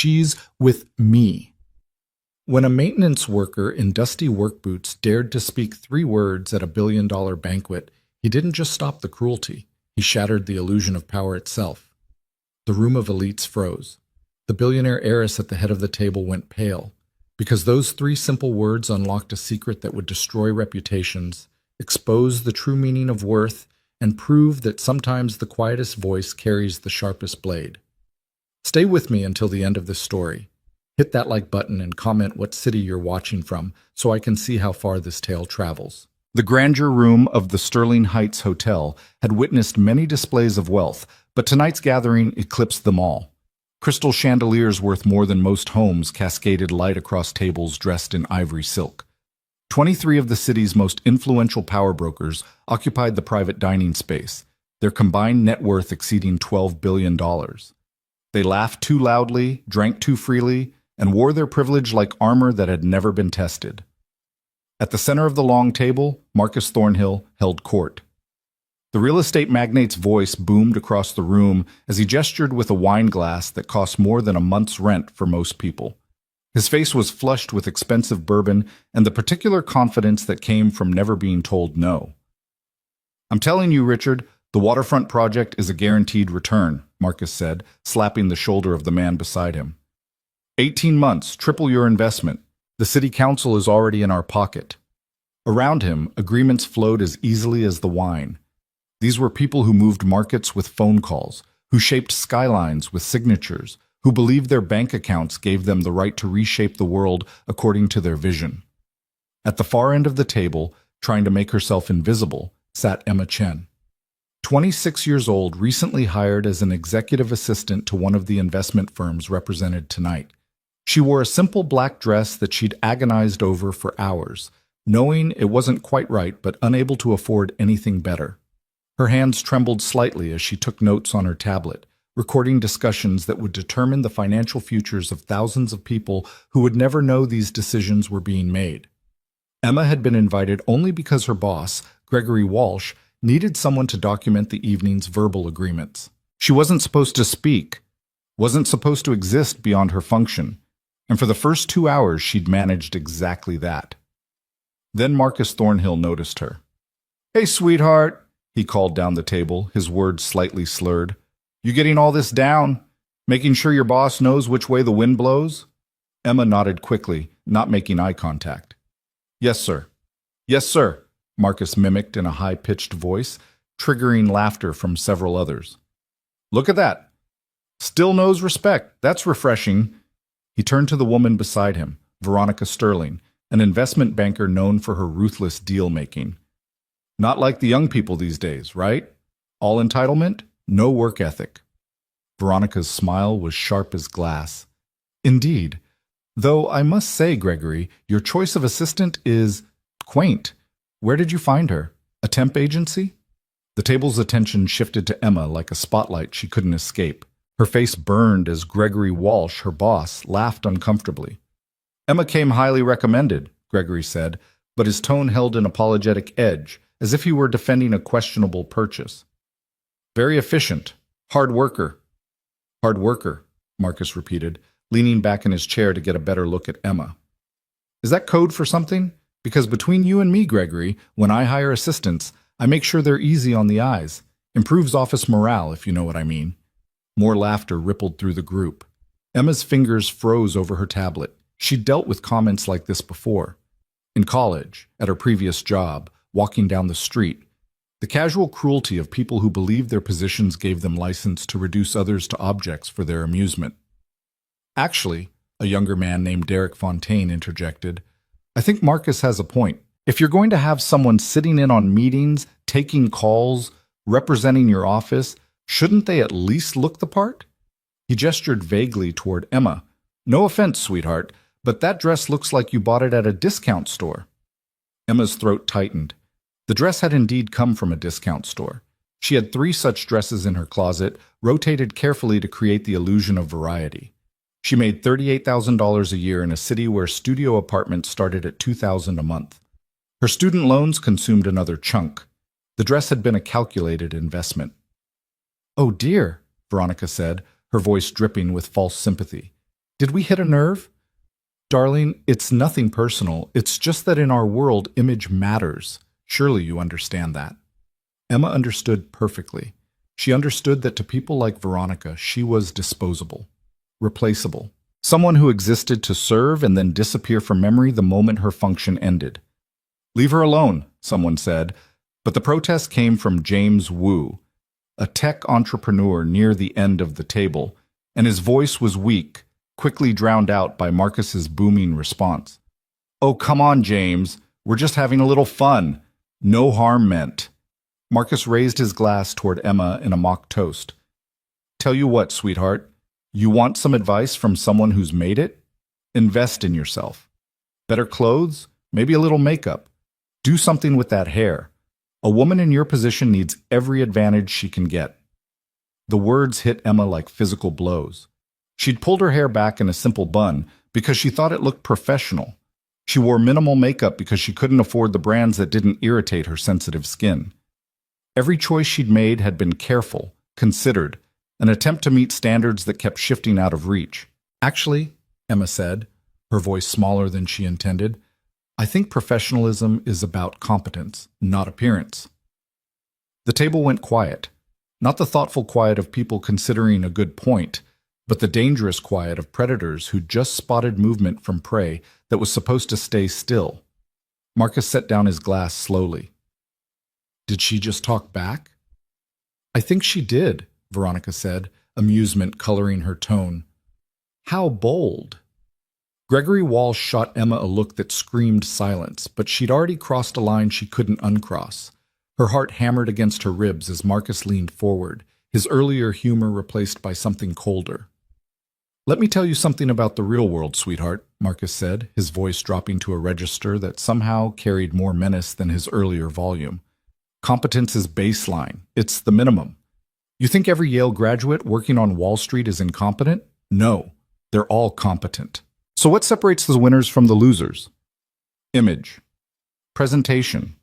She's with me. When a maintenance worker in dusty work boots dared to speak 3 words at a billion-dollar banquet, he didn't just stop the cruelty, he shattered the illusion of power itself. The room of elites froze. The billionaire heiress at the head of the table went pale, because those 3 simple words unlocked a secret that would destroy reputations, expose the true meaning of worth, and prove that sometimes the quietest voice carries the sharpest blade. Stay with me until the end of this story. Hit that like button and comment what city you're watching from so I can see how far this tale travels. The grandeur room of the Sterling Heights Hotel had witnessed many displays of wealth, but tonight's gathering eclipsed them all. Crystal chandeliers worth more than most homes cascaded light across tables dressed in ivory silk. 23 of the city's most influential power brokers occupied the private dining space, their combined net worth exceeding $12 billion. They laughed too loudly, drank too freely, and wore their privilege like armor that had never been tested. At the center of the long table, Marcus Thornhill held court. The real estate magnate's voice boomed across the room as he gestured with a wine glass that cost more than a month's rent for most people. His face was flushed with expensive bourbon and the particular confidence that came from never being told no. "I'm telling you, Richard, the waterfront project is a guaranteed return," Marcus said, slapping the shoulder of the man beside him. 18 months, triple your investment. The city council is already in our pocket. Around him, agreements flowed as easily as the wine. These were people who moved markets with phone calls, who shaped skylines with signatures, who believed their bank accounts gave them the right to reshape the world according to their vision. At the far end of the table, trying to make herself invisible, sat Emma Chen. 26 years old, recently hired as an executive assistant to one of the investment firms represented tonight. She wore a simple black dress that she'd agonized over for hours, knowing it wasn't quite right but unable to afford anything better. Her hands trembled slightly as she took notes on her tablet, recording discussions that would determine the financial futures of thousands of people who would never know these decisions were being made. Emma had been invited only because her boss, Gregory Walsh, needed someone to document the evening's verbal agreements. She wasn't supposed to speak, wasn't supposed to exist beyond her function, and for the first 2 hours she'd managed exactly that. Then Marcus Thornhill noticed her. "Hey, sweetheart," he called down the table, his words slightly slurred. "You getting all this down? Making sure your boss knows which way the wind blows?" Emma nodded quickly, not making eye contact. "Yes, sir." "Yes, sir," Marcus mimicked in a high-pitched voice, triggering laughter from several others. "Look at that. Still knows respect. That's refreshing." He turned to the woman beside him, Veronica Sterling, an investment banker known for her ruthless deal-making. "Not like the young people these days, right? All entitlement, no work ethic." Veronica's smile was sharp as glass. "Indeed. Though I must say, Gregory, your choice of assistant is quaint. Where did you find her? A temp agency?" The table's attention shifted to Emma like a spotlight she couldn't escape. Her face burned as Gregory Walsh, her boss, laughed uncomfortably. "Emma came highly recommended," Gregory said, but his tone held an apologetic edge, as if he were defending a questionable purchase. "Very efficient. Hard worker." "Hard worker," Marcus repeated, leaning back in his chair to get a better look at Emma. "Is that code for something? Because between you and me, Gregory, when I hire assistants, I make sure they're easy on the eyes. Improves office morale, if you know what I mean." More laughter rippled through the group. Emma's fingers froze over her tablet. She'd dealt with comments like this before. In college, at her previous job, walking down the street. The casual cruelty of people who believed their positions gave them license to reduce others to objects for their amusement. "Actually," a younger man named Derek Fontaine interjected, "I think Marcus has a point. If you're going to have someone sitting in on meetings, taking calls, representing your office, shouldn't they at least look the part?" He gestured vaguely toward Emma. "No offense, sweetheart, but that dress looks like you bought it at a discount store." Emma's throat tightened. The dress had indeed come from a discount store. She had 3 such dresses in her closet, rotated carefully to create the illusion of variety. She made $38,000 a year in a city where studio apartments started at $2,000 a month. Her student loans consumed another chunk. The dress had been a calculated investment. "Oh dear," Veronica said, her voice dripping with false sympathy. Did we hit a nerve? Darling, it's nothing personal. It's just that in our world, image matters. Surely you understand that. Emma understood perfectly. She understood that to people like Veronica, she was disposable, replaceable, someone who existed to serve and then disappear from memory the moment her function ended. "Leave her alone," someone said, but the protest came from James Wu, a tech entrepreneur near the end of the table, and his voice was weak, quickly drowned out by Marcus's booming response. "Oh, come on, James. We're just having a little fun. No harm meant." Marcus raised his glass toward Emma in a mock toast. "Tell you what, sweetheart, you want some advice from someone who's made it? Invest in yourself. Better clothes, maybe a little makeup. Do something with that hair. A woman in your position needs every advantage she can get." The words hit Emma like physical blows. She'd pulled her hair back in a simple bun because she thought it looked professional. She wore minimal makeup because she couldn't afford the brands that didn't irritate her sensitive skin. Every choice she'd made had been careful, considered, an attempt to meet standards that kept shifting out of reach. "Actually," Emma said, her voice smaller than she intended, "I think professionalism is about competence, not appearance." The table went quiet, not the thoughtful quiet of people considering a good point, but the dangerous quiet of predators who'd just spotted movement from prey that was supposed to stay still. Marcus set down his glass slowly. "Did she just talk back?" "I think she did," Veronica said, amusement coloring her tone. "How bold." Gregory Walsh shot Emma a look that screamed silence, but she'd already crossed a line she couldn't uncross. Her heart hammered against her ribs as Marcus leaned forward, his earlier humor replaced by something colder. "Let me tell you something about the real world, sweetheart," Marcus said, his voice dropping to a register that somehow carried more menace than his earlier volume. "Competence is baseline. It's the minimum. You think every Yale graduate working on Wall Street is incompetent? No, they're all competent. So what separates the winners from the losers? Image. Presentation.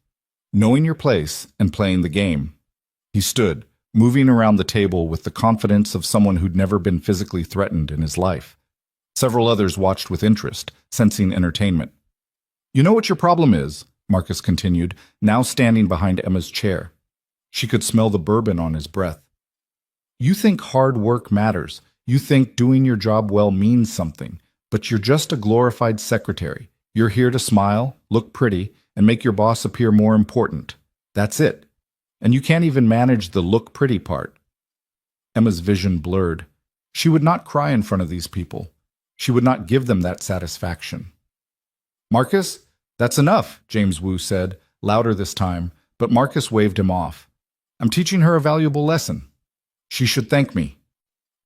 Knowing your place and playing the game." He stood, moving around the table with the confidence of someone who'd never been physically threatened in his life. Several others watched with interest, sensing entertainment. "You know what your problem is?" Marcus continued, now standing behind Emma's chair. She could smell the bourbon on his breath. "You think hard work matters. You think doing your job well means something, but you're just a glorified secretary. You're here to smile, look pretty, and make your boss appear more important. That's it. And you can't even manage the look pretty part." Emma's vision blurred. She would not cry in front of these people. She would not give them that satisfaction. "Marcus, that's enough," James Wu said, louder this time, but Marcus waved him off. "I'm teaching her a valuable lesson. She should thank me."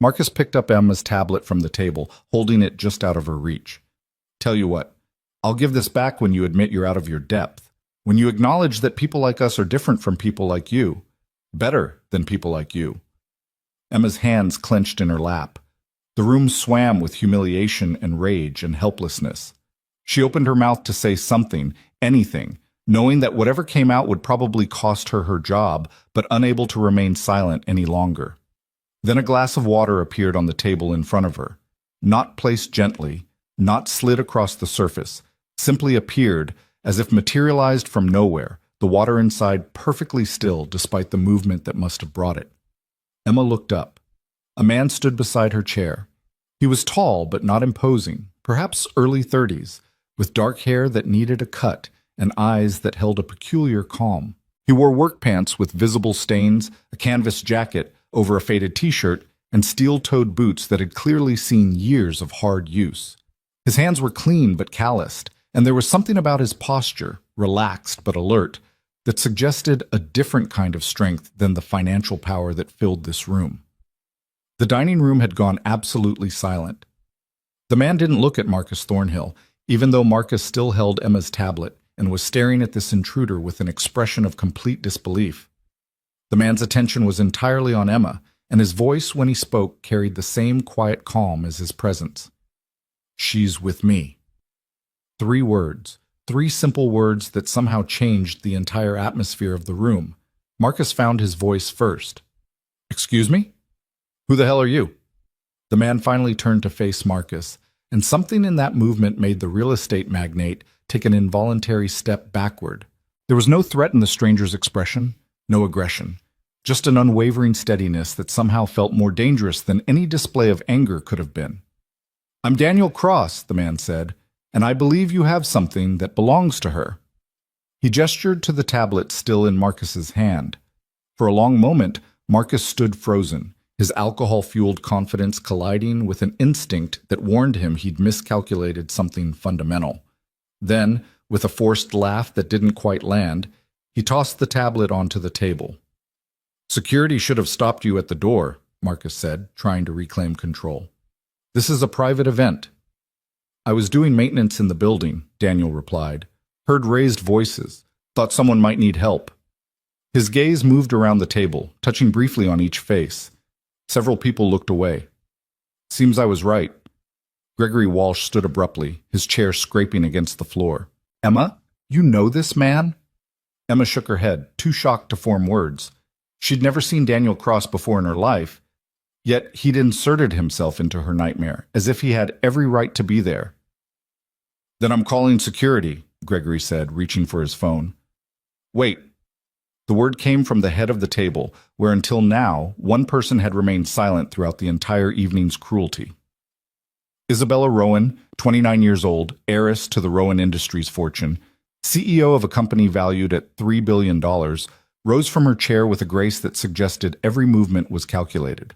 Marcus picked up Emma's tablet from the table, holding it just out of her reach. "Tell you what, I'll give this back when you admit you're out of your depth. When you acknowledge that people like us are different from people like you. Better than people like you." Emma's hands clenched in her lap. The room swam with humiliation and rage and helplessness. She opened her mouth to say something, anything, knowing that whatever came out would probably cost her her job, but unable to remain silent any longer. Then a glass of water appeared on the table in front of her. Not placed gently, not slid across the surface, simply appeared, as if materialized from nowhere, the water inside perfectly still despite the movement that must have brought it. Emma looked up. A man stood beside her chair. He was tall but not imposing, perhaps early 30s, with dark hair that needed a cut and eyes that held a peculiar calm. He wore work pants with visible stains, a canvas jacket over a faded t-shirt, and steel-toed boots that had clearly seen years of hard use. His hands were clean but calloused, and there was something about his posture, relaxed but alert, that suggested a different kind of strength than the financial power that filled this room. The dining room had gone absolutely silent. The man didn't look at Marcus Thornhill, even though Marcus still held Emma's tablet and was staring at this intruder with an expression of complete disbelief. The man's attention was entirely on Emma, and his voice, when he spoke, carried the same quiet calm as his presence. "She's with me." 3 words, 3 simple words that somehow changed the entire atmosphere of the room. Marcus found his voice first. "Excuse me? Who the hell are you?" The man finally turned to face Marcus, and something in that movement made the real estate magnate take an involuntary step backward. There was no threat in the stranger's expression, no aggression, just an unwavering steadiness that somehow felt more dangerous than any display of anger could have been. "I'm Daniel Cross," the man said, "and I believe you have something that belongs to her." He gestured to the tablet still in Marcus's hand. For a long moment, Marcus stood frozen, his alcohol-fueled confidence colliding with an instinct that warned him he'd miscalculated something fundamental. Then, with a forced laugh that didn't quite land, he tossed the tablet onto the table. "Security should have stopped you at the door," Marcus said, trying to reclaim control. "This is a private event." "I was doing maintenance in the building," Daniel replied. "Heard raised voices. Thought someone might need help." His gaze moved around the table, touching briefly on each face. Several people looked away. "Seems I was right." Gregory Walsh stood abruptly, his chair scraping against the floor. "Emma, you know this man?" Emma shook her head, too shocked to form words. She'd never seen Daniel Cross before in her life, yet he'd inserted himself into her nightmare, as if he had every right to be there. "Then I'm calling security," Gregory said, reaching for his phone. "Wait." The word came from the head of the table, where until now, one person had remained silent throughout the entire evening's cruelty. Isabella Rowan, 29 years old, heiress to the Rowan Industries fortune, CEO of a company valued at $3 billion, rose from her chair with a grace that suggested every movement was calculated.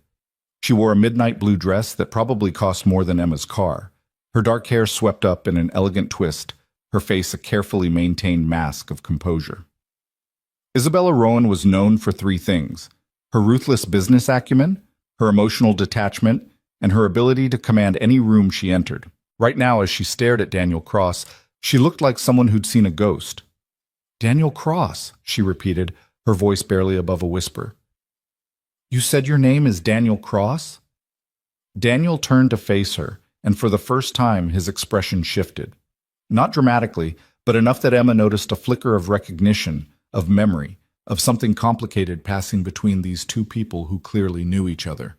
She wore a midnight blue dress that probably cost more than Emma's car, her dark hair swept up in an elegant twist, her face a carefully maintained mask of composure. Isabella Rowan was known for three things: her ruthless business acumen, her emotional detachment, and her ability to command any room she entered. Right now, as she stared at Daniel Cross, she looked like someone who'd seen a ghost. "Daniel Cross," she repeated, her voice barely above a whisper. "You said your name is Daniel Cross?" Daniel turned to face her, and for the first time his expression shifted. Not dramatically, but enough that Emma noticed a flicker of recognition, of memory, of something complicated passing between these two people who clearly knew each other.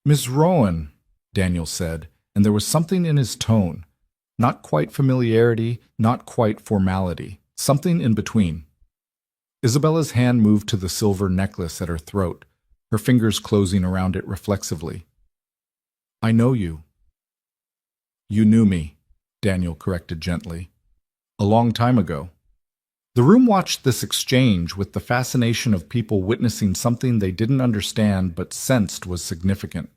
"Miss Rowan," Daniel said, and there was something in his tone. Not quite familiarity, not quite formality, something in between. Isabella's hand moved to the silver necklace at her throat, her fingers closing around it reflexively. "I know you." "You knew me," Daniel corrected gently. "A long time ago." The room watched this exchange with the fascination of people witnessing something they didn't understand but sensed was significant.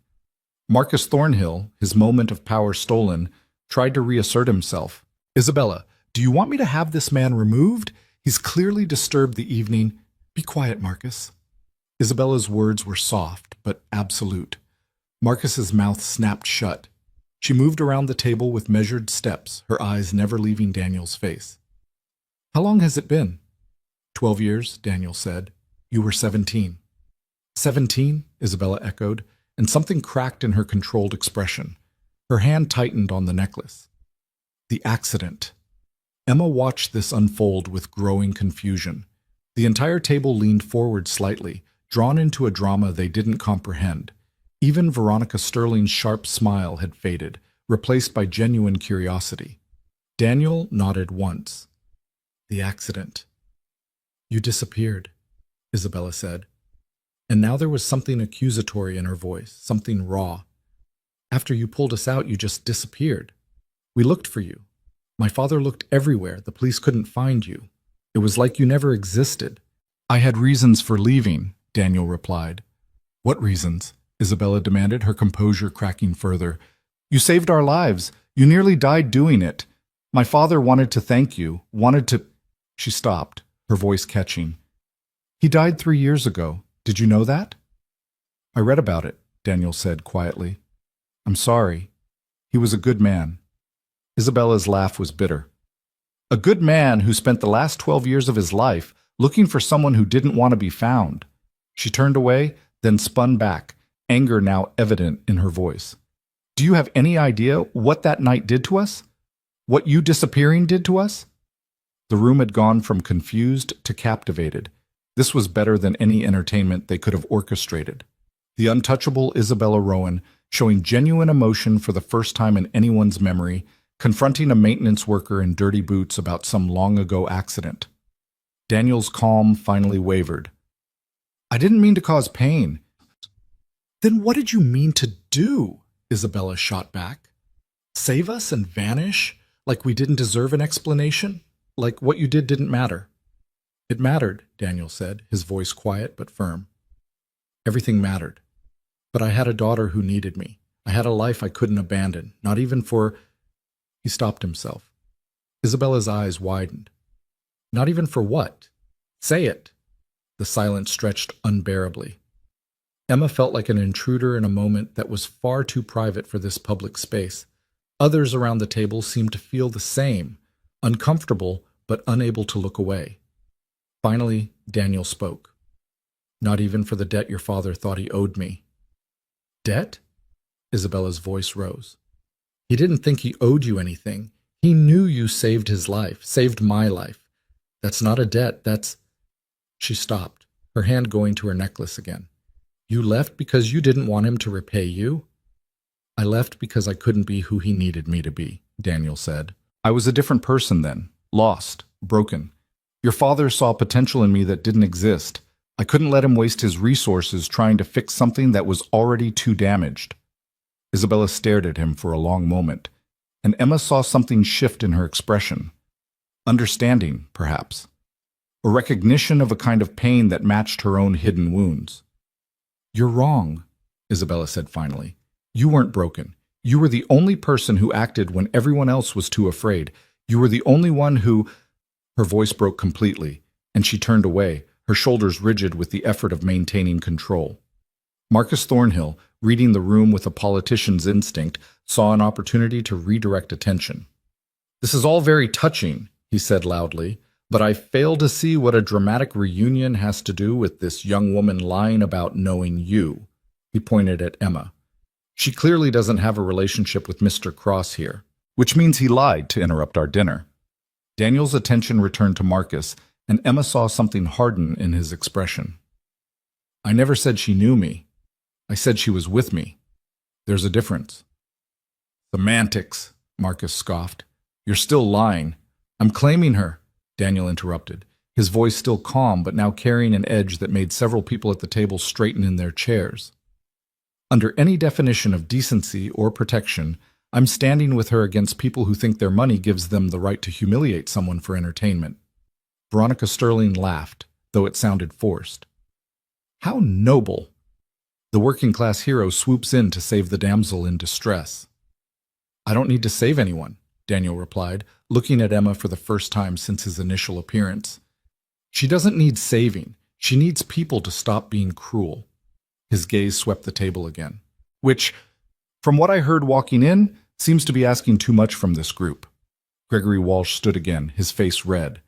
Marcus Thornhill, his moment of power stolen, tried to reassert himself. "Isabella, do you want me to have this man removed? He's clearly disturbed the evening." "Be quiet, Marcus." Isabella's words were soft, but absolute. Marcus's mouth snapped shut. She moved around the table with measured steps, her eyes never leaving Daniel's face. "How long has it been?" 12 years, Daniel said. "You were 17. 17, Isabella echoed, and something cracked in her controlled expression. Her hand tightened on the necklace. The accident. Emma watched this unfold with growing confusion. The entire table leaned forward slightly, drawn into a drama they didn't comprehend. Even Veronica Sterling's sharp smile had faded, replaced by genuine curiosity. Daniel nodded once. "The accident. You disappeared," Isabella said. And now there was something accusatory in her voice, something raw. "After you pulled us out, you just disappeared. We looked for you. My father looked everywhere. The police couldn't find you. It was like you never existed." "I had reasons for leaving," Daniel replied. "What reasons?" Isabella demanded, her composure cracking further. "You saved our lives. You nearly died doing it. My father wanted to thank you, wanted to—" She stopped, her voice catching. "He died 3 years ago. Did you know that?" "I read about it," Daniel said quietly. "I'm sorry. He was a good man." Isabella's laugh was bitter. "A good man who spent the last 12 years of his life looking for someone who didn't want to be found." She turned away, then spun back, anger now evident in her voice. "Do you have any idea what that night did to us? What you disappearing did to us?" The room had gone from confused to captivated. This was better than any entertainment they could have orchestrated. The untouchable Isabella Rowan, showing genuine emotion for the first time in anyone's memory, confronting a maintenance worker in dirty boots about some long-ago accident. Daniel's calm finally wavered. "I didn't mean to cause pain." "Then what did you mean to do?" Isabella shot back. "Save us and vanish? Like we didn't deserve an explanation? Like what you did didn't matter?" "It mattered," Daniel said, his voice quiet but firm. "Everything mattered. But I had a daughter who needed me. I had a life I couldn't abandon, not even for—" He stopped himself. Isabella's eyes widened. "Not even for what? Say it." The silence stretched unbearably. Emma felt like an intruder in a moment that was far too private for this public space. Others around the table seemed to feel the same, uncomfortable but unable to look away. Finally, Daniel spoke. "Not even for the debt your father thought he owed me." "Debt?" Isabella's voice rose. "He didn't think he owed you anything. He knew you saved his life, saved my life. That's not a debt, that's—" She stopped, her hand going to her necklace again. "You left because you didn't want him to repay you?" "I left because I couldn't be who he needed me to be," Daniel said. "I was a different person then, lost, broken. Your father saw potential in me that didn't exist. I couldn't let him waste his resources trying to fix something that was already too damaged." Isabella stared at him for a long moment, and Emma saw something shift in her expression. Understanding, perhaps. A recognition of a kind of pain that matched her own hidden wounds. "You're wrong," Isabella said finally. "You weren't broken. You were the only person who acted when everyone else was too afraid. You were the only one who—" Her voice broke completely, and she turned away, her shoulders rigid with the effort of maintaining control. Marcus Thornhill, reading the room with a politician's instinct, saw an opportunity to redirect attention. "This is all very touching," he said loudly, "but I fail to see what a dramatic reunion has to do with this young woman lying about knowing you." He pointed at Emma. "She clearly doesn't have a relationship with Mr. Cross here, which means he lied to interrupt our dinner." Daniel's attention returned to Marcus, and Emma saw something harden in his expression. "I never said she knew me. I said she was with me. There's a difference." "Semantics," Marcus scoffed. "You're still lying." "I'm claiming her," Daniel interrupted, his voice still calm but now carrying an edge that made several people at the table straighten in their chairs. "Under any definition of decency or protection, I'm standing with her against people who think their money gives them the right to humiliate someone for entertainment." Veronica Sterling laughed, though it sounded forced. "How noble!" The working-class hero swoops in to save the damsel in distress. "I don't need to save anyone," Daniel replied, looking at Emma for the first time since his initial appearance. "She doesn't need saving. She needs people to stop being cruel." His gaze swept the table again. "Which, from what I heard walking in, seems to be asking too much from this group." Gregory Walsh stood again, his face red.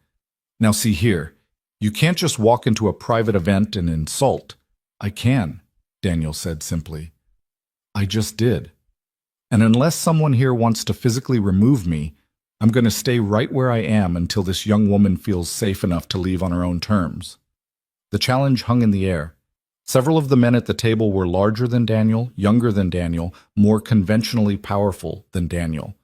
"Now see here. You can't just walk into a private event and insult." "I can," Daniel said simply. "I just did. And unless someone here wants to physically remove me, I'm going to stay right where I am until this young woman feels safe enough to leave on her own terms." The challenge hung in the air. Several of the men at the table were larger than Daniel, younger than Daniel, more conventionally powerful than Daniel.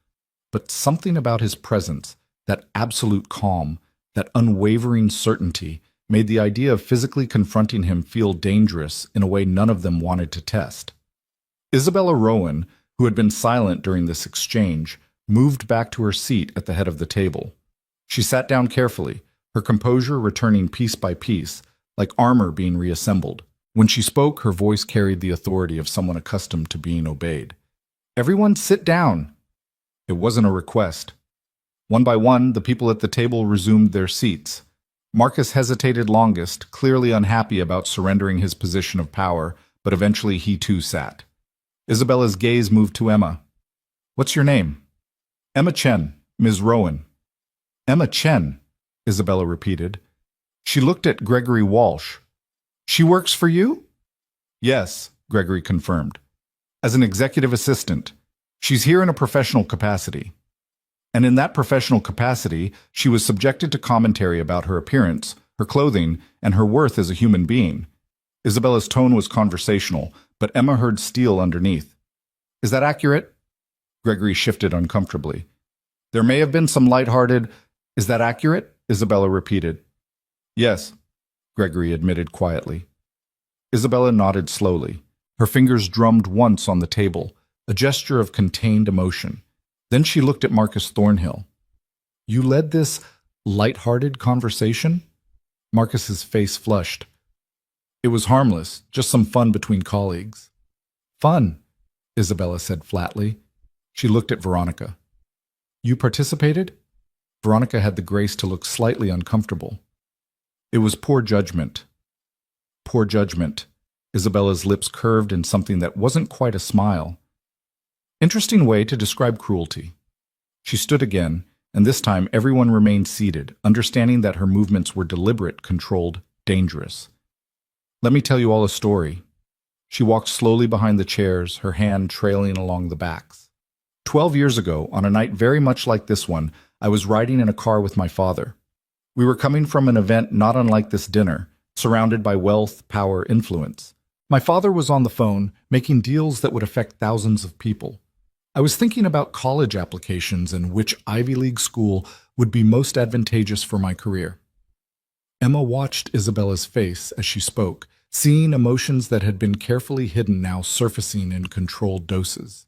But something about his presence, that absolute calm, that unwavering certainty, made the idea of physically confronting him feel dangerous in a way none of them wanted to test. Isabella Rowan, who had been silent during this exchange, moved back to her seat at the head of the table. She sat down carefully, her composure returning piece by piece, like armor being reassembled. When she spoke, her voice carried the authority of someone accustomed to being obeyed. "Everyone sit down." It wasn't a request. One by one, the people at the table resumed their seats. Marcus hesitated longest, clearly unhappy about surrendering his position of power, but eventually he too sat. Isabella's gaze moved to Emma. "What's your name?" "Emma Chen, Ms. Rowan." "Emma Chen," Isabella repeated. She looked at Gregory Walsh. "She works for you?" "Yes," Gregory confirmed. "As an executive assistant. She's here in a professional capacity." And in that professional capacity, she was subjected to commentary about her appearance, her clothing, and her worth as a human being. Isabella's tone was conversational, but Emma heard steel underneath. Is that accurate? Gregory shifted uncomfortably. There may have been some lighthearted, is that accurate? Isabella repeated. Yes, Gregory admitted quietly. Isabella nodded slowly. Her fingers drummed once on the table, a gesture of contained emotion. Then she looked at Marcus Thornhill. You led this light-hearted conversation? Marcus's face flushed. It was harmless, just some fun between colleagues. Fun, Isabella said flatly. She looked at Veronica. You participated? Veronica had the grace to look slightly uncomfortable. It was poor judgment. Poor judgment. Isabella's lips curved in something that wasn't quite a smile. Interesting way to describe cruelty. She stood again, and this time everyone remained seated, understanding that her movements were deliberate, controlled, dangerous. Let me tell you all a story. She walked slowly behind the chairs, her hand trailing along the backs. 12 years ago, on a night very much like this one, I was riding in a car with my father. We were coming from an event not unlike this dinner, surrounded by wealth, power, influence. My father was on the phone, making deals that would affect thousands of people. I was thinking about college applications and which Ivy League school would be most advantageous for my career. Emma watched Isabella's face as she spoke, seeing emotions that had been carefully hidden now surfacing in controlled doses.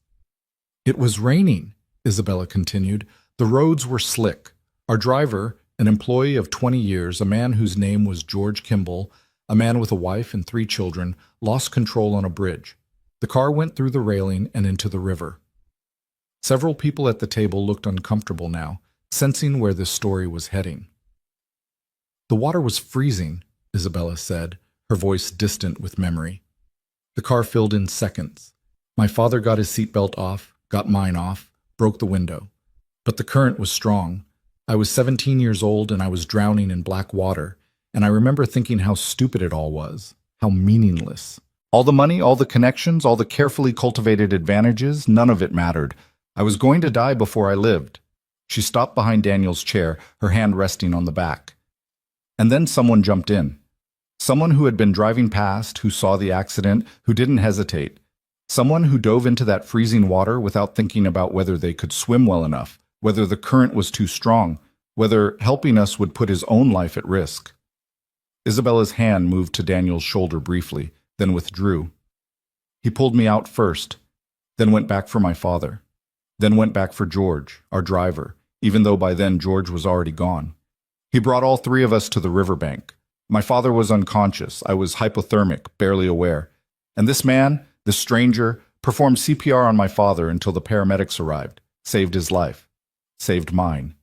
It was raining, Isabella continued. The roads were slick. Our driver, an employee of 20 years, a man whose name was George Kimball, a man with a wife and 3 children, lost control on a bridge. The car went through the railing and into the river. Several people at the table looked uncomfortable now, sensing where this story was heading. The water was freezing, Isabella said, her voice distant with memory. The car filled in seconds. My father got his seatbelt off, got mine off, broke the window. But the current was strong. I was 17 years old and I was drowning in black water, and I remember thinking how stupid it all was, how meaningless. All the money, all the connections, all the carefully cultivated advantages, none of it mattered. I was going to die before I lived. She stopped behind Daniel's chair, her hand resting on the back. And then someone jumped in. Someone who had been driving past, who saw the accident, who didn't hesitate. Someone who dove into that freezing water without thinking about whether they could swim well enough, whether the current was too strong, whether helping us would put his own life at risk. Isabella's hand moved to Daniel's shoulder briefly, then withdrew. He pulled me out first, then went back for my father. Then went back for George, our driver, even though by then George was already gone. He brought all 3 of us to the riverbank. My father was unconscious. I was hypothermic, barely aware. And this man, this stranger, performed CPR on my father until the paramedics arrived, saved his life, saved mine.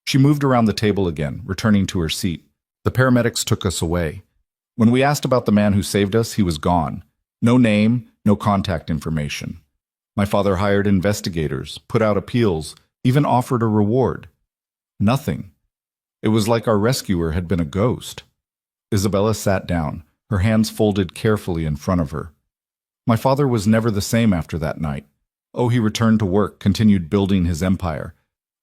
She moved around the table again, returning to her seat. The paramedics took us away. When we asked about the man who saved us, he was gone. No name, no contact information. My father hired investigators, put out appeals, even offered a reward. Nothing. It was like our rescuer had been a ghost. Isabella sat down, her hands folded carefully in front of her. My father was never the same after that night. Oh, he returned to work, continued building his empire.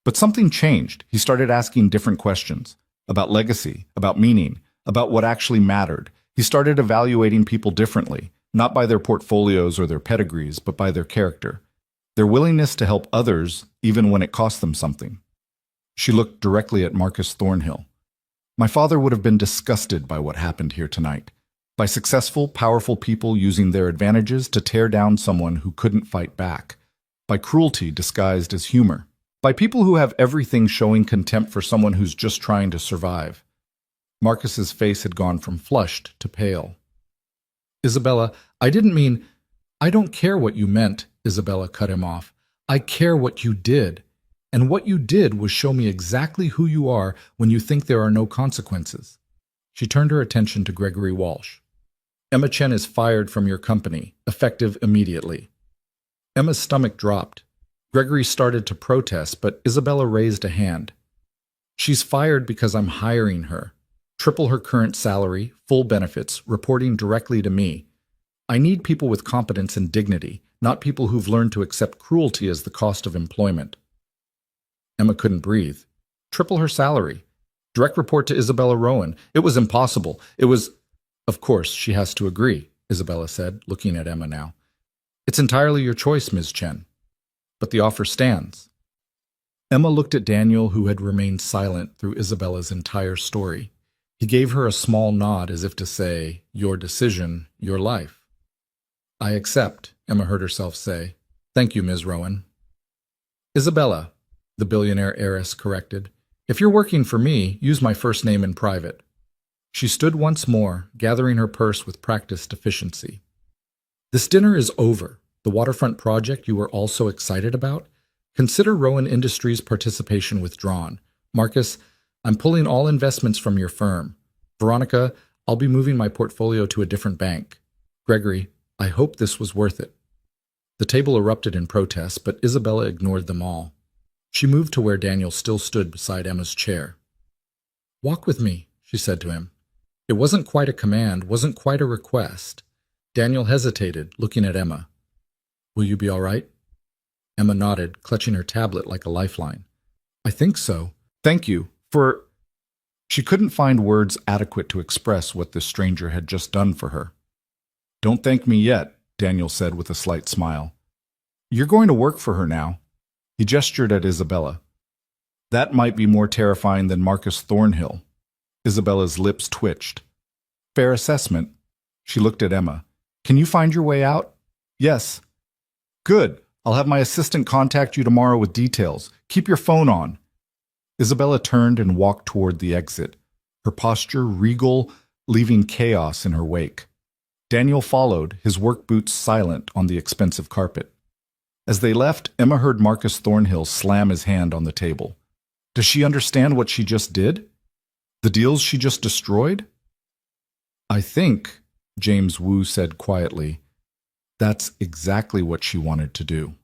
But something changed. He started asking different questions about legacy, about meaning, about what actually mattered. He started evaluating people differently. Not by their portfolios or their pedigrees, but by their character, their willingness to help others even when it cost them something. She looked directly at Marcus Thornhill. My father would have been disgusted by what happened here tonight, by successful, powerful people using their advantages to tear down someone who couldn't fight back, by cruelty disguised as humor, by people who have everything showing contempt for someone who's just trying to survive. Marcus's face had gone from flushed to pale. Isabella, I didn't mean, I don't care what you meant, Isabella cut him off. I care what you did. And what you did was show me exactly who you are when you think there are no consequences. She turned her attention to Gregory Walsh. Emma Chen is fired from your company, effective immediately. Emma's stomach dropped. Gregory started to protest, but Isabella raised a hand. She's fired because I'm hiring her. Triple her current salary, full benefits, reporting directly to me. I need people with competence and dignity, not people who've learned to accept cruelty as the cost of employment. Emma couldn't breathe. Triple her salary. Direct report to Isabella Rowan. It was impossible. It was... Of course, she has to agree, Isabella said, looking at Emma now. It's entirely your choice, Ms. Chen. But the offer stands. Emma looked at Daniel, who had remained silent through Isabella's entire story. He gave her a small nod as if to say, "Your decision, your life." "I accept," Emma heard herself say. "Thank you, Ms. Rowan." "Isabella," the billionaire heiress corrected. "If you're working for me, use my first name in private." She stood once more, gathering her purse with practiced efficiency. "This dinner is over. The waterfront project you were all so excited about? Consider Rowan Industries' participation withdrawn. Marcus, I'm pulling all investments from your firm. Veronica, I'll be moving my portfolio to a different bank. Gregory, I hope this was worth it." The table erupted in protest, but Isabella ignored them all. She moved to where Daniel still stood beside Emma's chair. "Walk with me," she said to him. It wasn't quite a command, wasn't quite a request. Daniel hesitated, looking at Emma. "Will you be all right?" Emma nodded, clutching her tablet like a lifeline. "I think so. Thank you for—" She couldn't find words adequate to express what this stranger had just done for her. "Don't thank me yet," Daniel said with a slight smile. "You're going to work for her now." He gestured at Isabella. "That might be more terrifying than Marcus Thornhill." Isabella's lips twitched. "Fair assessment." She looked at Emma. "Can you find your way out?" "Yes." "Good. I'll have my assistant contact you tomorrow with details. Keep your phone on." Isabella turned and walked toward the exit, her posture regal, leaving chaos in her wake. Daniel followed, his work boots silent on the expensive carpet. As they left, Emma heard Marcus Thornhill slam his hand on the table. Does she understand what she just did? The deals she just destroyed? "I think," James Wu said quietly, "that's exactly what she wanted to do."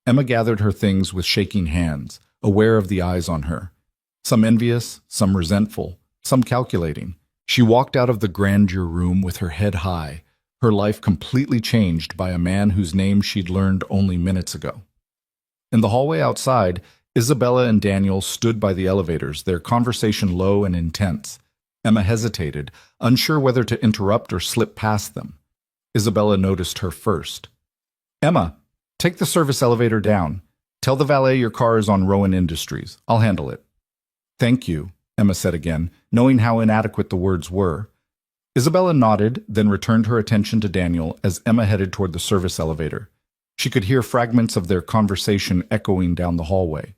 Emma gathered her things with shaking hands, aware of the eyes on her. Some envious, some resentful, some calculating. She walked out of the grandeur room with her head high, her life completely changed by a man whose name she'd learned only minutes ago. In the hallway outside, Isabella and Daniel stood by the elevators, their conversation low and intense. Emma hesitated, unsure whether to interrupt or slip past them. Isabella noticed her first. "Emma, take the service elevator down. Tell the valet your car is on Rowan Industries. I'll handle it." "Thank you," Emma said again, knowing how inadequate the words were. Isabella nodded, then returned her attention to Daniel as Emma headed toward the service elevator. She could hear fragments of their conversation echoing down the hallway.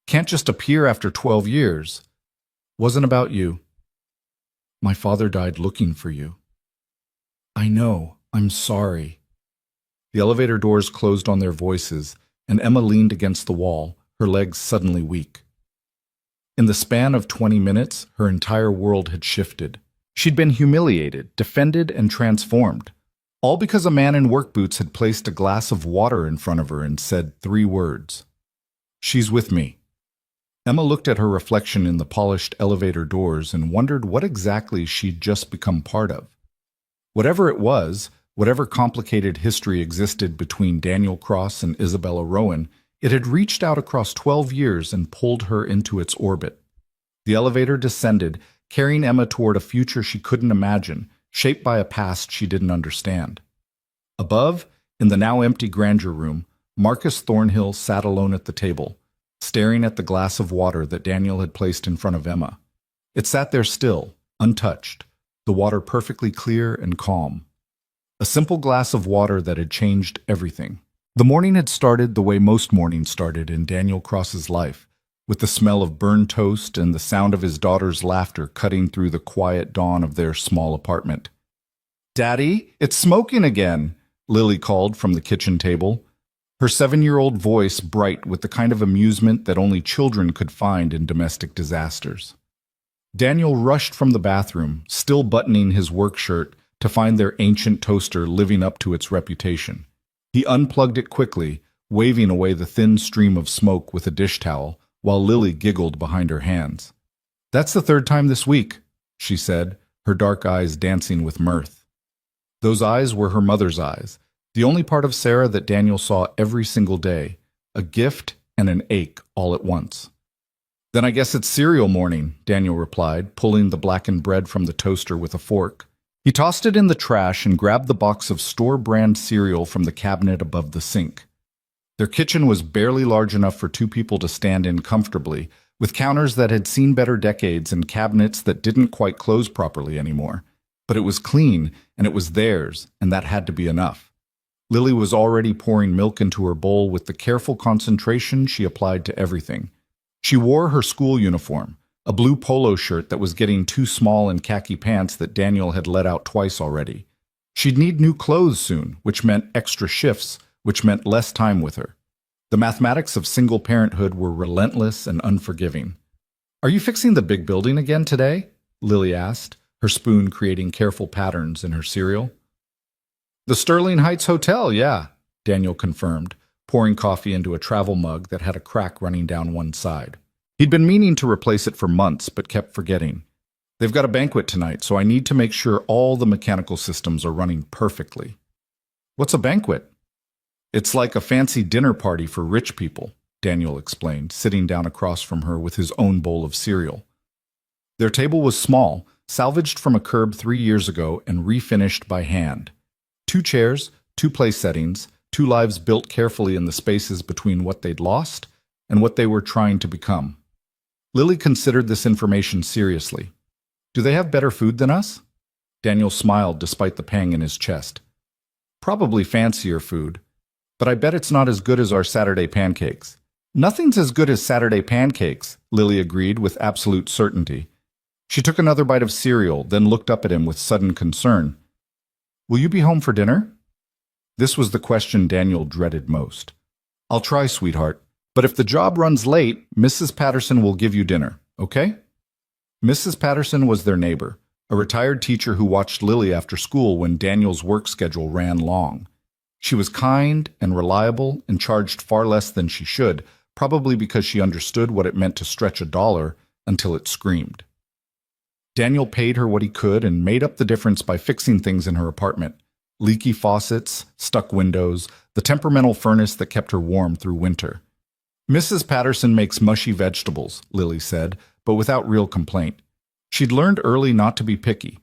"Can't just appear after 12 years. Wasn't about you. My father died looking for you." "I know. I'm sorry." The elevator doors closed on their voices, and Emma leaned against the wall, her legs suddenly weak. In the span of 20 minutes, her entire world had shifted. She'd been humiliated, defended, and transformed, all because a man in work boots had placed a glass of water in front of her and said 3 words. "She's with me." Emma looked at her reflection in the polished elevator doors and wondered what exactly she'd just become part of. Whatever it was, whatever complicated history existed between Daniel Cross and Isabella Rowan, it had reached out across 12 years and pulled her into its orbit. The elevator descended, carrying Emma toward a future she couldn't imagine, shaped by a past she didn't understand. Above, in the now empty grandeur room, Marcus Thornhill sat alone at the table, staring at the glass of water that Daniel had placed in front of Emma. It sat there still, untouched, the water perfectly clear and calm. A simple glass of water that had changed everything. The morning had started the way most mornings started in Daniel Cross's life, with the smell of burned toast and the sound of his daughter's laughter cutting through the quiet dawn of their small apartment. "Daddy, it's smoking again," Lily called from the kitchen table, her 7-year-old voice bright with the kind of amusement that only children could find in domestic disasters. Daniel rushed from the bathroom, still buttoning his work shirt, to find their ancient toaster living up to its reputation. He unplugged it quickly, waving away the thin stream of smoke with a dish towel, while Lily giggled behind her hands. "That's the 3rd time this week," she said, her dark eyes dancing with mirth. Those eyes were her mother's eyes, the only part of Sarah that Daniel saw every single day, a gift and an ache all at once. "Then I guess it's cereal morning," Daniel replied, pulling the blackened bread from the toaster with a fork. He tossed it in the trash and grabbed the box of store-brand cereal from the cabinet above the sink. Their kitchen was barely large enough for two people to stand in comfortably, with counters that had seen better decades and cabinets that didn't quite close properly anymore. But it was clean, and it was theirs, and that had to be enough. Lily was already pouring milk into her bowl with the careful concentration she applied to everything. She wore her school uniform, a blue polo shirt that was getting too small and khaki pants that Daniel had let out twice already. She'd need new clothes soon, which meant extra shifts, which meant less time with her. The mathematics of single parenthood were relentless and unforgiving. "Are you fixing the big building again today?" Lily asked, her spoon creating careful patterns in her cereal. "The Sterling Heights Hotel, yeah," Daniel confirmed, pouring coffee into a travel mug that had a crack running down one side. He'd been meaning to replace it for months, but kept forgetting. "They've got a banquet tonight, so I need to make sure all the mechanical systems are running perfectly." "What's a banquet?" "It's like a fancy dinner party for rich people," Daniel explained, sitting down across from her with his own bowl of cereal. Their table was small, salvaged from a curb 3 years ago and refinished by hand. 2 chairs, 2 place settings, 2 lives built carefully in the spaces between what they'd lost and what they were trying to become. Lily considered this information seriously. "Do they have better food than us?" Daniel smiled despite the pang in his chest. "Probably fancier food, but I bet it's not as good as our Saturday pancakes." "Nothing's as good as Saturday pancakes," Lily agreed with absolute certainty. She took another bite of cereal, then looked up at him with sudden concern. "Will you be home for dinner?" This was the question Daniel dreaded most. "I'll try, sweetheart. But if the job runs late, Mrs. Patterson will give you dinner, okay?" Mrs. Patterson was their neighbor, a retired teacher who watched Lily after school when Daniel's work schedule ran long. She was kind and reliable and charged far less than she should, probably because she understood what it meant to stretch a dollar until it screamed. Daniel paid her what he could and made up the difference by fixing things in her apartment. Leaky faucets, stuck windows, the temperamental furnace that kept her warm through winter. "Mrs. Patterson makes mushy vegetables," Lily said, but without real complaint. She'd learned early not to be picky,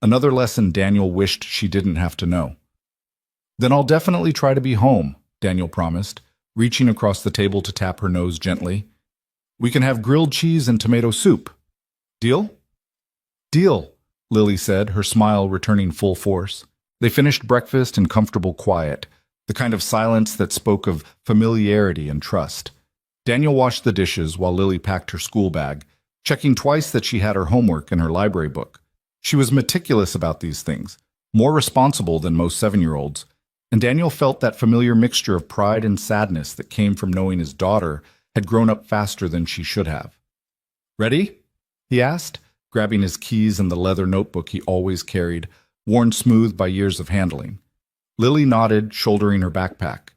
another lesson Daniel wished she didn't have to know. "Then I'll definitely try to be home," Daniel promised, reaching across the table to tap her nose gently. "We can have grilled cheese and tomato soup. Deal?" "Deal," Lily said, her smile returning full force. They finished breakfast in comfortable quiet, the kind of silence that spoke of familiarity and trust. Daniel washed the dishes while Lily packed her school bag, checking twice that she had her homework and her library book. She was meticulous about these things, more responsible than most 7-year-olds, and Daniel felt that familiar mixture of pride and sadness that came from knowing his daughter had grown up faster than she should have. "Ready?" he asked, grabbing his keys and the leather notebook he always carried, worn smooth by years of handling. Lily nodded, shouldering her backpack.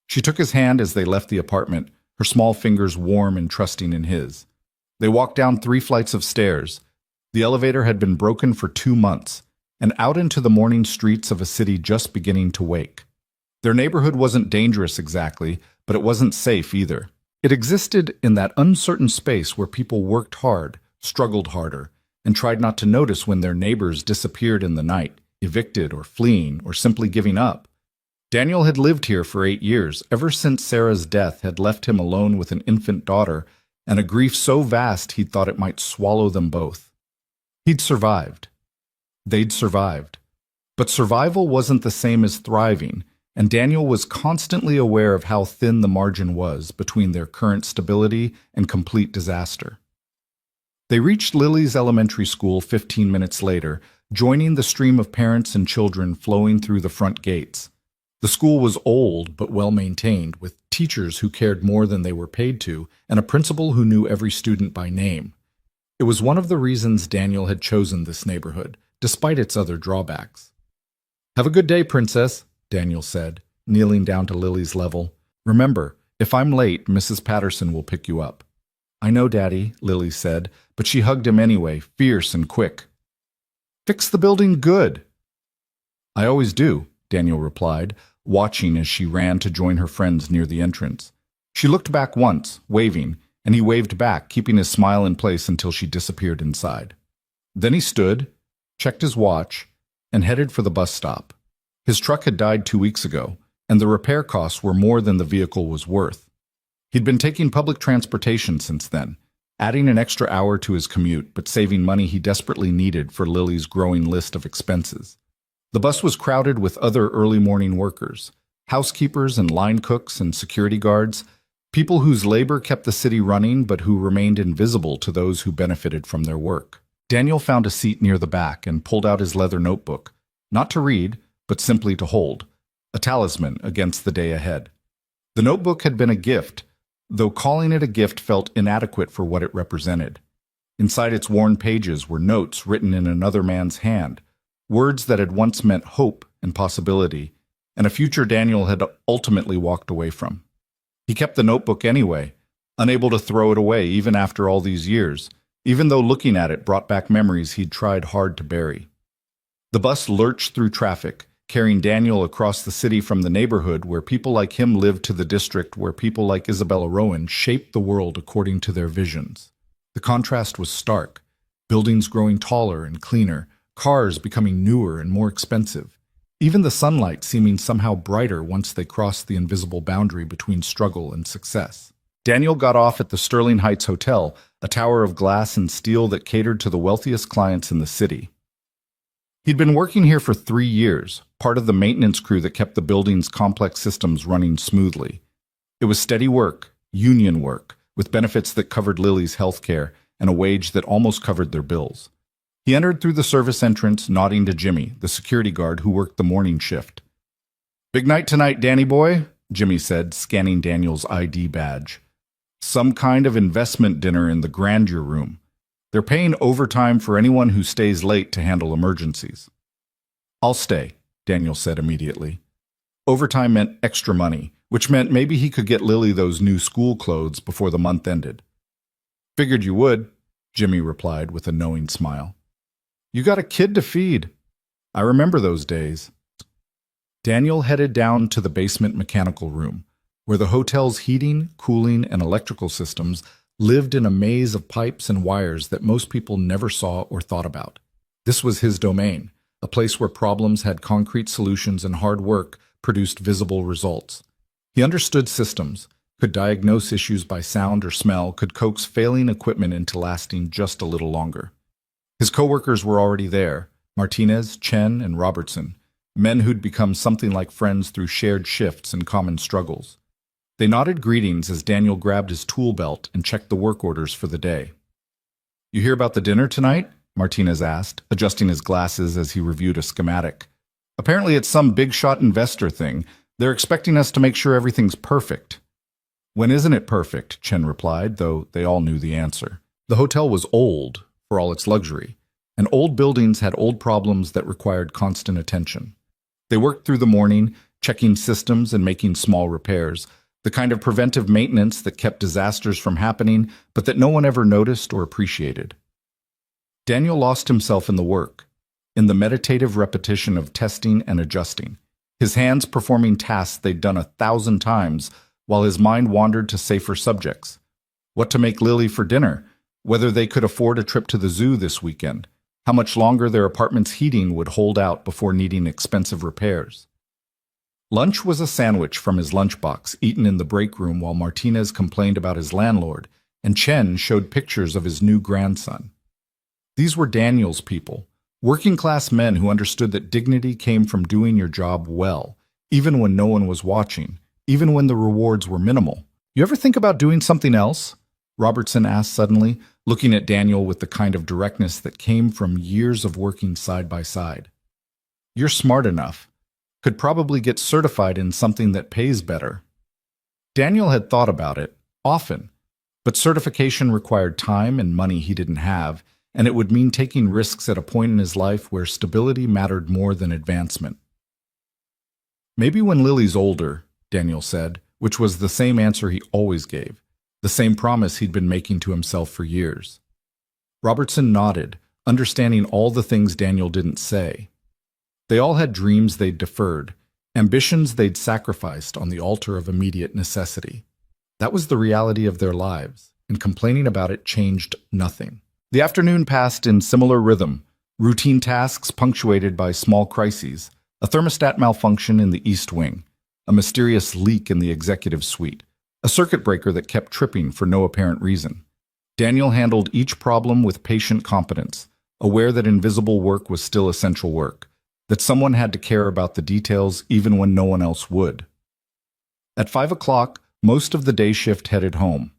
She took his hand as they left the apartment, her small fingers warm and trusting in his. They walked down 3 flights of stairs. The elevator had been broken for 2 months, and out into the morning streets of a city just beginning to wake. Their neighborhood wasn't dangerous exactly, but it wasn't safe either. It existed in that uncertain space where people worked hard, struggled harder, and tried not to notice when their neighbors disappeared in the night, evicted or fleeing or simply giving up. Daniel had lived here for 8 years, ever since Sarah's death had left him alone with an infant daughter and a grief so vast he'd thought it might swallow them both. He'd survived. They'd survived. But survival wasn't the same as thriving, and Daniel was constantly aware of how thin the margin was between their current stability and complete disaster. They reached Lily's elementary school 15 minutes later, joining the stream of parents and children flowing through the front gates. The school was old but well-maintained, with teachers who cared more than they were paid to, and a principal who knew every student by name. It was one of the reasons Daniel had chosen this neighborhood, despite its other drawbacks. "Have a good day, Princess," Daniel said, kneeling down to Lily's level. "Remember, if I'm late, Mrs. Patterson will pick you up." "I know, Daddy," Lily said, but she hugged him anyway, fierce and quick. "Fix the building good." "I always do," Daniel replied, watching as she ran to join her friends near the entrance. She looked back once, waving, and he waved back, keeping his smile in place until she disappeared inside. Then he stood, checked his watch, and headed for the bus stop. His truck had died 2 weeks ago, and the repair costs were more than the vehicle was worth. He'd been taking public transportation since then, adding an extra hour to his commute, but saving money he desperately needed for Lily's growing list of expenses. The bus was crowded with other early morning workers, housekeepers and line cooks and security guards, people whose labor kept the city running but who remained invisible to those who benefited from their work. Daniel found a seat near the back and pulled out his leather notebook, not to read, but simply to hold, a talisman against the day ahead. The notebook had been a gift, though calling it a gift felt inadequate for what it represented. Inside its worn pages were notes written in another man's hand, words that had once meant hope and possibility, and a future Daniel had ultimately walked away from. He kept the notebook anyway, unable to throw it away even after all these years, even though looking at it brought back memories he'd tried hard to bury. The bus lurched through traffic, carrying Daniel across the city from the neighborhood where people like him lived to the district where people like Isabella Rowan shaped the world according to their visions. The contrast was stark, buildings growing taller and cleaner, cars becoming newer and more expensive, even the sunlight seeming somehow brighter once they crossed the invisible boundary between struggle and success. Daniel got off at the Sterling Heights Hotel, a tower of glass and steel that catered to the wealthiest clients in the city. He'd been working here for 3 years, part of the maintenance crew that kept the building's complex systems running smoothly. It was steady work, union work, with benefits that covered Lily's health care and a wage that almost covered their bills. He entered through the service entrance, nodding to Jimmy, the security guard who worked the morning shift. "Big night tonight, Danny boy," Jimmy said, scanning Daniel's ID badge. "Some kind of investment dinner in the grandeur room. They're paying overtime for anyone who stays late to handle emergencies." "I'll stay," Daniel said immediately. Overtime meant extra money, which meant maybe he could get Lily those new school clothes before the month ended. "Figured you would," Jimmy replied with a knowing smile. "You got a kid to feed. I remember those days." Daniel headed down to the basement mechanical room, where the hotel's heating, cooling, and electrical systems lived in a maze of pipes and wires that most people never saw or thought about. This was his domain, a place where problems had concrete solutions and hard work produced visible results. He understood systems, could diagnose issues by sound or smell, could coax failing equipment into lasting just a little longer. His coworkers were already there, Martinez, Chen, and Robertson, men who'd become something like friends through shared shifts and common struggles. They nodded greetings as Daniel grabbed his tool belt and checked the work orders for the day. "You hear about the dinner tonight?" Martinez asked, adjusting his glasses as he reviewed a schematic. "Apparently it's some big-shot investor thing. They're expecting us to make sure everything's perfect." "When isn't it perfect?" Chen replied, though they all knew the answer. The hotel was old, for all its luxury, and old buildings had old problems that required constant attention. They worked through the morning, checking systems and making small repairs, the kind of preventive maintenance that kept disasters from happening, but that no one ever noticed or appreciated. Daniel lost himself in the work, in the meditative repetition of testing and adjusting, his hands performing tasks they'd done 1,000 times, while his mind wandered to safer subjects. What to make Lily for dinner, whether they could afford a trip to the zoo this weekend, how much longer their apartment's heating would hold out before needing expensive repairs. Lunch was a sandwich from his lunchbox, eaten in the break room while Martinez complained about his landlord, and Chen showed pictures of his new grandson. These were Daniel's people, working-class men who understood that dignity came from doing your job well, even when no one was watching, even when the rewards were minimal. "You ever think about doing something else?" Robertson asked suddenly, looking at Daniel with the kind of directness that came from years of working side by side. "You're smart enough. Could probably get certified in something that pays better." Daniel had thought about it, often, but certification required time and money he didn't have, and it would mean taking risks at a point in his life where stability mattered more than advancement. "Maybe when Lily's older," Daniel said, which was the same answer he always gave, the same promise he'd been making to himself for years. Robertson nodded, understanding all the things Daniel didn't say. They all had dreams they'd deferred, ambitions they'd sacrificed on the altar of immediate necessity. That was the reality of their lives, and complaining about it changed nothing. The afternoon passed in similar rhythm, Routine tasks punctuated by small crises, a thermostat malfunction in the East Wing, a mysterious leak in the executive suite, a circuit breaker that kept tripping for no apparent reason. Daniel handled each problem with patient competence, aware that invisible work was still essential work, that someone had to care about the details even when no one else would. At 5 o'clock, most of the day shift headed home.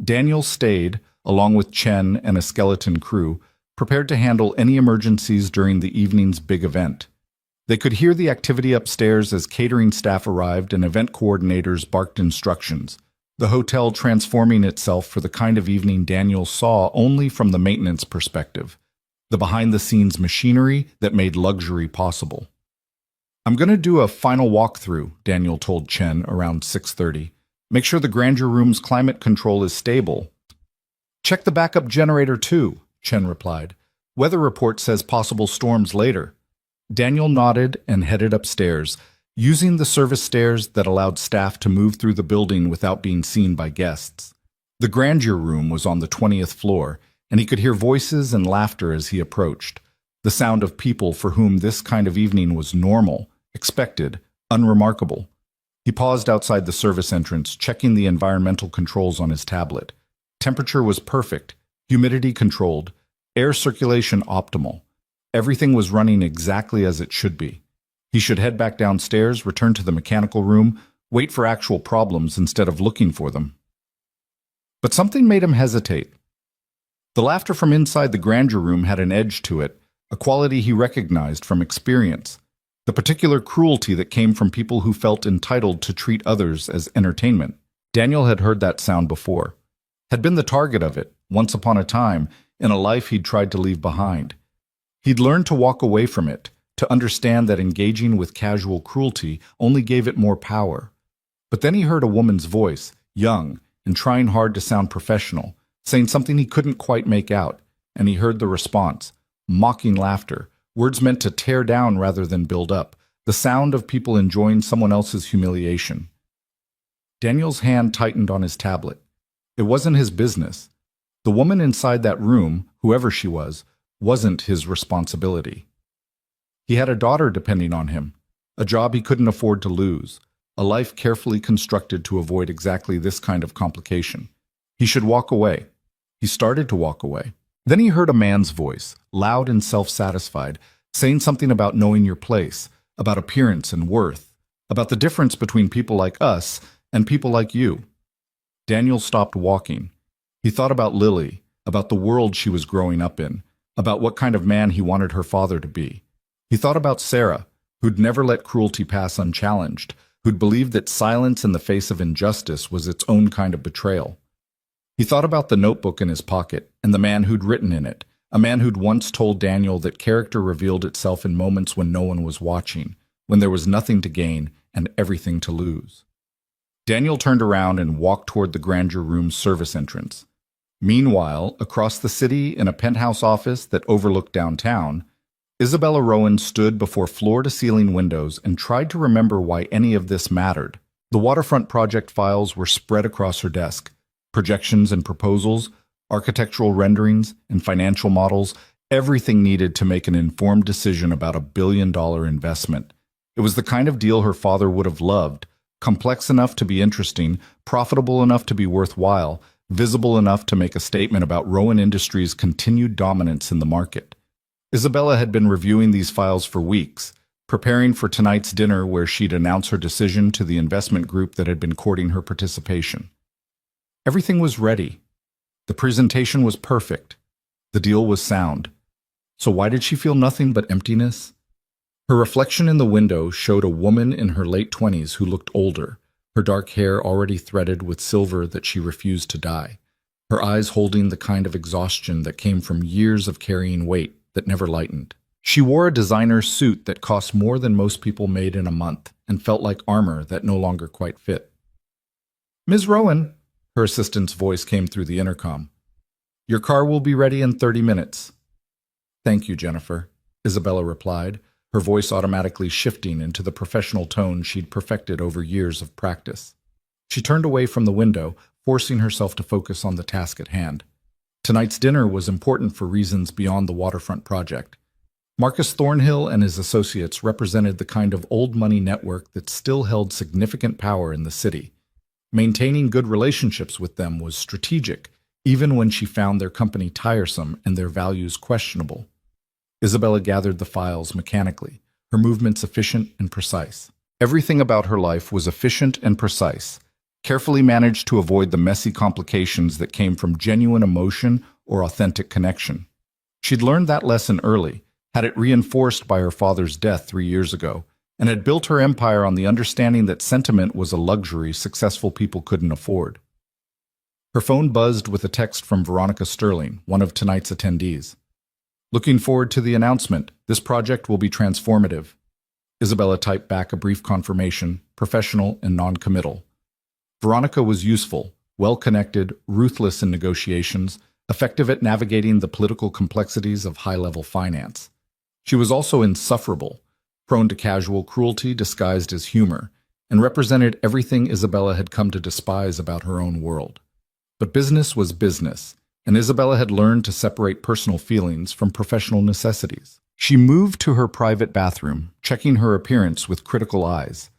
Daniel stayed, along with Chen and a skeleton crew, prepared to handle any emergencies during the evening's big event. They could hear the activity upstairs as catering staff arrived and event coordinators barked instructions, the hotel transforming itself for the kind of evening Daniel saw only from the maintenance perspective, the behind-the-scenes machinery that made luxury possible. "I'm going to do a final walkthrough," Daniel told Chen around 6:30. "Make sure the grandeur room's climate control is stable." "Check the backup generator too," Chen replied. "Weather report says possible storms later." Daniel nodded and headed upstairs, using the service stairs that allowed staff to move through the building without being seen by guests. The grandeur room was on the 20th floor, and he could hear voices and laughter as he approached, the sound of people for whom this kind of evening was normal, expected, unremarkable. He paused outside the service entrance, checking the environmental controls on his tablet. Temperature was perfect, humidity controlled, air circulation optimal. Everything was running exactly as it should be. He should head back downstairs, return to the mechanical room, wait for actual problems instead of looking for them. But something made him hesitate. The laughter from inside the grandeur room had an edge to it, a quality he recognized from experience. The particular cruelty that came from people who felt entitled to treat others as entertainment. Daniel had heard that sound before, had been the target of it, once upon a time, in a life he'd tried to leave behind. He'd learned to walk away from it, to understand that engaging with casual cruelty only gave it more power. But then he heard a woman's voice, young and trying hard to sound professional, saying something he couldn't quite make out, and he heard the response, mocking laughter, words meant to tear down rather than build up, the sound of people enjoying someone else's humiliation. Daniel's hand tightened on his tablet. It wasn't his business. The woman inside that room, whoever she was, wasn't his responsibility. He had a daughter depending on him, a job he couldn't afford to lose, a life carefully constructed to avoid exactly this kind of complication. He should walk away. He started to walk away. Then he heard a man's voice, loud and self-satisfied, saying something about knowing your place, about appearance and worth, about the difference between people like us and people like you. Daniel stopped walking. He thought about Lily, about the world she was growing up in, about what kind of man he wanted her father to be. He thought about Sarah, who'd never let cruelty pass unchallenged, who'd believed that silence in the face of injustice was its own kind of betrayal. He thought about the notebook in his pocket and the man who'd written in it, a man who'd once told Daniel that character revealed itself in moments when no one was watching, when there was nothing to gain and everything to lose. Daniel turned around and walked toward the grandeur room's service entrance. Meanwhile, across the city in a penthouse office that overlooked downtown, Isabella Rowan stood before floor-to-ceiling windows and tried to remember why any of this mattered. The waterfront project files were spread across her desk. Projections and proposals, architectural renderings, and financial models, everything needed to make an informed decision about $1 billion investment. It was the kind of deal her father would have loved, complex enough to be interesting, profitable enough to be worthwhile, visible enough to make a statement about Rowan Industries' continued dominance in the market. Isabella had been reviewing these files for weeks, preparing for tonight's dinner where she'd announce her decision to the investment group that had been courting her participation. Everything was ready. The presentation was perfect. The deal was sound. So why did she feel nothing but emptiness? Her reflection in the window showed a woman in her late 20s who looked older, her dark hair already threaded with silver that she refused to dye, her eyes holding the kind of exhaustion that came from years of carrying weight that never lightened. She wore a designer suit that cost more than most people made in a month and felt like armor that no longer quite fit. "Ms. Rowan," her assistant's voice came through the intercom. "Your car will be ready in 30 minutes. "Thank you, Jennifer," Isabella replied, her voice automatically shifting into the professional tone she'd perfected over years of practice. She turned away from the window, forcing herself to focus on the task at hand. Tonight's dinner was important for reasons beyond the waterfront project. Marcus Thornhill and his associates represented the kind of old money network that still held significant power in the city. Maintaining good relationships with them was strategic, even when she found their company tiresome and their values questionable. Isabella gathered the files mechanically, her movements efficient and precise. Everything about her life was efficient and precise, carefully managed to avoid the messy complications that came from genuine emotion or authentic connection. She'd learned that lesson early, had it reinforced by her father's death 3 years ago, and had built her empire on the understanding that sentiment was a luxury successful people couldn't afford. Her phone buzzed with a text from Veronica Sterling, one of tonight's attendees. "Looking forward to the announcement. This project will be transformative." Isabella typed back a brief confirmation, professional and non-committal. Veronica was useful, well-connected, ruthless in negotiations, effective at navigating the political complexities of high-level finance. She was also insufferable, prone to casual cruelty disguised as humor, and represented everything Isabella had come to despise about her own world. But business was business, and Isabella had learned to separate personal feelings from professional necessities. She moved to her private bathroom, checking her appearance with critical eyes.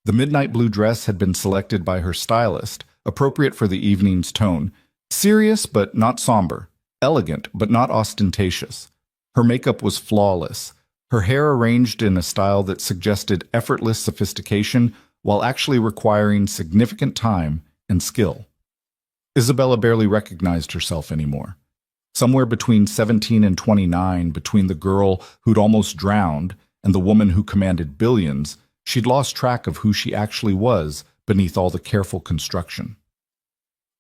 The midnight blue dress had been selected by her stylist, appropriate for the evening's tone, serious but not somber, elegant but not ostentatious. Her makeup was flawless, her hair arranged in a style that suggested effortless sophistication while actually requiring significant time and skill. Isabella barely recognized herself anymore. Somewhere between 17 and 29, between the girl who'd almost drowned and the woman who commanded billions, she'd lost track of who she actually was beneath all the careful construction.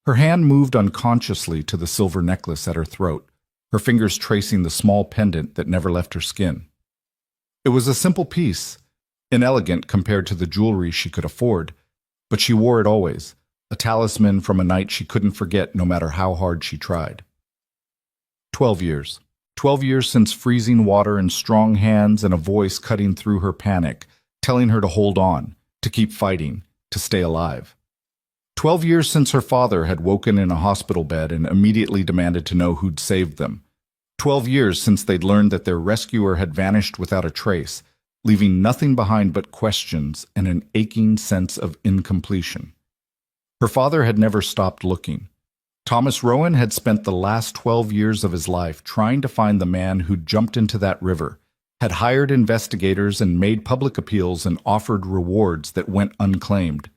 Her hand moved unconsciously to the silver necklace at her throat, her fingers tracing the small pendant that never left her skin. It was a simple piece, inelegant compared to the jewelry she could afford, but she wore it always, a talisman from a night she couldn't forget no matter how hard she tried. 12 years. 12 years since freezing water and strong hands and a voice cutting through her panic, telling her to hold on, to keep fighting, to stay alive. 12 years since her father had woken in a hospital bed and immediately demanded to know who'd saved them. 12 years since they'd learned that their rescuer had vanished without a trace, leaving nothing behind but questions and an aching sense of incompletion. Her father had never stopped looking. Thomas Rowan had spent the last 12 years of his life trying to find the man who'd jumped into that river, had hired investigators and made public appeals and offered rewards that went unclaimed.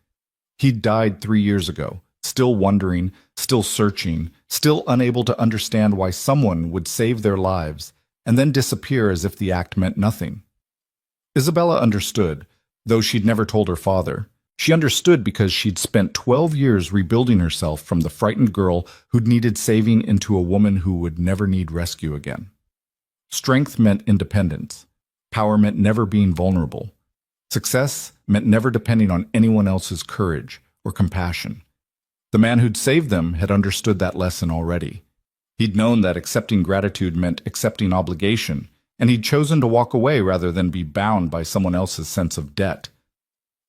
He'd died 3 years ago, still wondering, still searching, still unable to understand why someone would save their lives and then disappear as if the act meant nothing. Isabella understood, though she'd never told her father. She understood because she'd spent 12 years rebuilding herself from the frightened girl who'd needed saving into a woman who would never need rescue again. Strength meant independence. Power meant never being vulnerable. Success meant never depending on anyone else's courage or compassion. The man who'd saved them had understood that lesson already. He'd known that accepting gratitude meant accepting obligation, and he'd chosen to walk away rather than be bound by someone else's sense of debt.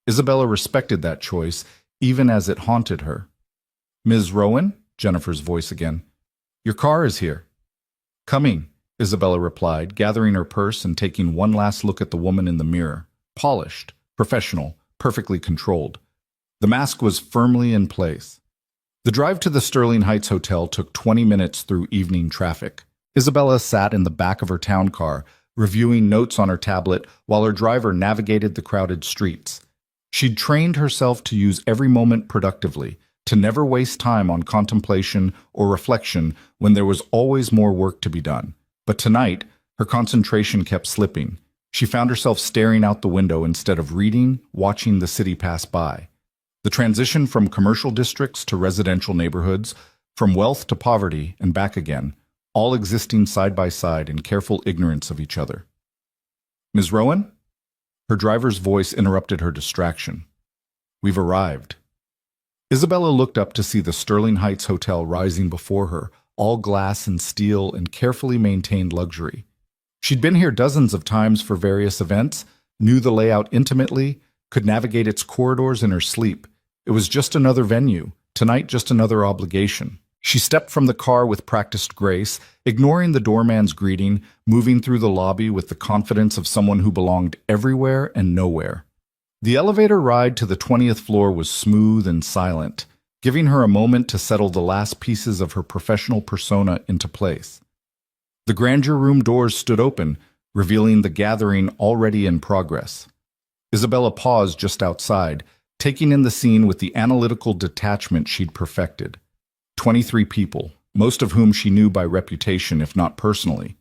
Isabella respected that choice, even as it haunted her. "Ms. Rowan?" Jennifer's voice again. "Your car is here." "Coming," Isabella replied, gathering her purse and taking one last look at the woman in the mirror. Polished, professional, perfectly controlled. The mask was firmly in place. The drive to the Sterling Heights Hotel took 20 minutes through evening traffic. Isabella sat in the back of her town car, reviewing notes on her tablet while her driver navigated the crowded streets. She'd trained herself to use every moment productively, to never waste time on contemplation or reflection when there was always more work to be done. But tonight, her concentration kept slipping. She found herself staring out the window instead of reading, watching the city pass by. The transition from commercial districts to residential neighborhoods, from wealth to poverty and back again, all existing side by side in careful ignorance of each other. "Ms. Rowan?" Her driver's voice interrupted her distraction. "We've arrived." Isabella looked up to see the Sterling Heights Hotel rising before her, all glass and steel and carefully maintained luxury. She'd been here dozens of times for various events, knew the layout intimately, could navigate its corridors in her sleep. It was just another venue, tonight just another obligation. She stepped from the car with practiced grace, ignoring the doorman's greeting, moving through the lobby with the confidence of someone who belonged everywhere and nowhere. The elevator ride to the 20th floor was smooth and silent, giving her a moment to settle the last pieces of her professional persona into place. The grandeur room doors stood open, revealing the gathering already in progress. Isabella paused just outside, taking in the scene with the analytical detachment she'd perfected. 23 people, most of whom she knew by reputation if not personally.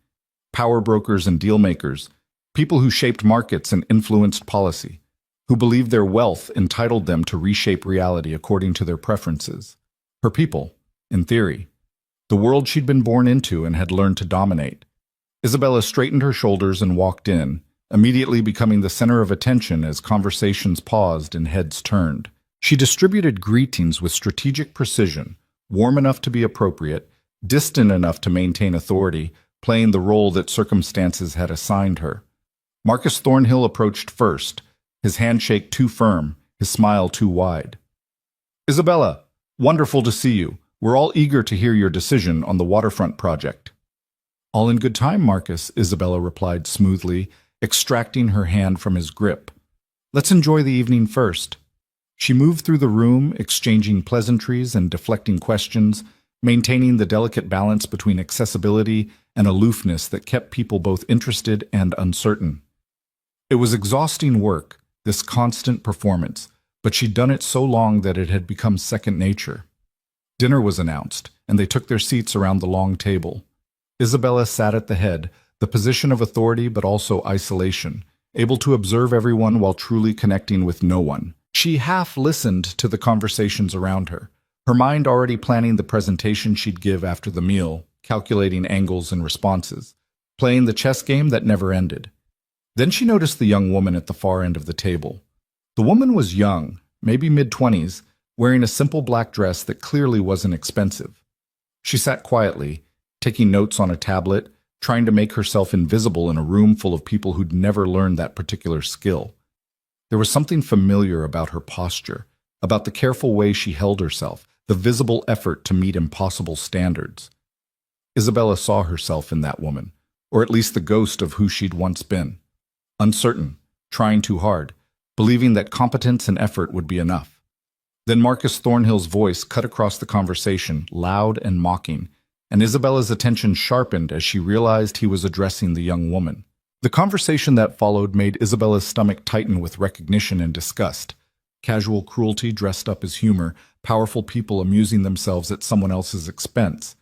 Power brokers and deal makers, people who shaped markets and influenced policy, who believed their wealth entitled them to reshape reality according to their preferences. Her people, in theory. The world she'd been born into and had learned to dominate. Isabella straightened her shoulders and walked in, immediately becoming the center of attention as conversations paused and heads turned. She distributed greetings with strategic precision, warm enough to be appropriate, distant enough to maintain authority, playing the role that circumstances had assigned her. Marcus Thornhill approached first, his handshake too firm, his smile too wide. "Isabella, wonderful to see you. We're all eager to hear your decision on the waterfront project." "All in good time, Marcus," Isabella replied smoothly, extracting her hand from his grip. "Let's enjoy the evening first." She moved through the room, exchanging pleasantries and deflecting questions, maintaining the delicate balance between accessibility and aloofness that kept people both interested and uncertain. It was exhausting work, this constant performance, but she'd done it so long that it had become second nature. Dinner was announced, and they took their seats around the long table. Isabella sat at the head, the position of authority but also isolation, able to observe everyone while truly connecting with no one. She half listened to the conversations around her, her mind already planning the presentation she'd give after the meal, calculating angles and responses, playing the chess game that never ended. Then she noticed the young woman at the far end of the table. The woman was young, maybe mid-20s, wearing a simple black dress that clearly wasn't expensive. She sat quietly, taking notes on a tablet, trying to make herself invisible in a room full of people who'd never learned that particular skill. There was something familiar about her posture, about the careful way she held herself, the visible effort to meet impossible standards. Isabella saw herself in that woman, or at least the ghost of who she'd once been. Uncertain, trying too hard, believing that competence and effort would be enough. Then Marcus Thornhill's voice cut across the conversation, loud and mocking, and Isabella's attention sharpened as she realized he was addressing the young woman. The conversation that followed made Isabella's stomach tighten with recognition and disgust. Casual cruelty dressed up as humor, powerful people amusing themselves at someone else's expense.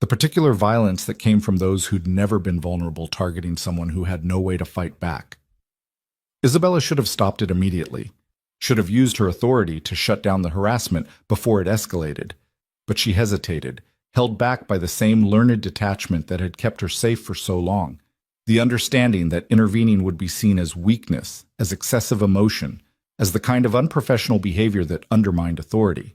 The particular violence that came from those who'd never been vulnerable targeting someone who had no way to fight back. Isabella should have stopped it immediately, should have used her authority to shut down the harassment before it escalated. But she hesitated, held back by the same learned detachment that had kept her safe for so long. The understanding that intervening would be seen as weakness, as excessive emotion, as the kind of unprofessional behavior that undermined authority.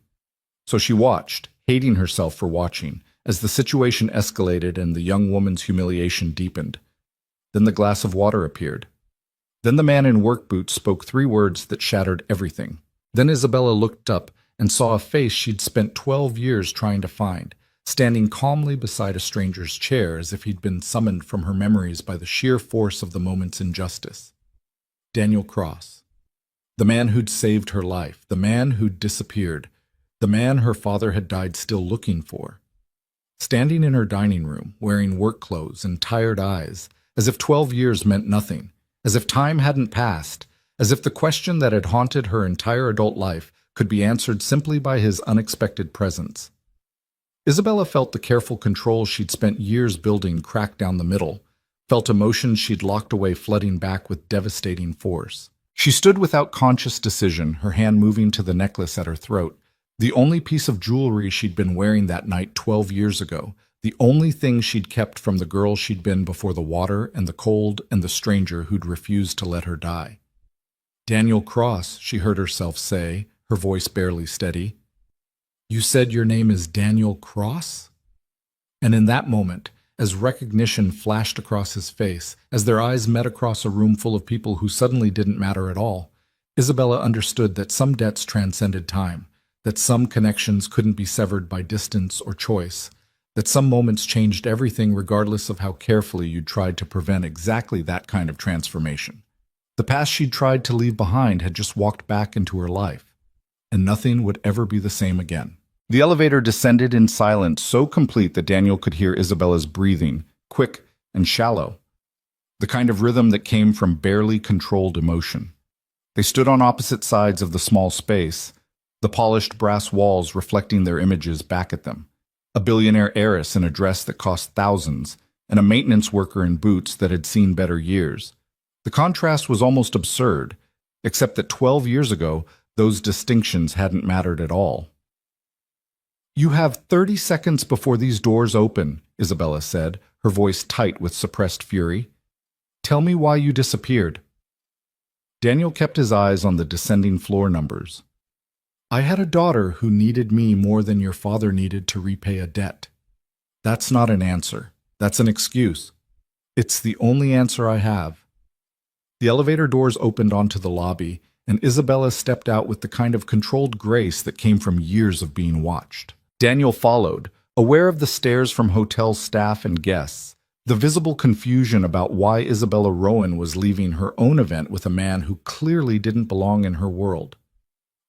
So she watched, hating herself for watching, as the situation escalated and the young woman's humiliation deepened. Then the glass of water appeared. Then the man in work boots spoke 3 words that shattered everything. Then Isabella looked up and saw a face she'd spent 12 years trying to find, standing calmly beside a stranger's chair as if he'd been summoned from her memories by the sheer force of the moment's injustice. Daniel Cross. The man who'd saved her life, the man who'd disappeared, the man her father had died still looking for. Standing in her dining room, wearing work clothes and tired eyes, as if 12 years meant nothing, as if time hadn't passed, as if the question that had haunted her entire adult life could be answered simply by his unexpected presence. Isabella felt the careful control she'd spent years building crack down the middle, felt emotions she'd locked away flooding back with devastating force. She stood without conscious decision, her hand moving to the necklace at her throat, the only piece of jewelry she'd been wearing that night 12 years ago, the only thing she'd kept from the girl she'd been before the water and the cold and the stranger who'd refused to let her die. "Daniel Cross," she heard herself say, her voice barely steady. "You said your name is Daniel Cross?" And in that moment, as recognition flashed across his face, as their eyes met across a room full of people who suddenly didn't matter at all, Isabella understood that some debts transcended time, that some connections couldn't be severed by distance or choice, that some moments changed everything regardless of how carefully you tried to prevent exactly that kind of transformation. The past she'd tried to leave behind had just walked back into her life, and nothing would ever be the same again. The elevator descended in silence so complete that Daniel could hear Isabella's breathing, quick and shallow, the kind of rhythm that came from barely controlled emotion. They stood on opposite sides of the small space, the polished brass walls reflecting their images back at them. A billionaire heiress in a dress that cost thousands, and a maintenance worker in boots that had seen better years. The contrast was almost absurd, except that 12 years ago, those distinctions hadn't mattered at all. "You have 30 seconds before these doors open," Isabella said, her voice tight with suppressed fury. "Tell me why you disappeared." Daniel kept his eyes on the descending floor numbers. "I had a daughter who needed me more than your father needed to repay a debt." "That's not an answer. That's an excuse." "It's the only answer I have." The elevator doors opened onto the lobby, and Isabella stepped out with the kind of controlled grace that came from years of being watched. Daniel followed, aware of the stares from hotel staff and guests, the visible confusion about why Isabella Rowan was leaving her own event with a man who clearly didn't belong in her world.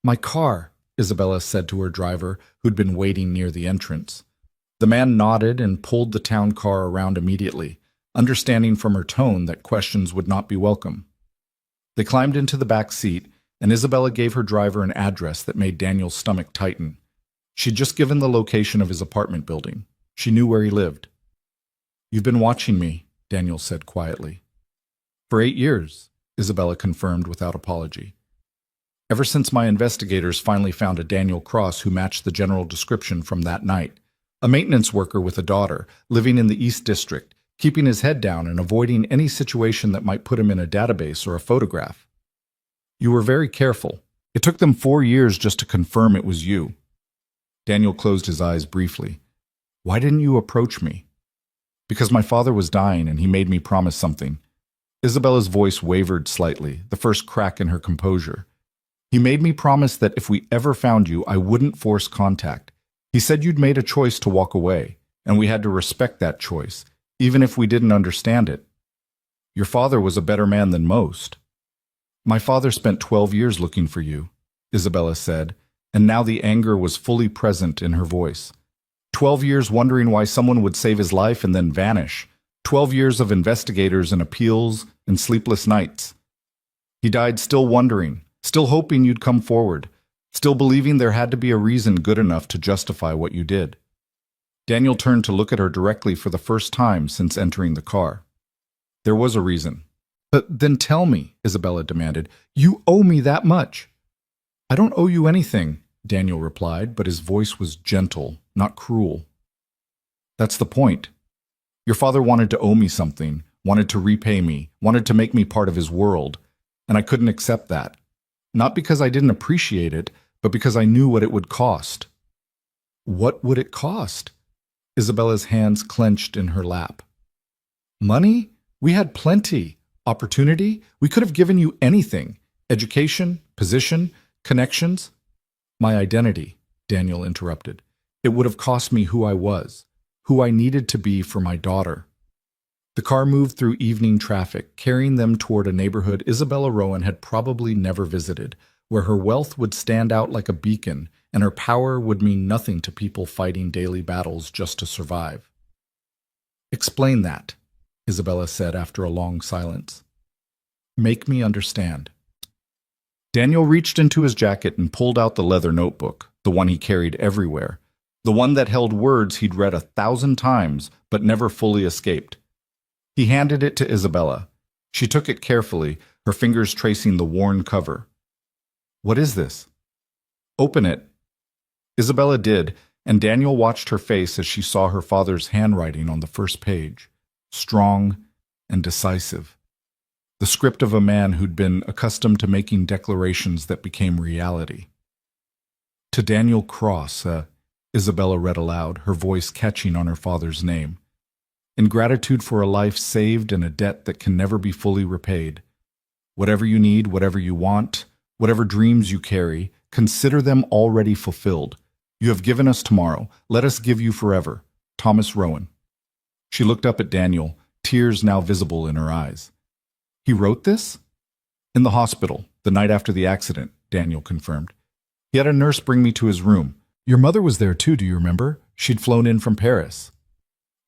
"My car," Isabella said to her driver, who'd been waiting near the entrance. The man nodded and pulled the town car around immediately, understanding from her tone that questions would not be welcome. They climbed into the back seat, and Isabella gave her driver an address that made Daniel's stomach tighten. She'd just given the location of his apartment building. She knew where he lived. "You've been watching me," Daniel said quietly. "For 8 years," Isabella confirmed without apology. "Ever since my investigators finally found a Daniel Cross who matched the general description from that night. A maintenance worker with a daughter, living in the East District, keeping his head down and avoiding any situation that might put him in a database or a photograph. You were very careful. It took them 4 years just to confirm it was you." Daniel closed his eyes briefly. "Why didn't you approach me?" "Because my father was dying and he made me promise something." Isabella's voice wavered slightly, the first crack in her composure. "He made me promise that if we ever found you, I wouldn't force contact. He said you'd made a choice to walk away, and we had to respect that choice, even if we didn't understand it. Your father was a better man than most." "My father spent 12 years looking for you," Isabella said, and now the anger was fully present in her voice. 12 years wondering why someone would save his life and then vanish. 12 years of investigators and appeals and sleepless nights. He died still wondering, still hoping you'd come forward, still believing there had to be a reason good enough to justify what you did. Daniel turned to look at her directly for the first time since entering the car. "There was a reason." "But then tell me," Isabella demanded. "You owe me that much." "I don't owe you anything," Daniel replied, but his voice was gentle, not cruel. "That's the point. Your father wanted to owe me something, wanted to repay me, wanted to make me part of his world, and I couldn't accept that. Not because I didn't appreciate it, but because I knew what it would cost." "What would it cost?" Isabella's hands clenched in her lap. "Money? We had plenty. Opportunity? We could have given you anything. Education, position, connections." "My identity," Daniel interrupted. "It would have cost me who I was, who I needed to be for my daughter." The car moved through evening traffic, carrying them toward a neighborhood Isabella Rowan had probably never visited, where her wealth would stand out like a beacon, and her power would mean nothing to people fighting daily battles just to survive. "Explain that," Isabella said after a long silence. "Make me understand." Daniel reached into his jacket and pulled out the leather notebook, the one he carried everywhere, the one that held words he'd read 1,000 times but never fully escaped. He handed it to Isabella. She took it carefully, her fingers tracing the worn cover. "What is this?" "Open it." Isabella did, and Daniel watched her face as she saw her father's handwriting on the first page, strong and decisive. The script of a man who'd been accustomed to making declarations that became reality. "To Daniel Cross," Isabella read aloud, her voice catching on her father's name. "In gratitude for a life saved and a debt that can never be fully repaid. Whatever you need, whatever you want, whatever dreams you carry, Consider them already fulfilled. You have given us tomorrow. Let us give you forever. Thomas Rowan. She looked up at Daniel, tears now visible in her eyes. He wrote this? In the hospital, the night after the accident, Daniel confirmed. He had a nurse bring me to his room. Your mother was there too, do you remember? She'd flown in from Paris.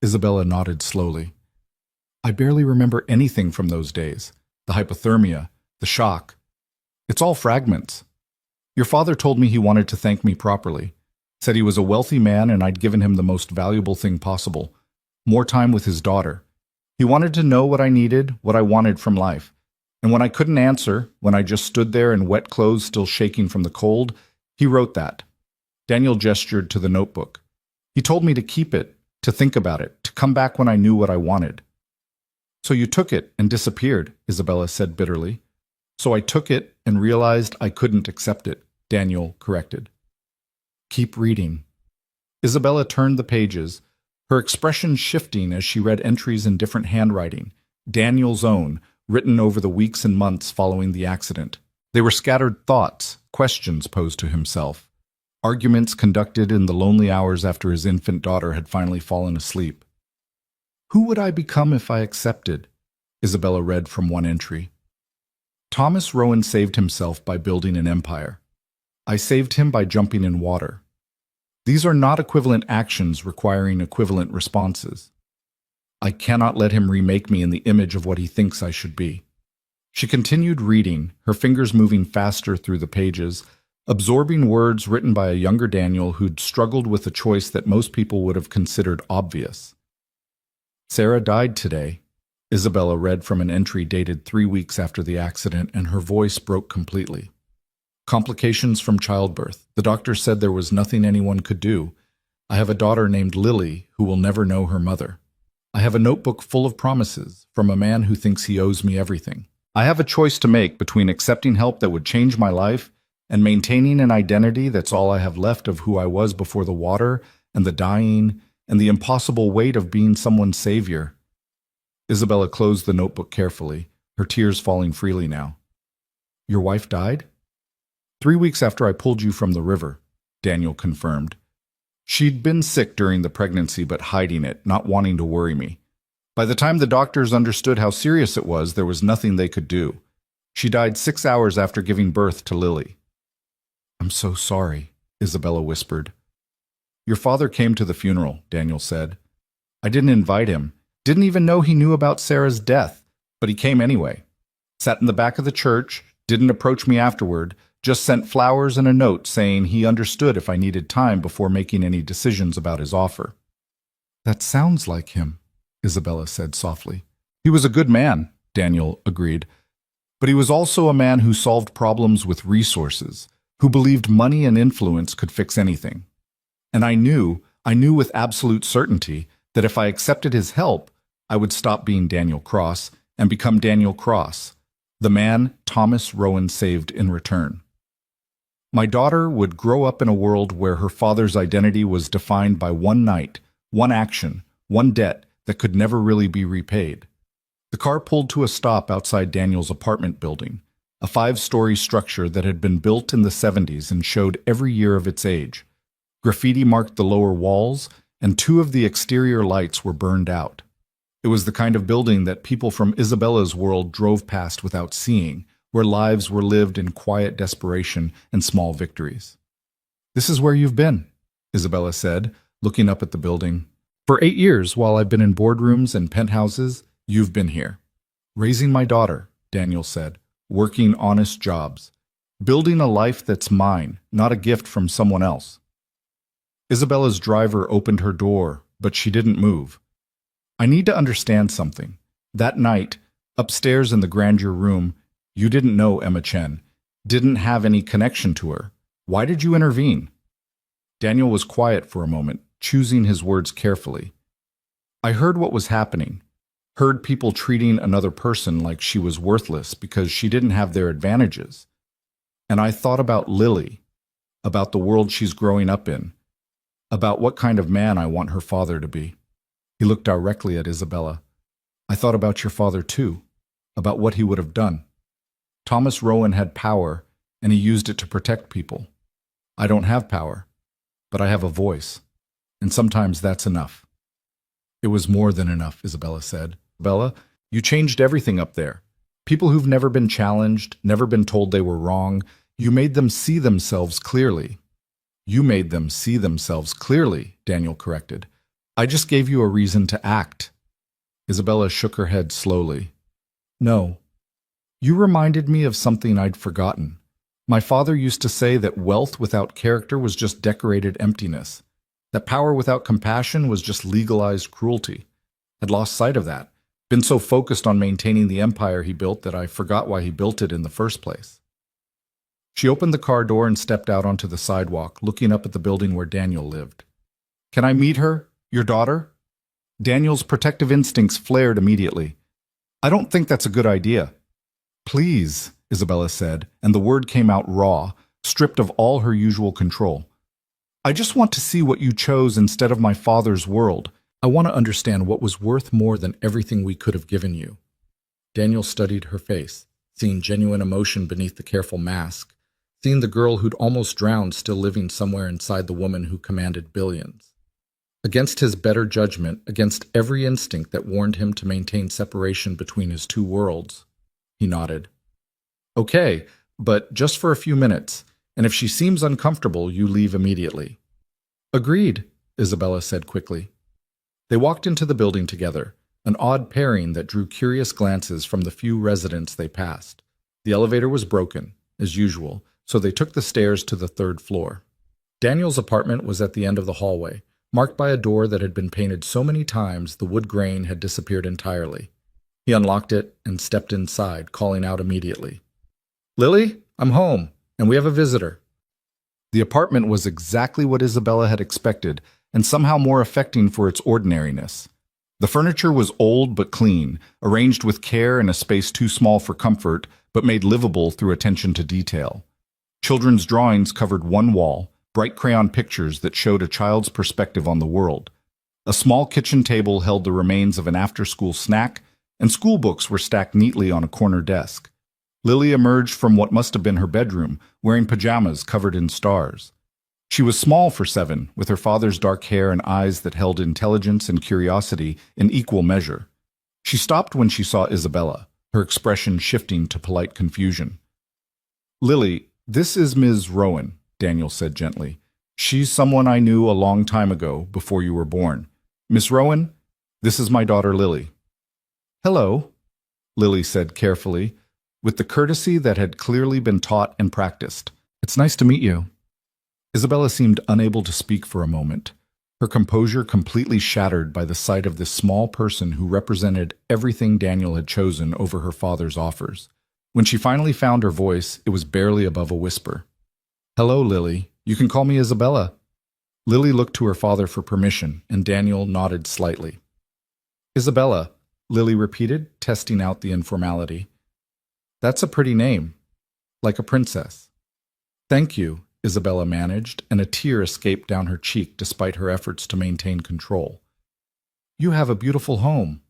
Isabella nodded slowly. I barely remember anything from those days. The hypothermia, the shock. It's all fragments. Your father told me he wanted to thank me properly. Said he was a wealthy man and I'd given him the most valuable thing possible. More time with his daughter. He wanted to know what I needed, what I wanted from life. And when I couldn't answer, when I just stood there in wet clothes still shaking from the cold, he wrote that. Daniel gestured to the notebook. He told me to keep it, to think about it, to come back when I knew what I wanted. So you took it and disappeared, Isabella said bitterly. So I took it and realized I couldn't accept it, Daniel corrected. Keep reading. Isabella turned the pages, her expression shifting as she read entries in different handwriting, Daniel's own, written over the weeks and months following the accident. They were scattered thoughts, questions posed to himself, arguments conducted in the lonely hours after his infant daughter had finally fallen asleep. Who would I become if I accepted? Isabella read from one entry. Thomas Rowan saved himself by building an empire. I saved him by jumping in water. These are not equivalent actions requiring equivalent responses. I cannot let him remake me in the image of what he thinks I should be. She continued reading, her fingers moving faster through the pages, absorbing words written by a younger Daniel who'd struggled with a choice that most people would have considered obvious. Sarah died today, Isabella read from an entry dated 3 weeks after the accident, and her voice broke completely. Complications from childbirth. The doctor said there was nothing anyone could do. I have a daughter named Lily who will never know her mother. I have a notebook full of promises from a man who thinks he owes me everything. I have a choice to make between accepting help that would change my life and maintaining an identity that's all I have left of who I was before the water and the dying and the impossible weight of being someone's savior. Isabella closed the notebook carefully, her tears falling freely now. Your wife died? 3 weeks after I pulled you from the river, Daniel confirmed. She'd been sick during the pregnancy but hiding it, not wanting to worry me. By the time the doctors understood how serious it was, there was nothing they could do. She died 6 hours after giving birth to Lily. I'm so sorry, Isabella whispered. Your father came to the funeral, Daniel said. I didn't invite him, didn't even know he knew about Sarah's death, but he came anyway. Sat in the back of the church, didn't approach me afterward, just sent flowers and a note saying he understood if I needed time before making any decisions about his offer. That sounds like him, Isabella said softly. He was a good man, Daniel agreed, but he was also a man who solved problems with resources, who believed money and influence could fix anything. And I knew with absolute certainty that if I accepted his help, I would stop being Daniel Cross and become Daniel Cross, the man Thomas Rowan saved in return. My daughter would grow up in a world where her father's identity was defined by one night, one action, one debt that could never really be repaid. The car pulled to a stop outside Daniel's apartment building, a 5-story structure that had been built in the 70s and showed every year of its age. Graffiti marked the lower walls, and 2 of the exterior lights were burned out. It was the kind of building that people from Isabella's world drove past without seeing, where lives were lived in quiet desperation and small victories. This is where you've been, Isabella said, looking up at the building. For 8 years, while I've been in boardrooms and penthouses, you've been here. Raising my daughter, Daniel said, working honest jobs, building a life that's mine, not a gift from someone else. Isabella's driver opened her door, but she didn't move. I need to understand something. That night, upstairs in the grandeur room, you didn't know Emma Chen, didn't have any connection to her. Why did you intervene? Daniel was quiet for a moment, choosing his words carefully. I heard what was happening, heard people treating another person like she was worthless because she didn't have their advantages. And I thought about Lily, about the world she's growing up in, about what kind of man I want her father to be. He looked directly at Isabella. I thought about your father too, about what he would have done. Thomas Rowan had power, and he used it to protect people. I don't have power, but I have a voice, and sometimes that's enough." "It was more than enough," Isabella said. "Bella, you changed everything up there. People who've never been challenged, never been told they were wrong, you made them see themselves clearly." "You made them see themselves clearly," Daniel corrected. "I just gave you a reason to act." Isabella shook her head slowly. "No. You reminded me of something I'd forgotten. My father used to say that wealth without character was just decorated emptiness, that power without compassion was just legalized cruelty. I'd lost sight of that, been so focused on maintaining the empire he built that I forgot why he built it in the first place." She opened the car door and stepped out onto the sidewalk, looking up at the building where Daniel lived. "Can I meet her? Your daughter?" Daniel's protective instincts flared immediately. "I don't think that's a good idea." "Please," Isabella said, and the word came out raw, stripped of all her usual control. "I just want to see what you chose instead of my father's world. I want to understand what was worth more than everything we could have given you." Daniel studied her face, seeing genuine emotion beneath the careful mask, seeing the girl who'd almost drowned still living somewhere inside the woman who commanded billions. Against his better judgment, against every instinct that warned him to maintain separation between his two worlds, he nodded. "Okay, but just for a few minutes, and if she seems uncomfortable, you leave immediately." "Agreed," Isabella said quickly. They walked into the building together, an odd pairing that drew curious glances from the few residents they passed. The elevator was broken, as usual, so they took the stairs to the third floor. Daniel's apartment was at the end of the hallway, marked by a door that had been painted so many times the wood grain had disappeared entirely. He unlocked it and stepped inside, calling out immediately, "Lily, I'm home, and we have a visitor." The apartment was exactly what Isabella had expected, and somehow more affecting for its ordinariness. The furniture was old but clean, arranged with care in a space too small for comfort, but made livable through attention to detail. Children's drawings covered one wall, bright crayon pictures that showed a child's perspective on the world. A small kitchen table held the remains of an after-school snack, and school books were stacked neatly on a corner desk. Lily emerged from what must have been her bedroom, wearing pajamas covered in stars. She was small for 7, with her father's dark hair and eyes that held intelligence and curiosity in equal measure. She stopped when she saw Isabella, her expression shifting to polite confusion. "Lily, this is Ms. Rowan," Daniel said gently. "She's someone I knew a long time ago, before you were born. Miss Rowan, this is my daughter Lily." "Hello," Lily said carefully, with the courtesy that had clearly been taught and practiced. "It's nice to meet you." Isabella seemed unable to speak for a moment, her composure completely shattered by the sight of this small person who represented everything Daniel had chosen over her father's offers. When she finally found her voice, it was barely above a whisper. "Hello, Lily. You can call me Isabella." Lily looked to her father for permission, and Daniel nodded slightly. "Isabella," Lily repeated, testing out the informality. "That's a pretty name. Like a princess." "Thank you," Isabella managed, and a tear escaped down her cheek despite her efforts to maintain control. "You have a beautiful home."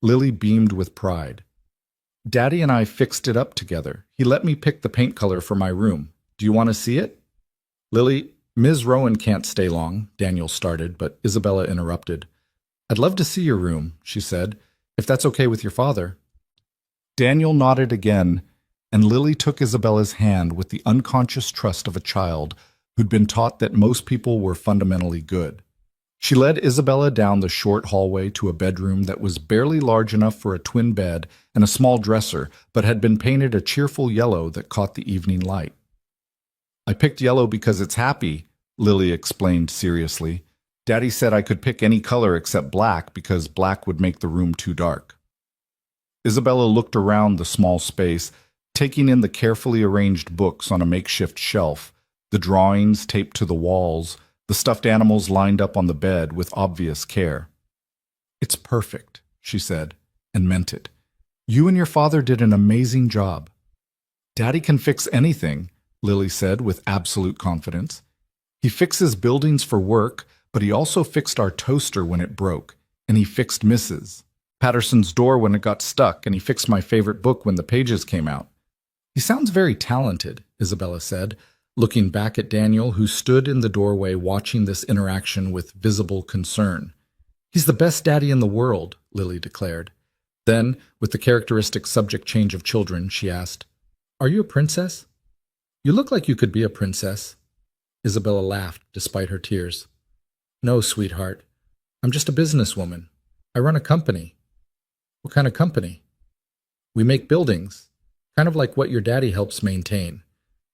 Lily beamed with pride. "Daddy and I fixed it up together. He let me pick the paint color for my room. Do you want to see it?" "Lily, Ms. Rowan can't stay long," Daniel started, but Isabella interrupted. "I'd love to see your room," she said, "if that's okay with your father." Daniel nodded again, and Lily took Isabella's hand with the unconscious trust of a child who'd been taught that most people were fundamentally good. She led Isabella down the short hallway to a bedroom that was barely large enough for a twin bed and a small dresser, but had been painted a cheerful yellow that caught the evening light. "I picked yellow because it's happy," Lily explained seriously. "Daddy said I could pick any color except black because black would make the room too dark." Isabella looked around the small space, taking in the carefully arranged books on a makeshift shelf, the drawings taped to the walls, the stuffed animals lined up on the bed with obvious care. "It's perfect," she said, and meant it. "You and your father did an amazing job." "Daddy can fix anything," Lily said with absolute confidence. "He fixes buildings for work, but he also fixed our toaster when it broke, and he fixed Mrs. Patterson's door when it got stuck, and he fixed my favorite book when the pages came out." "He sounds very talented," Isabella said. looking back at Daniel, who stood in the doorway watching this interaction with visible concern. "He's the best daddy in the world," Lily declared. Then, with the characteristic subject change of children, she asked, "Are you a princess?" "You look like you could be a princess." Isabella laughed despite her tears. "No, sweetheart. I'm just a businesswoman. I run a company." "What kind of company?" "We make buildings, kind of like what your daddy helps maintain.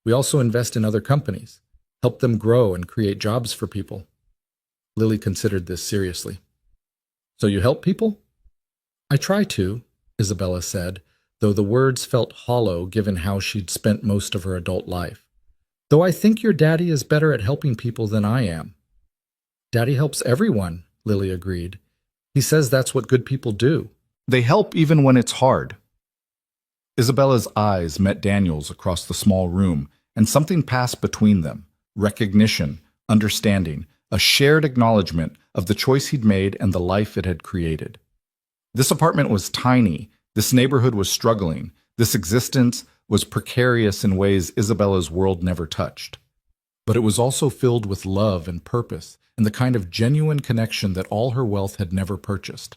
We also invest in other companies, help them grow and create jobs for people." Lily considered this seriously. "So you help people?" "I try to," Isabella said, though the words felt hollow given how she'd spent most of her adult life. "Though I think your daddy is better at helping people than I am." "Daddy helps everyone," Lily agreed. "He says that's what good people do. They help even when it's hard." Isabella's eyes met Daniel's across the small room, and something passed between them. Recognition, understanding, a shared acknowledgement of the choice he'd made and the life it had created. This apartment was tiny, this neighborhood was struggling, this existence was precarious in ways Isabella's world never touched. But it was also filled with love and purpose, and the kind of genuine connection that all her wealth had never purchased.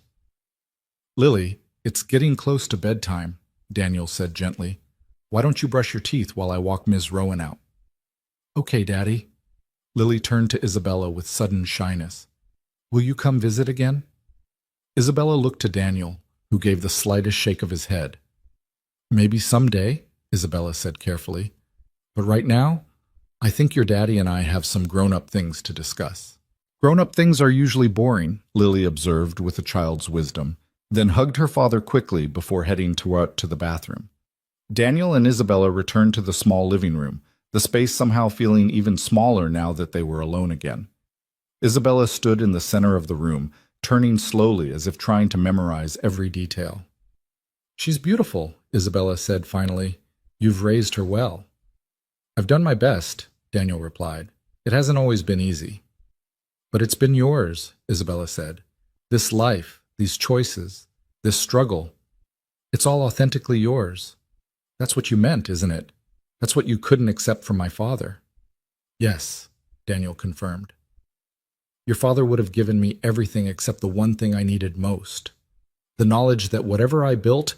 "Lily, it's getting close to bedtime," Daniel said gently. "Why don't you brush your teeth while I walk Ms. Rowan out?" "Okay, Daddy." Lily turned to Isabella with sudden shyness. "Will you come visit again?" Isabella looked to Daniel, who gave the slightest shake of his head. "Maybe someday," Isabella said carefully. "But right now, I think your daddy and I have some grown-up things to discuss." "Grown-up things are usually boring," Lily observed with a child's wisdom, then hugged her father quickly before heading to the bathroom. Daniel and Isabella returned to the small living room, the space somehow feeling even smaller now that they were alone again. Isabella stood in the center of the room, turning slowly as if trying to memorize every detail. "She's beautiful," Isabella said finally. "You've raised her well." "I've done my best," Daniel replied. "It hasn't always been easy." "But it's been yours," Isabella said. "This life, these choices, this struggle, it's all authentically yours. That's what you meant, isn't it? That's what you couldn't accept from my father." "Yes," Daniel confirmed. "Your father would have given me everything except the one thing I needed most. The knowledge that whatever I built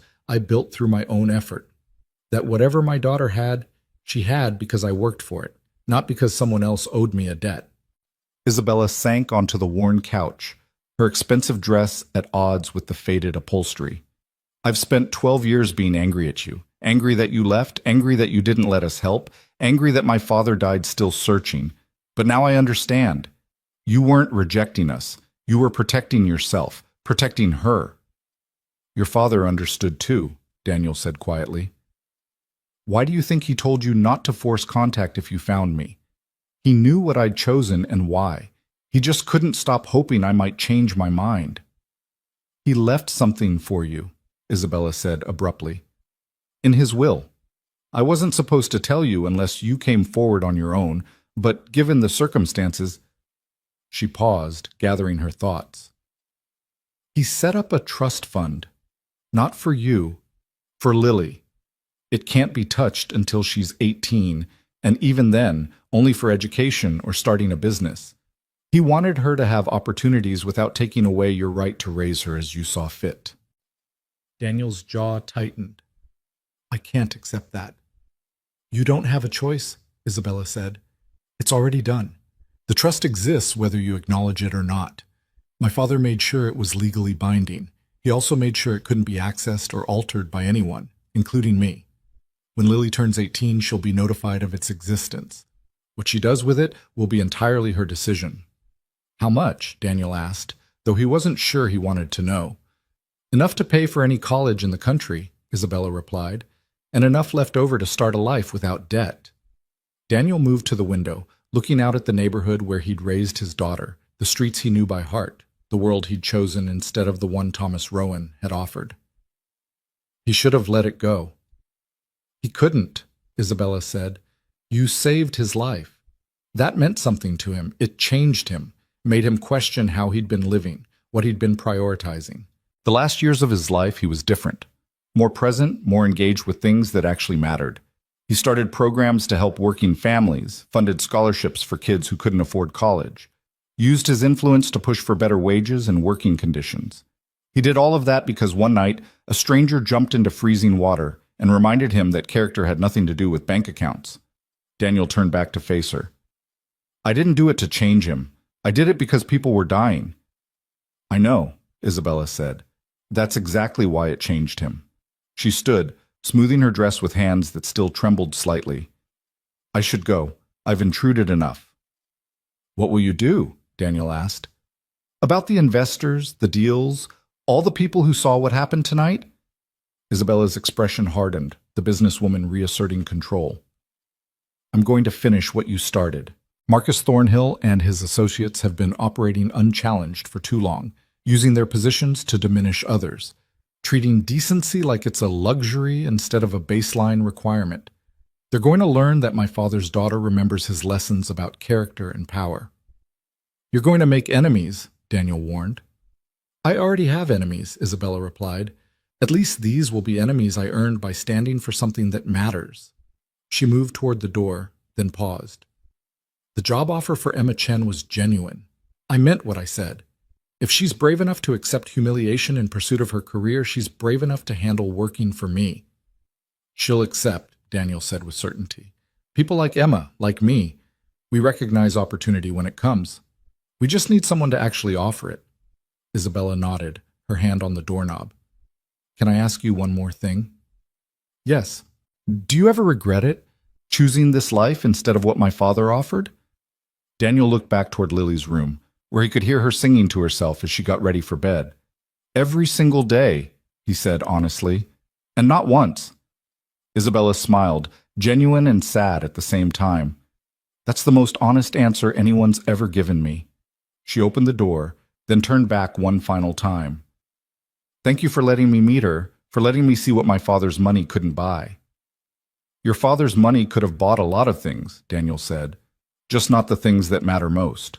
through my own effort. That whatever my daughter had, she had because I worked for it, not because someone else owed me a debt." Isabella sank onto the worn couch, her expensive dress at odds with the faded upholstery. "I've spent 12 years being angry at you. Angry that you left, angry that you didn't let us help, angry that my father died still searching. But now I understand. You weren't rejecting us. You were protecting yourself, protecting her." "Your father understood too," Daniel said quietly. "Why do you think he told you not to force contact if you found me? He knew what I'd chosen and why. He just couldn't stop hoping I might change my mind." "He left something for you," Isabella said abruptly. "In his will. I wasn't supposed to tell you unless you came forward on your own, but given the circumstances—" She paused, gathering her thoughts. "He set up a trust fund. Not for you, for Lily. It can't be touched until she's 18, and even then, only for education or starting a business. He wanted her to have opportunities without taking away your right to raise her as you saw fit." Daniel's jaw tightened. "I can't accept that." "You don't have a choice," Isabella said. "It's already done. The trust exists whether you acknowledge it or not. My father made sure it was legally binding. He also made sure it couldn't be accessed or altered by anyone, including me. When Lily turns 18, she'll be notified of its existence. What she does with it will be entirely her decision." "How much?" Daniel asked, though he wasn't sure he wanted to know. "Enough to pay for any college in the country," Isabella replied, "and enough left over to start a life without debt." Daniel moved to the window, looking out at the neighborhood where he'd raised his daughter, the streets he knew by heart, the world he'd chosen instead of the one Thomas Rowan had offered. He should have let it go. "He couldn't," Isabella said. "You saved his life. That meant something to him. It changed him, made him question how he'd been living, what he'd been prioritizing. The last years of his life, he was different. More present, more engaged with things that actually mattered. He started programs to help working families, funded scholarships for kids who couldn't afford college, used his influence to push for better wages and working conditions. He did all of that because one night, a stranger jumped into freezing water and reminded him that character had nothing to do with bank accounts. Daniel turned back to face her. I didn't do it to change him. I did it because people were dying. I know, Isabella said. That's exactly why it changed him. She stood, smoothing her dress with hands that still trembled slightly. I should go. I've intruded enough. What will you do? Daniel asked. About the investors, the deals, all the people who saw what happened tonight? Isabella's expression hardened, the businesswoman reasserting control. I'm going to finish what you started. Marcus Thornhill and his associates have been operating unchallenged for too long, using their positions to diminish others, treating decency like it's a luxury instead of a baseline requirement. They're going to learn that my father's daughter remembers his lessons about character and power. You're going to make enemies, Daniel warned. I already have enemies, Isabella replied. At least these will be enemies I earned by standing for something that matters. She moved toward the door, then paused. The job offer for Emma Chen was genuine. I meant what I said. If she's brave enough to accept humiliation in pursuit of her career, she's brave enough to handle working for me. She'll accept, Daniel said with certainty. People like Emma, like me, we recognize opportunity when it comes. We just need someone to actually offer it. Isabella nodded, her hand on the doorknob. Can I ask you one more thing? Yes. Do you ever regret it, choosing this life instead of what my father offered? Daniel looked back toward Lily's room, where he could hear her singing to herself as she got ready for bed. Every single day, he said honestly, and not once. Isabella smiled, genuine and sad at the same time. That's the most honest answer anyone's ever given me. She opened the door, then turned back one final time. Thank you for letting me meet her, for letting me see what my father's money couldn't buy. Your father's money could have bought a lot of things, Daniel said, just not the things that matter most.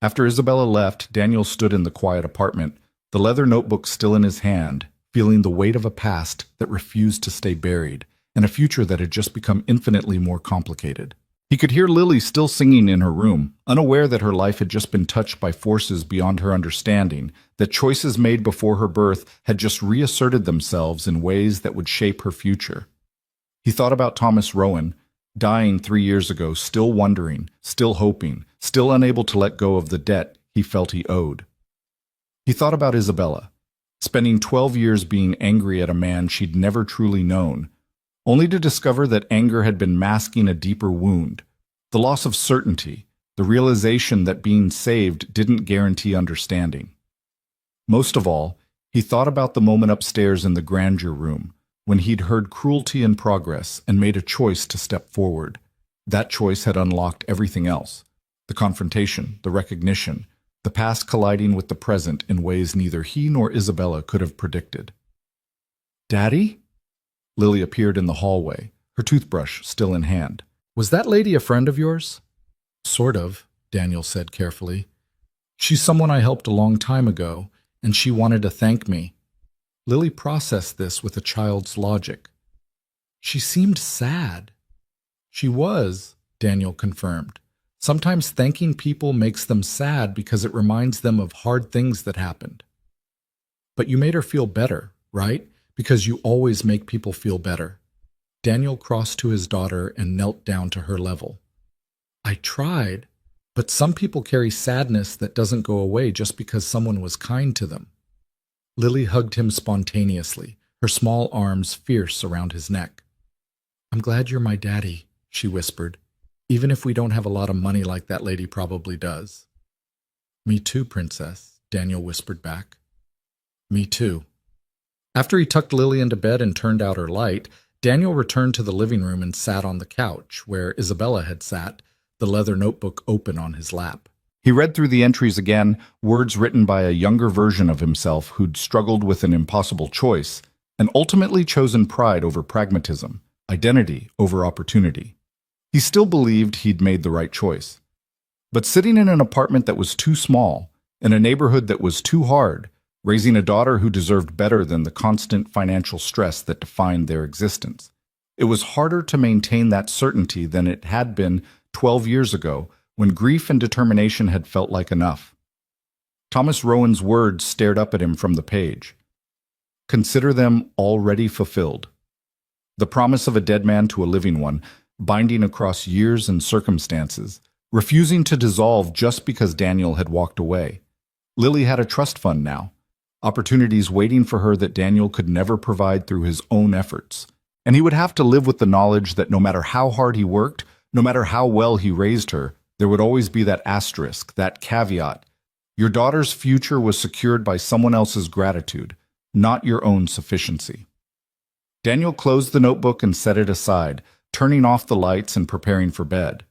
After Isabella left, Daniel stood in the quiet apartment, the leather notebook still in his hand, feeling the weight of a past that refused to stay buried, and a future that had just become infinitely more complicated. He could hear Lily still singing in her room, unaware that her life had just been touched by forces beyond her understanding, that choices made before her birth had just reasserted themselves in ways that would shape her future. He thought about Thomas Rowan, dying 3 years ago, still wondering, still hoping, still unable to let go of the debt he felt he owed. He thought about Isabella, spending 12 years being angry at a man she'd never truly known, only to discover that anger had been masking a deeper wound, the loss of certainty, the realization that being saved didn't guarantee understanding. Most of all, he thought about the moment upstairs in the grandeur room, when he'd heard cruelty in progress and made a choice to step forward. That choice had unlocked everything else. The confrontation, the recognition, the past colliding with the present in ways neither he nor Isabella could have predicted. Daddy? Lily appeared in the hallway, her toothbrush still in hand. Was that lady a friend of yours? Sort of, Daniel said carefully. She's someone I helped a long time ago, and she wanted to thank me. Lily processed this with a child's logic. She seemed sad. She was, Daniel confirmed. Sometimes thanking people makes them sad because it reminds them of hard things that happened. But you made her feel better, right? Because you always make people feel better. Daniel crossed to his daughter and knelt down to her level. I tried, but some people carry sadness that doesn't go away just because someone was kind to them. Lily hugged him spontaneously, her small arms fierce around his neck. I'm glad you're my daddy, she whispered, even if we don't have a lot of money like that lady probably does. Me too, princess, Daniel whispered back. Me too. After he tucked Lily into bed and turned out her light, Daniel returned to the living room and sat on the couch, where Isabella had sat, the leather notebook open on his lap. He read through the entries again, words written by a younger version of himself who'd struggled with an impossible choice, and ultimately chosen pride over pragmatism, identity over opportunity. He still believed he'd made the right choice. But sitting in an apartment that was too small, in a neighborhood that was too hard, raising a daughter who deserved better than the constant financial stress that defined their existence, It was harder to maintain that certainty than it had been 12 years ago, when grief and determination had felt like enough. Thomas Rowan's words stared up at him from the page. Consider them already fulfilled. The promise of a dead man to a living one, binding across years and circumstances, refusing to dissolve just because Daniel had walked away. Lily had a trust fund now, opportunities waiting for her that Daniel could never provide through his own efforts. And he would have to live with the knowledge that no matter how hard he worked, no matter how well he raised her, there would always be that asterisk, that caveat. Your daughter's future was secured by someone else's gratitude, not your own sufficiency. Daniel closed the notebook and set it aside, turning off the lights and preparing for bed.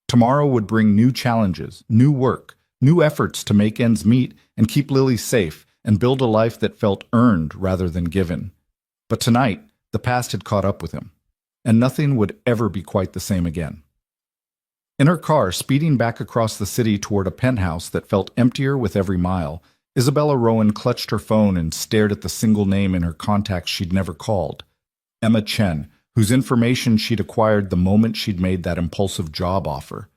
Tomorrow would bring new challenges, new work, new efforts to make ends meet and keep Lily safe and build a life that felt earned rather than given. But tonight, the past had caught up with him, and nothing would ever be quite the same again. In her car, speeding back across the city toward a penthouse that felt emptier with every mile, Isabella Rowan clutched her phone and stared at the single name in her contacts she'd never called, Emma Chen, whose information she'd acquired the moment she'd made that impulsive job offer.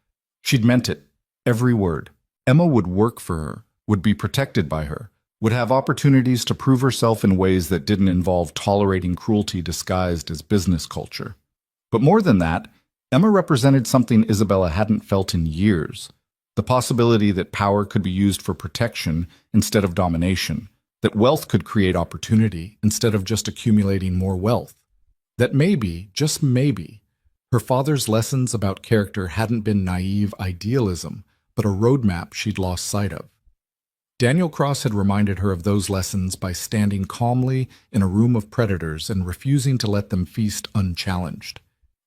She'd meant it, every word. Emma would work for her, would be protected by her, would have opportunities to prove herself in ways that didn't involve tolerating cruelty disguised as business culture. But more than that, Emma represented something Isabella hadn't felt in years, the possibility that power could be used for protection instead of domination, that wealth could create opportunity instead of just accumulating more wealth, that maybe, just maybe, her father's lessons about character hadn't been naive idealism, but a roadmap she'd lost sight of. Daniel Cross had reminded her of those lessons by standing calmly in a room of predators and refusing to let them feast unchallenged.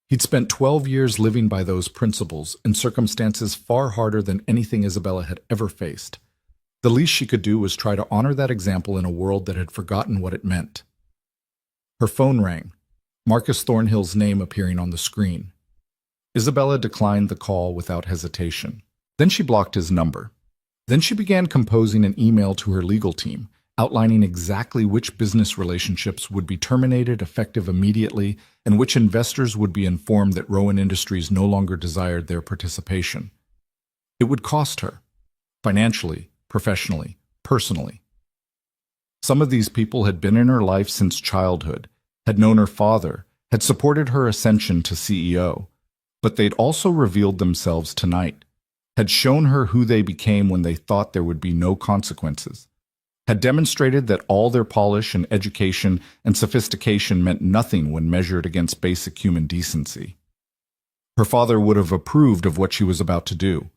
He'd spent 12 years living by those principles in circumstances far harder than anything Isabella had ever faced. The least she could do was try to honor that example in a world that had forgotten what it meant. Her phone rang, Marcus Thornhill's name appearing on the screen. Isabella declined the call without hesitation. Then she blocked his number. Then she began composing an email to her legal team, outlining exactly which business relationships would be terminated effective immediately and which investors would be informed that Rowan Industries no longer desired their participation. It would cost her, financially, professionally, personally. Some of these people had been in her life since childhood, had known her father, had supported her ascension to CEO, but they'd also revealed themselves tonight, had shown her who they became when they thought there would be no consequences, had demonstrated that all their polish and education and sophistication meant nothing when measured against basic human decency. Her father would have approved of what she was about to do,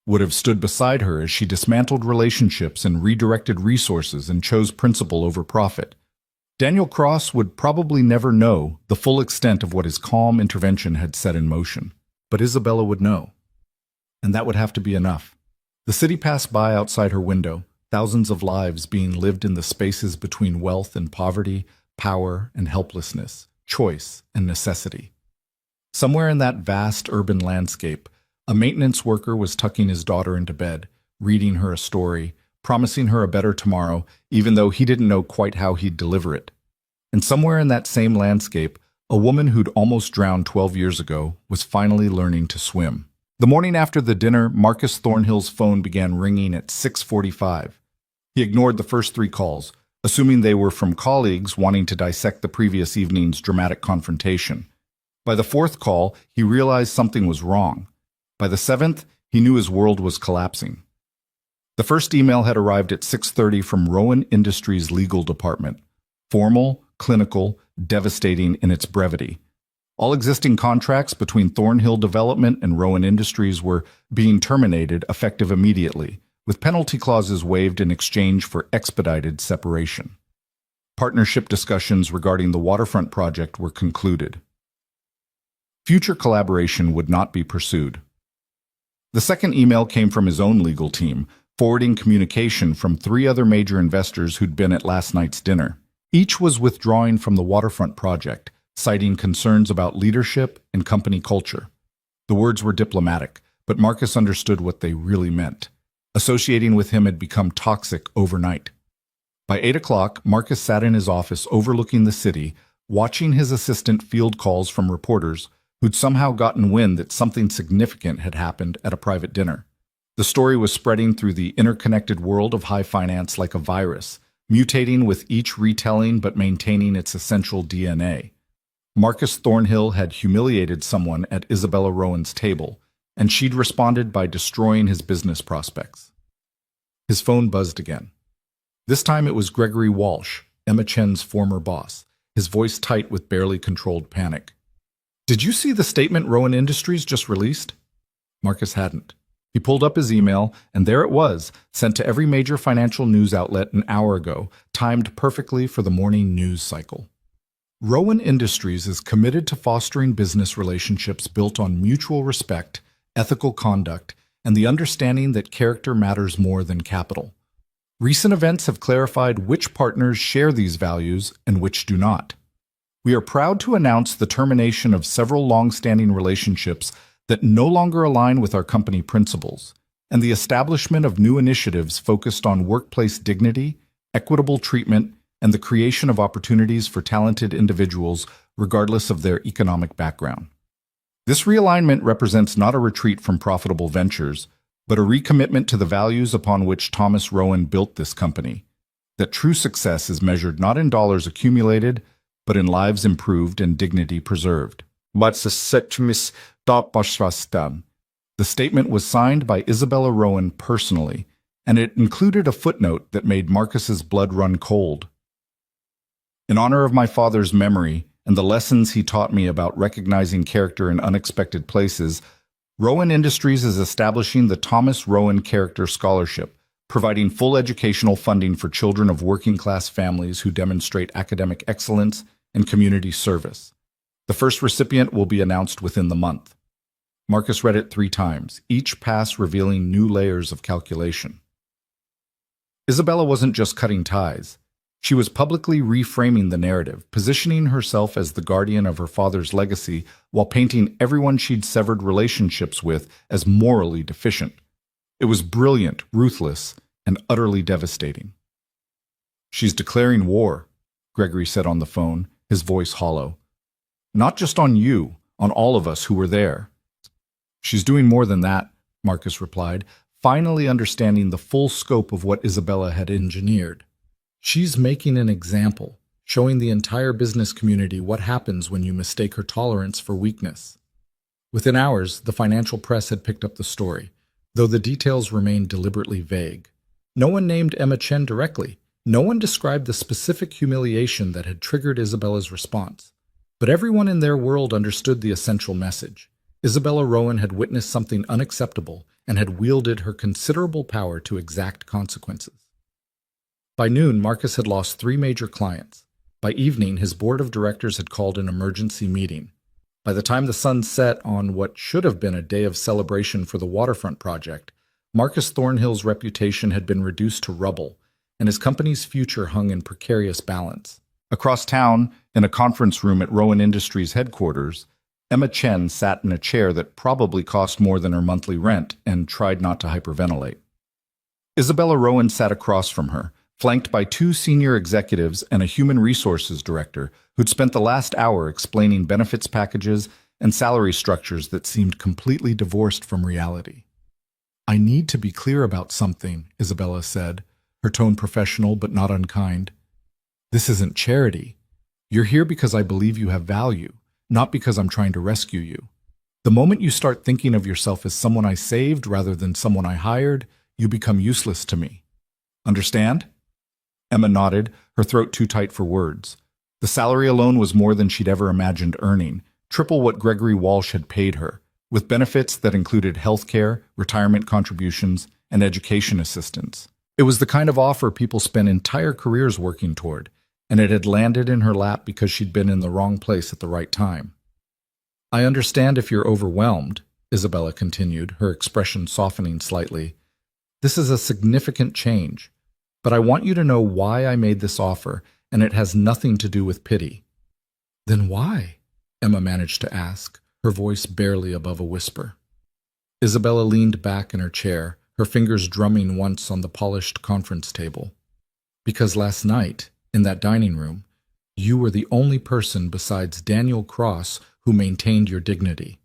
would have stood beside her as she dismantled relationships and redirected resources and chose principle over profit. Daniel Cross would probably never know the full extent of what his calm intervention had set in motion, but Isabella would know. And that would have to be enough. The city passed by outside her window, thousands of lives being lived in the spaces between wealth and poverty, power and helplessness, choice and necessity. Somewhere in that vast urban landscape, a maintenance worker was tucking his daughter into bed, reading her a story, promising her a better tomorrow, even though he didn't know quite how he'd deliver it. And somewhere in that same landscape, a woman who'd almost drowned 12 years ago was finally learning to swim. The morning after the dinner, Marcus Thornhill's phone began ringing at 6:45. He ignored the first 3 calls, assuming they were from colleagues wanting to dissect the previous evening's dramatic confrontation. By the 4th call, he realized something was wrong. By the 7th, he knew his world was collapsing. The first email had arrived at 6:30 from Rowan Industries' legal department. Formal, clinical, devastating in its brevity. All existing contracts between Thornhill Development and Rowan Industries were being terminated effective immediately, with penalty clauses waived in exchange for expedited separation. Partnership discussions regarding the waterfront project were concluded. Future collaboration would not be pursued. The second email came from his own legal team, forwarding communication from 3 other major investors who'd been at last night's dinner. Each was withdrawing from the waterfront project, citing concerns about leadership and company culture. The words were diplomatic, but Marcus understood what they really meant. Associating with him had become toxic overnight. By 8 o'clock, Marcus sat in his office overlooking the city, watching his assistant field calls from reporters who'd somehow gotten wind that something significant had happened at a private dinner. The story was spreading through the interconnected world of high finance like a virus, mutating with each retelling but maintaining its essential DNA. Marcus Thornhill had humiliated someone at Isabella Rowan's table, and she'd responded by destroying his business prospects. His phone buzzed again. This time it was Gregory Walsh, Emma Chen's former boss, his voice tight with barely controlled panic. "Did you see the statement Rowan Industries just released?" Marcus hadn't. He pulled up his email, and there it was, sent to every major financial news outlet an hour ago, timed perfectly for the morning news cycle. Rowan Industries is committed to fostering business relationships built on mutual respect, ethical conduct, and the understanding that character matters more than capital. Recent events have clarified which partners share these values and which do not. We are proud to announce the termination of several long-standing relationships that no longer align with our company principles, and the establishment of new initiatives focused on workplace dignity, equitable treatment, and the creation of opportunities for talented individuals regardless of their economic background. This realignment represents not a retreat from profitable ventures, but a recommitment to the values upon which Thomas Rowan built this company, that true success is measured not in dollars accumulated, but in lives improved and dignity preserved. The statement was signed by Isabella Rowan personally, and it included a footnote that made Marcus's blood run cold. "In honor of my father's memory and the lessons he taught me about recognizing character in unexpected places, Rowan Industries is establishing the Thomas Rowan Character Scholarship, providing full educational funding for children of working-class families who demonstrate academic excellence and community service. The first recipient will be announced within the month." Marcus read it 3 times, each pass revealing new layers of calculation. Isabella wasn't just cutting ties. She was publicly reframing the narrative, positioning herself as the guardian of her father's legacy while painting everyone she'd severed relationships with as morally deficient. It was brilliant, ruthless, and utterly devastating. "She's declaring war," Gregory said on the phone, his voice hollow. "Not just on you, on all of us who were there." "She's doing more than that," Marcus replied, finally understanding the full scope of what Isabella had engineered. "She's making an example, showing the entire business community what happens when you mistake her tolerance for weakness." Within hours, the financial press had picked up the story, though the details remained deliberately vague. No one named Emma Chen directly. No one described the specific humiliation that had triggered Isabella's response. But everyone in their world understood the essential message. Isabella Rowan had witnessed something unacceptable and had wielded her considerable power to exact consequences. By noon, Marcus had lost 3 major clients. By evening, his board of directors had called an emergency meeting. By the time the sun set on what should have been a day of celebration for the waterfront project, Marcus Thornhill's reputation had been reduced to rubble, and his company's future hung in precarious balance. Across town, in a conference room at Rowan Industries headquarters, Emma Chen sat in a chair that probably cost more than her monthly rent and tried not to hyperventilate. Isabella Rowan sat across from her, flanked by 2 senior executives and a human resources director who'd spent the last hour explaining benefits packages and salary structures that seemed completely divorced from reality. "I need to be clear about something," Isabella said, her tone professional but not unkind. "This isn't charity. You're here because I believe you have value, not because I'm trying to rescue you. The moment you start thinking of yourself as someone I saved rather than someone I hired, you become useless to me. Understand?" Emma nodded, her throat too tight for words. The salary alone was more than she'd ever imagined earning, triple what Gregory Walsh had paid her, with benefits that included health care, retirement contributions, and education assistance. It was the kind of offer people spend entire careers working toward, and it had landed in her lap because she'd been in the wrong place at the right time. "I understand if you're overwhelmed," Isabella continued, her expression softening slightly. "This is a significant change, but I want you to know why I made this offer, and it has nothing to do with pity." "Then why?" Emma managed to ask, her voice barely above a whisper. Isabella leaned back in her chair, her fingers drumming once on the polished conference table. "Because last night, in that dining room, You were the only person besides Daniel Cross who maintained your dignity.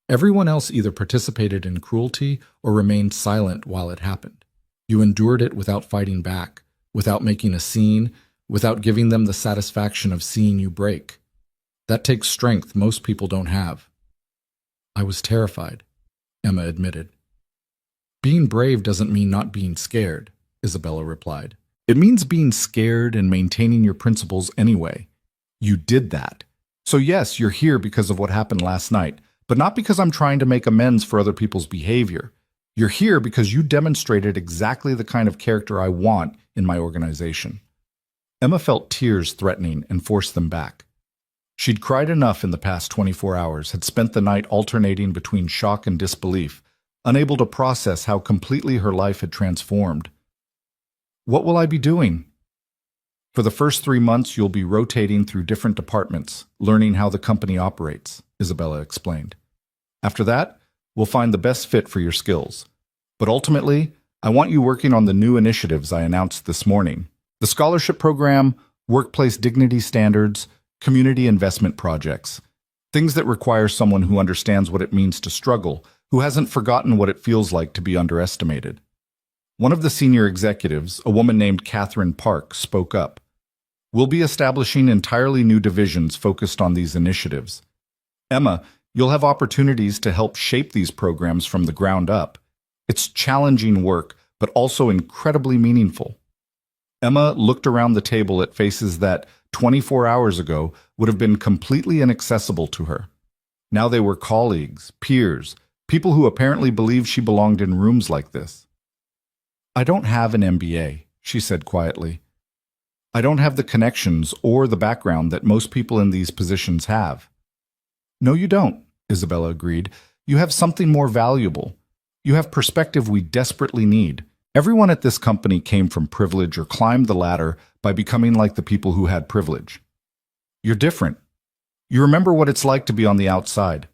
Everyone else either participated in cruelty or remained silent while it happened. You endured it without fighting back, without making a scene, without giving them the satisfaction of seeing you break. That takes strength most people don't have. I was terrified, Emma admitted. Being brave doesn't mean not being scared, Isabella replied. It means being scared and maintaining your principles anyway. You did that. So yes, you're here because of what happened last night, but not because I'm trying to make amends for other people's behavior. You're here because you demonstrated exactly the kind of character I want in my organization. Emma felt tears threatening and forced them back. She'd cried enough in the past 24 hours, had spent the night alternating between shock and disbelief, unable to process how completely her life had transformed. What will I be doing? For the first 3 months, you'll be rotating through different departments, learning how the company operates, Isabella explained. After that, we'll find the best fit for your skills. But ultimately, I want you working on the new initiatives I announced this morning. The scholarship program, workplace dignity standards, community investment projects. Things that require someone who understands what it means to struggle, who hasn't forgotten what it feels like to be underestimated. One of the senior executives, a woman named Catherine Park, spoke up. We'll be establishing entirely new divisions focused on these initiatives. Emma, you'll have opportunities to help shape these programs from the ground up. It's challenging work, but also incredibly meaningful. Emma looked around the table at faces that, 24 hours ago, would have been completely inaccessible to her. Now they were colleagues, peers, people who apparently believed she belonged in rooms like this. I don't have an MBA, she said quietly. I don't have the connections or the background that most people in these positions have. No, you don't, Isabella agreed. You have something more valuable. You have perspective we desperately need. Everyone at this company came from privilege or climbed the ladder by becoming like the people who had privilege. You're different. You remember what it's like to be on the outside.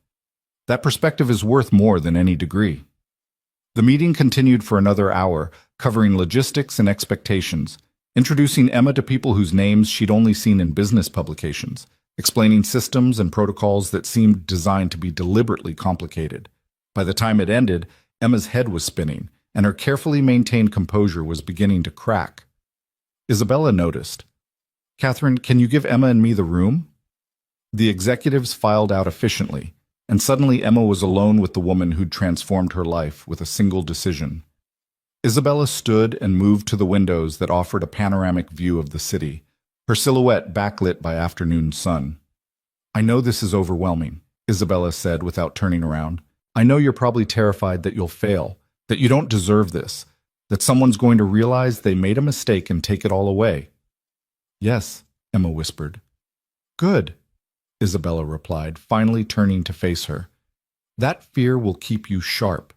That perspective is worth more than any degree. The meeting continued for another hour, covering logistics and expectations, introducing Emma to people whose names she'd only seen in business publications, explaining systems and protocols that seemed designed to be deliberately complicated. By the time it ended, Emma's head was spinning, and her carefully maintained composure was beginning to crack. Isabella noticed. Catherine, can you give Emma and me the room? The executives filed out efficiently, and suddenly Emma was alone with the woman who'd transformed her life with a single decision. Isabella stood and moved to the windows that offered a panoramic view of the city, her silhouette backlit by afternoon sun. I know this is overwhelming, Isabella said without turning around. I know you're probably terrified that you'll fail, that you don't deserve this, that someone's going to realize they made a mistake and take it all away. Yes, Emma whispered. Good, Isabella replied, finally turning to face her. That fear will keep you sharp.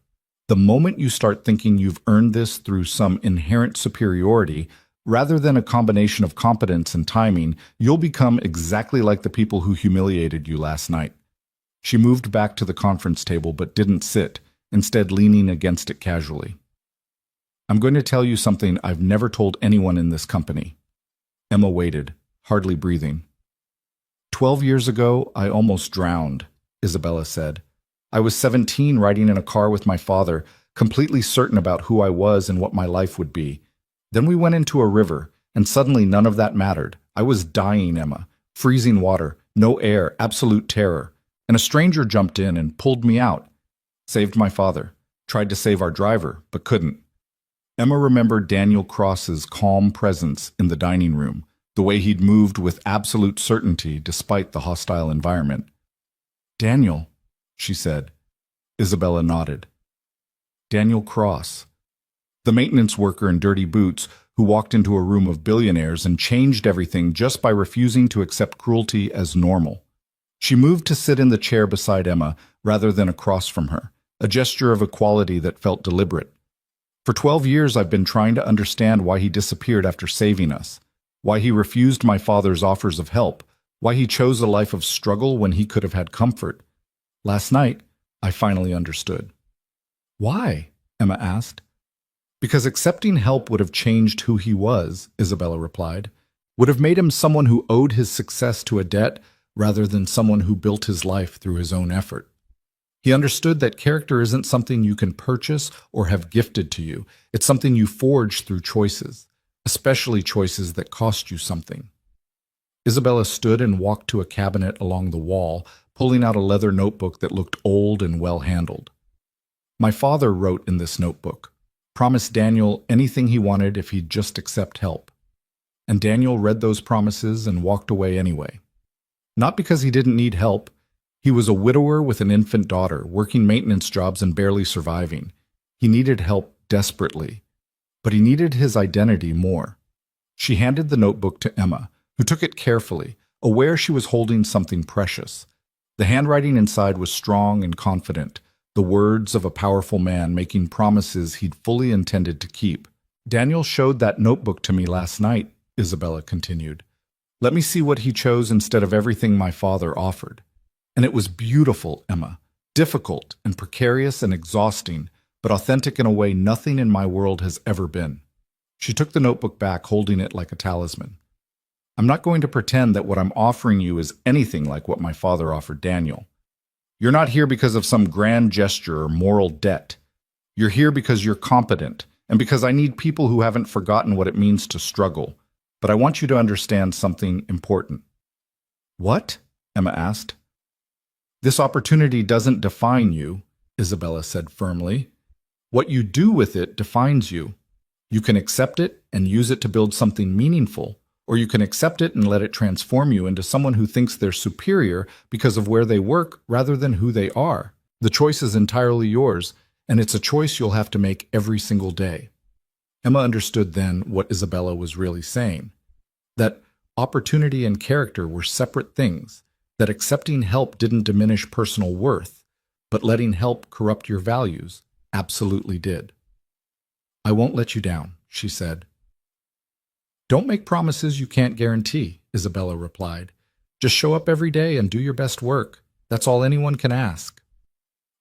The moment you start thinking you've earned this through some inherent superiority, rather than a combination of competence and timing, you'll become exactly like the people who humiliated you last night. She moved back to the conference table but didn't sit, instead leaning against it casually. I'm going to tell you something I've never told anyone in this company. Emma waited, hardly breathing. 12 years ago, I almost drowned, Isabella said. I was 17 riding in a car with my father, completely certain about who I was and what my life would be. Then we went into a river, and suddenly none of that mattered. I was dying, Emma. Freezing water, no air, absolute terror. And a stranger jumped in and pulled me out. Saved my father. Tried to save our driver, but couldn't. Emma remembered Daniel Cross's calm presence in the dining room, the way he'd moved with absolute certainty despite the hostile environment. Daniel, she said. Isabella nodded. Daniel Cross, the maintenance worker in dirty boots who walked into a room of billionaires and changed everything just by refusing to accept cruelty as normal. She moved to sit in the chair beside Emma rather than across from her, a gesture of equality that felt deliberate. For 12 years I've been trying to understand why he disappeared after saving us, why he refused my father's offers of help, why he chose a life of struggle when he could have had comfort. Last night, I finally understood. Why? Emma asked. Because accepting help would have changed who he was, Isabella replied. would have made him someone who owed his success to a debt rather than someone who built his life through his own effort. He understood that character isn't something you can purchase or have gifted to you. It's something you forge through choices, especially choices that cost you something. Isabella stood and walked to a cabinet along the wall, pulling out a leather notebook that looked old and well-handled. My father wrote in this notebook, promised Daniel anything he wanted if he'd just accept help. And Daniel read those promises and walked away anyway. Not because he didn't need help. He was a widower with an infant daughter, working maintenance jobs and barely surviving. He needed help desperately, but he needed his identity more. She handed the notebook to Emma, who took it carefully, aware she was holding something precious. The handwriting inside was strong and confident, the words of a powerful man making promises he'd fully intended to keep. Daniel showed that notebook to me last night, Isabella continued. Let me see what he chose instead of everything my father offered. And it was beautiful, Emma, difficult and precarious and exhausting, but authentic in a way nothing in my world has ever been. She took the notebook back, holding it like a talisman. I'm not going to pretend that what I'm offering you is anything like what my father offered Daniel. You're not here because of some grand gesture or moral debt. You're here because you're competent, and because I need people who haven't forgotten what it means to struggle. But I want you to understand something important. What? Emma asked. This opportunity doesn't define you, Isabella said firmly. What you do with it defines you. You can accept it and use it to build something meaningful, or you can accept it and let it transform you into someone who thinks they're superior because of where they work rather than who they are. The choice is entirely yours, and it's a choice you'll have to make every single day. Emma understood then what Isabella was really saying, that opportunity and character were separate things, that accepting help didn't diminish personal worth, but letting help corrupt your values absolutely did. I won't let you down, she said. Don't make promises you can't guarantee, Isabella replied. Just show up every day and do your best work. That's all anyone can ask.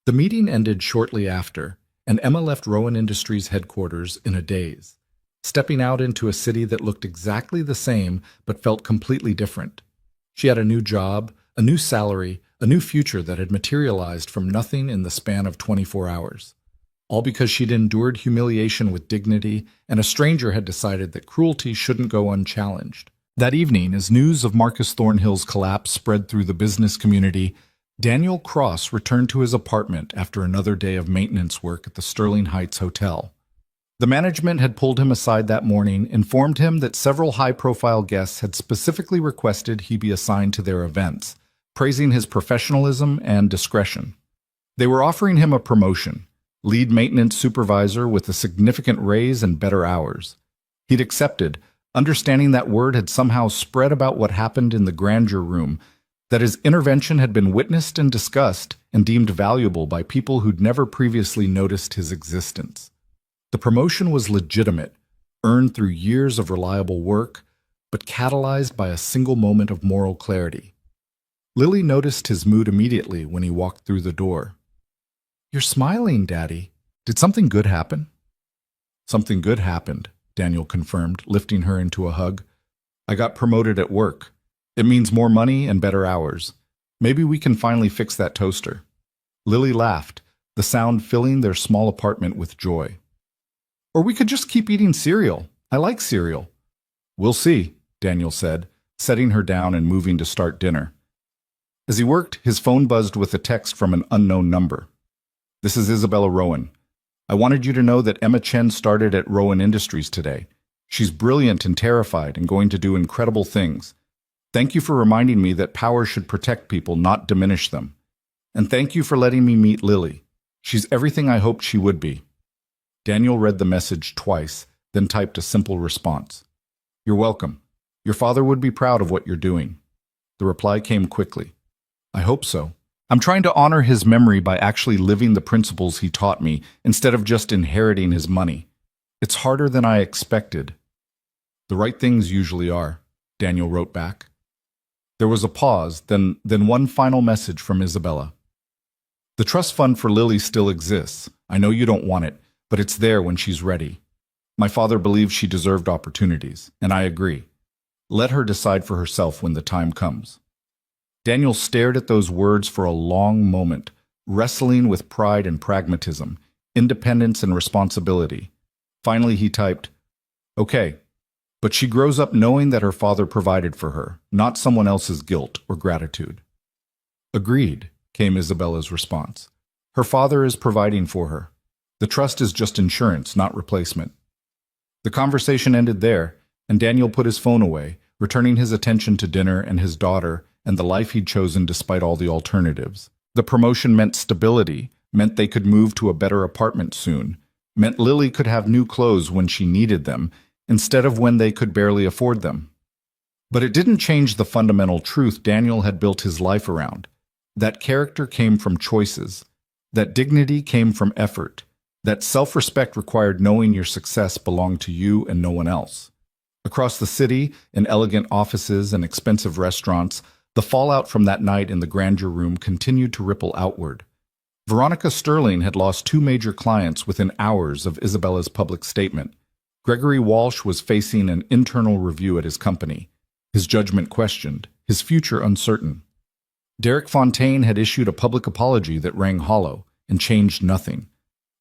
The meeting ended shortly after, and Emma left Rowan Industries headquarters in a daze, stepping out into a city that looked exactly the same but felt completely different. She had a new job, a new salary, a new future that had materialized from nothing in the span of 24 hours. All because she'd endured humiliation with dignity, and a stranger had decided that cruelty shouldn't go unchallenged. That evening, as news of Marcus Thornhill's collapse spread through the business community, Daniel Cross returned to his apartment after another day of maintenance work at the Sterling Heights Hotel. The management had pulled him aside that morning, informed him that several high-profile guests had specifically requested he be assigned to their events, praising his professionalism and discretion. They were offering him a promotion, lead maintenance supervisor with a significant raise and better hours. He'd accepted, understanding that word had somehow spread about what happened in the grandeur room, that his intervention had been witnessed and discussed and deemed valuable by people who'd never previously noticed his existence. The promotion was legitimate, earned through years of reliable work, but catalyzed by a single moment of moral clarity. Lily noticed his mood immediately when he walked through the door. You're smiling, Daddy. Did something good happen? Something good happened, Daniel confirmed, lifting her into a hug. I got promoted at work. It means more money and better hours. Maybe we can finally fix that toaster. Lily laughed, the sound filling their small apartment with joy. Or we could just keep eating cereal. I like cereal. We'll see, Daniel said, setting her down and moving to start dinner. As he worked, his phone buzzed with a text from an unknown number. This is Isabella Rowan. I wanted you to know that Emma Chen started at Rowan Industries today. She's brilliant and terrified and going to do incredible things. Thank you for reminding me that power should protect people, not diminish them. And thank you for letting me meet Lily. She's everything I hoped she would be. Daniel read the message twice, then typed a simple response. You're welcome. Your father would be proud of what you're doing. The reply came quickly. I hope so. I'm trying to honor his memory by actually living the principles he taught me instead of just inheriting his money. It's harder than I expected. The right things usually are, Daniel wrote back. There was a pause, then one final message from Isabella. The trust fund for Lily still exists. I know you don't want it, but it's there when she's ready. My father believed she deserved opportunities, and I agree. Let her decide for herself when the time comes. Daniel stared at those words for a long moment, wrestling with pride and pragmatism, independence and responsibility. Finally, he typed, "Okay, but she grows up knowing that her father provided for her, not someone else's guilt or gratitude." "Agreed," came Isabella's response. "Her father is providing for her. The trust is just insurance, not replacement." The conversation ended there, and Daniel put his phone away, returning his attention to dinner and his daughter and the life he'd chosen despite all the alternatives. The promotion meant stability, meant they could move to a better apartment soon, meant Lily could have new clothes when she needed them, instead of when they could barely afford them. But it didn't change the fundamental truth Daniel had built his life around. That character came from choices. That dignity came from effort. That self-respect required knowing your success belonged to you and no one else. Across the city, in elegant offices and expensive restaurants, the fallout from that night in the grandeur room continued to ripple outward. Veronica Sterling had lost 2 major clients within hours of Isabella's public statement. Gregory Walsh was facing an internal review at his company, his judgment questioned, his future uncertain. Derek Fontaine had issued a public apology that rang hollow and changed nothing.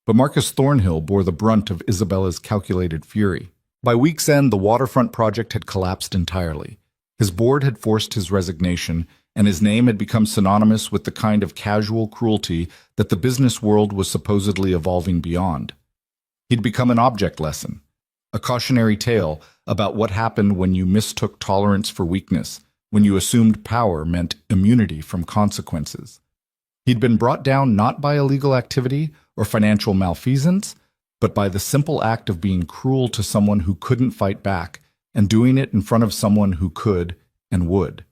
But Marcus Thornhill bore the brunt of Isabella's calculated fury. By week's end, the waterfront project had collapsed entirely. His board had forced his resignation, and his name had become synonymous with the kind of casual cruelty that the business world was supposedly evolving beyond. He'd become an object lesson, a cautionary tale about what happened when you mistook tolerance for weakness, when you assumed power meant immunity from consequences. He'd been brought down not by illegal activity or financial malfeasance, but by the simple act of being cruel to someone who couldn't fight back, and doing it in front of someone who could and would.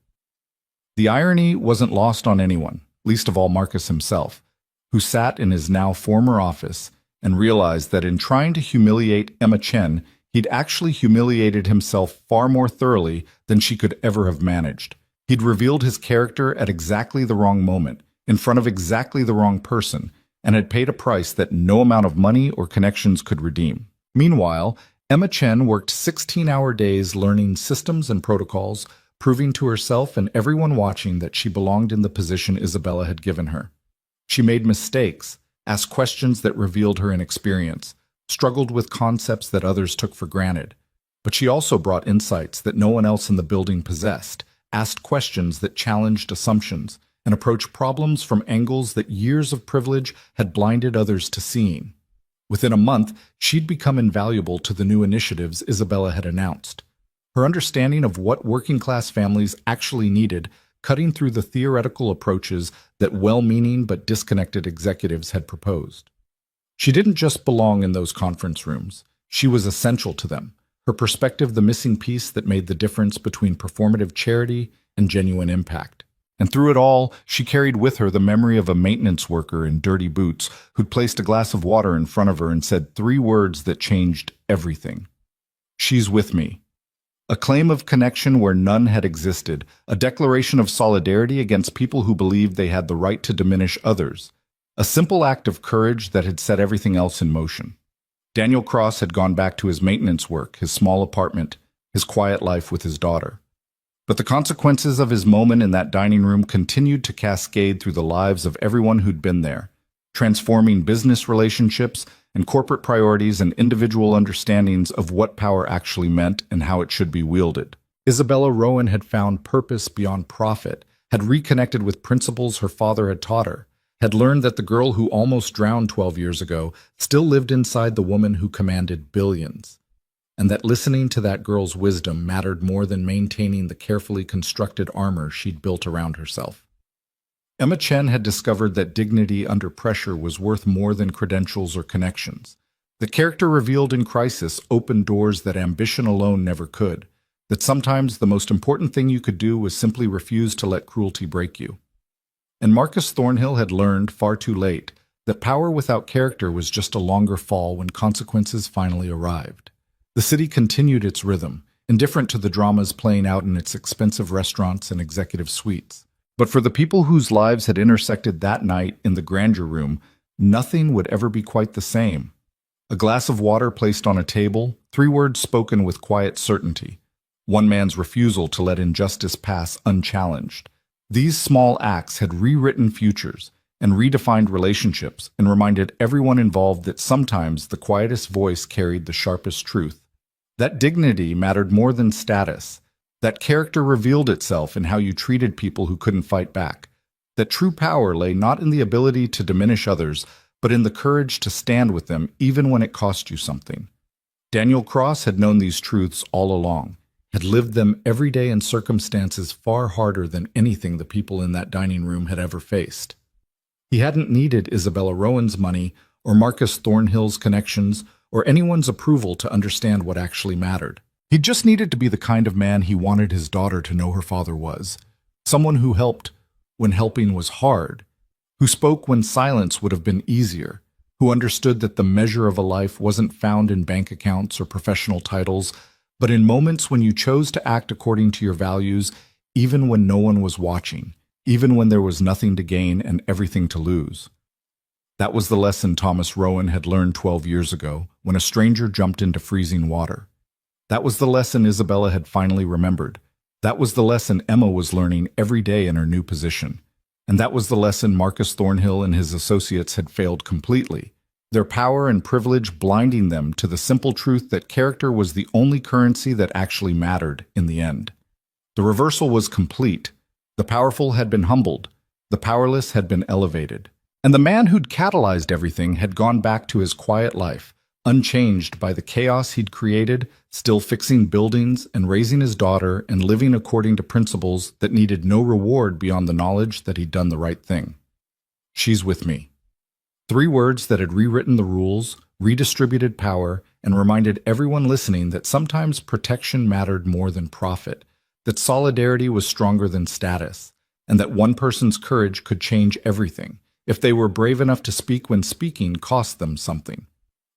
The irony wasn't lost on anyone, least of all Marcus himself, who sat in his now former office and realized that in trying to humiliate Emma Chen, he'd actually humiliated himself far more thoroughly than she could ever have managed. He'd revealed his character at exactly the wrong moment, in front of exactly the wrong person, and had paid a price that no amount of money or connections could redeem. Meanwhile, Emma Chen worked 16-hour days learning systems and protocols, proving to herself and everyone watching that she belonged in the position Isabella had given her. She made mistakes, asked questions that revealed her inexperience, struggled with concepts that others took for granted. But she also brought insights that no one else in the building possessed, asked questions that challenged assumptions, and approached problems from angles that years of privilege had blinded others to seeing. Within a month, she'd become invaluable to the new initiatives Isabella had announced. Her understanding of what working-class families actually needed, cutting through the theoretical approaches that well-meaning but disconnected executives had proposed. She didn't just belong in those conference rooms. She was essential to them, her perspective the missing piece that made the difference between performative charity and genuine impact. And through it all, she carried with her the memory of a maintenance worker in dirty boots who'd placed a glass of water in front of her and said 3 words that changed everything. "She's with me." A claim of connection where none had existed, a declaration of solidarity against people who believed they had the right to diminish others, a simple act of courage that had set everything else in motion. Daniel Cross had gone back to his maintenance work, his small apartment, his quiet life with his daughter. But the consequences of his moment in that dining room continued to cascade through the lives of everyone who'd been there, transforming business relationships and corporate priorities and individual understandings of what power actually meant and how it should be wielded. Isabella Rowan had found purpose beyond profit, had reconnected with principles her father had taught her, had learned that the girl who almost drowned 12 years ago still lived inside the woman who commanded billions, and that listening to that girl's wisdom mattered more than maintaining the carefully constructed armor she'd built around herself. Emma Chen had discovered that dignity under pressure was worth more than credentials or connections. The character revealed in crisis opened doors that ambition alone never could, that sometimes the most important thing you could do was simply refuse to let cruelty break you. And Marcus Thornhill had learned, far too late, that power without character was just a longer fall when consequences finally arrived. The city continued its rhythm, indifferent to the dramas playing out in its expensive restaurants and executive suites. But for the people whose lives had intersected that night in the grandeur room, nothing would ever be quite the same. A glass of water placed on a table, 3 words spoken with quiet certainty. one man's refusal to let injustice pass unchallenged. These small acts had rewritten futures and redefined relationships and reminded everyone involved that sometimes the quietest voice carried the sharpest truth. That dignity mattered more than status. That character revealed itself in how you treated people who couldn't fight back. That true power lay not in the ability to diminish others, but in the courage to stand with them even when it cost you something. Daniel Cross had known these truths all along, had lived them every day in circumstances far harder than anything the people in that dining room had ever faced. He hadn't needed Isabella Rowan's money or Marcus Thornhill's connections or anyone's approval to understand what actually mattered. He just needed to be the kind of man he wanted his daughter to know her father was. Someone who helped when helping was hard, who spoke when silence would have been easier, who understood that the measure of a life wasn't found in bank accounts or professional titles, but in moments when you chose to act according to your values, even when no one was watching, even when there was nothing to gain and everything to lose. That was the lesson Thomas Rowan had learned 12 years ago, when a stranger jumped into freezing water. That was the lesson Isabella had finally remembered. That was the lesson Emma was learning every day in her new position. And that was the lesson Marcus Thornhill and his associates had failed completely, their power and privilege blinding them to the simple truth that character was the only currency that actually mattered in the end. The reversal was complete. The powerful had been humbled. The powerless had been elevated. And the man who'd catalyzed everything had gone back to his quiet life, unchanged by the chaos he'd created, still fixing buildings and raising his daughter and living according to principles that needed no reward beyond the knowledge that he'd done the right thing. She's with me. 3 words that had rewritten the rules, redistributed power, and reminded everyone listening that sometimes protection mattered more than profit, that solidarity was stronger than status, and that one person's courage could change everything, if they were brave enough to speak when speaking cost them something.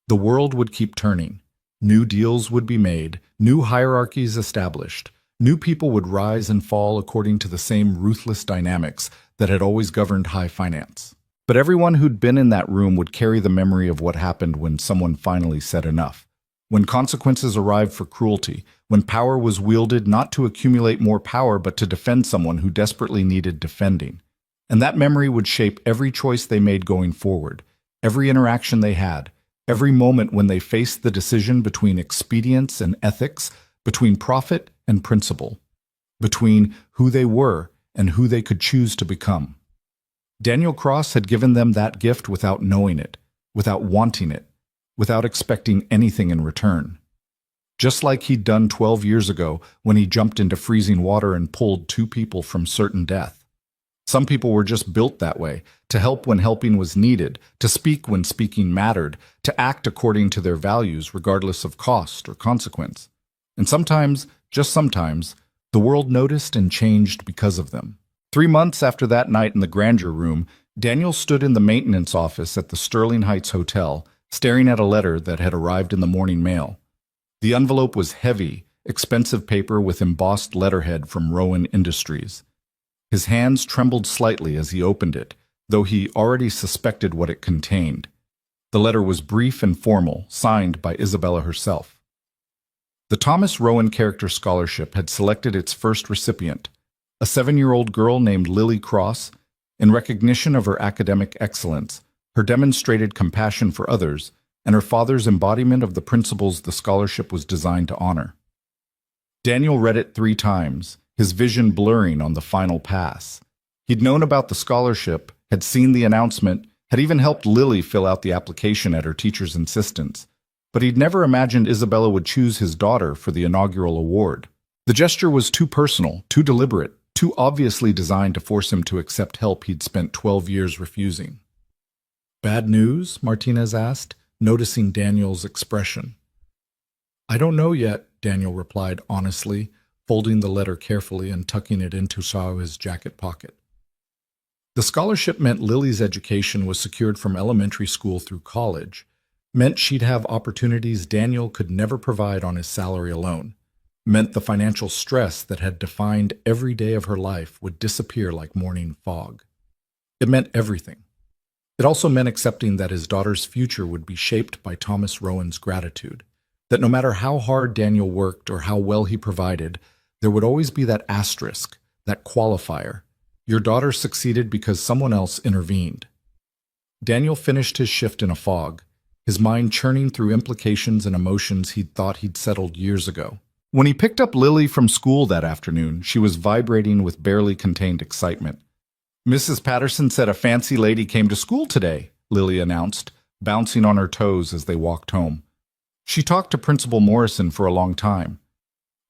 The world would keep turning. New deals would be made, new hierarchies established, new people would rise and fall according to the same ruthless dynamics that had always governed high finance. But everyone who'd been in that room would carry the memory of what happened when someone finally said enough. When consequences arrived for cruelty, when power was wielded not to accumulate more power but to defend someone who desperately needed defending. And that memory would shape every choice they made going forward, every interaction they had, every moment when they faced the decision between expedience and ethics, between profit and principle, between who they were and who they could choose to become. Daniel Cross had given them that gift without knowing it, without wanting it, without expecting anything in return. Just like he'd done 12 years ago when he jumped into freezing water and pulled 2 people from certain death. Some people were just built that way, to help when helping was needed, to speak when speaking mattered, to act according to their values regardless of cost or consequence. And sometimes, just sometimes, the world noticed and changed because of them. 3 months after that night in the grandeur room, Daniel stood in the maintenance office at the Sterling Heights Hotel, staring at a letter that had arrived in the morning mail. The envelope was heavy, expensive paper with embossed letterhead from Rowan Industries. His hands trembled slightly as he opened it, though he already suspected what it contained. The letter was brief and formal, signed by Isabella herself. The Thomas Rowan Character Scholarship had selected its first recipient, a 7-year-old girl named Lily Cross. In recognition of her academic excellence, her demonstrated compassion for others, and her father's embodiment of the principles the scholarship was designed to honor. Daniel read it 3 times, his vision blurring on the final pass. He'd known about the scholarship, had seen the announcement, had even helped Lily fill out the application at her teacher's insistence, but he'd never imagined Isabella would choose his daughter for the inaugural award. The gesture was too personal, too deliberate, too obviously designed to force him to accept help he'd spent 12 years refusing. "Bad news?" Martinez asked, noticing Daniel's expression. "I don't know yet," Daniel replied honestly, folding the letter carefully and tucking it into his jacket pocket. The scholarship meant Lily's education was secured from elementary school through college, meant she'd have opportunities Daniel could never provide on his salary alone, meant the financial stress that had defined every day of her life would disappear like morning fog. It meant everything. It also meant accepting that his daughter's future would be shaped by Thomas Rowan's gratitude, That no matter how hard Daniel worked or how well he provided, there would always be that asterisk, that qualifier. Your daughter succeeded because someone else intervened. Daniel finished his shift in a fog, his mind churning through implications and emotions he'd thought he'd settled years ago. When he picked up Lily from school that afternoon, she was vibrating with barely contained excitement. "Mrs. Patterson said a fancy lady came to school today," Lily announced, bouncing on her toes as they walked home. "She talked to Principal Morrison for a long time."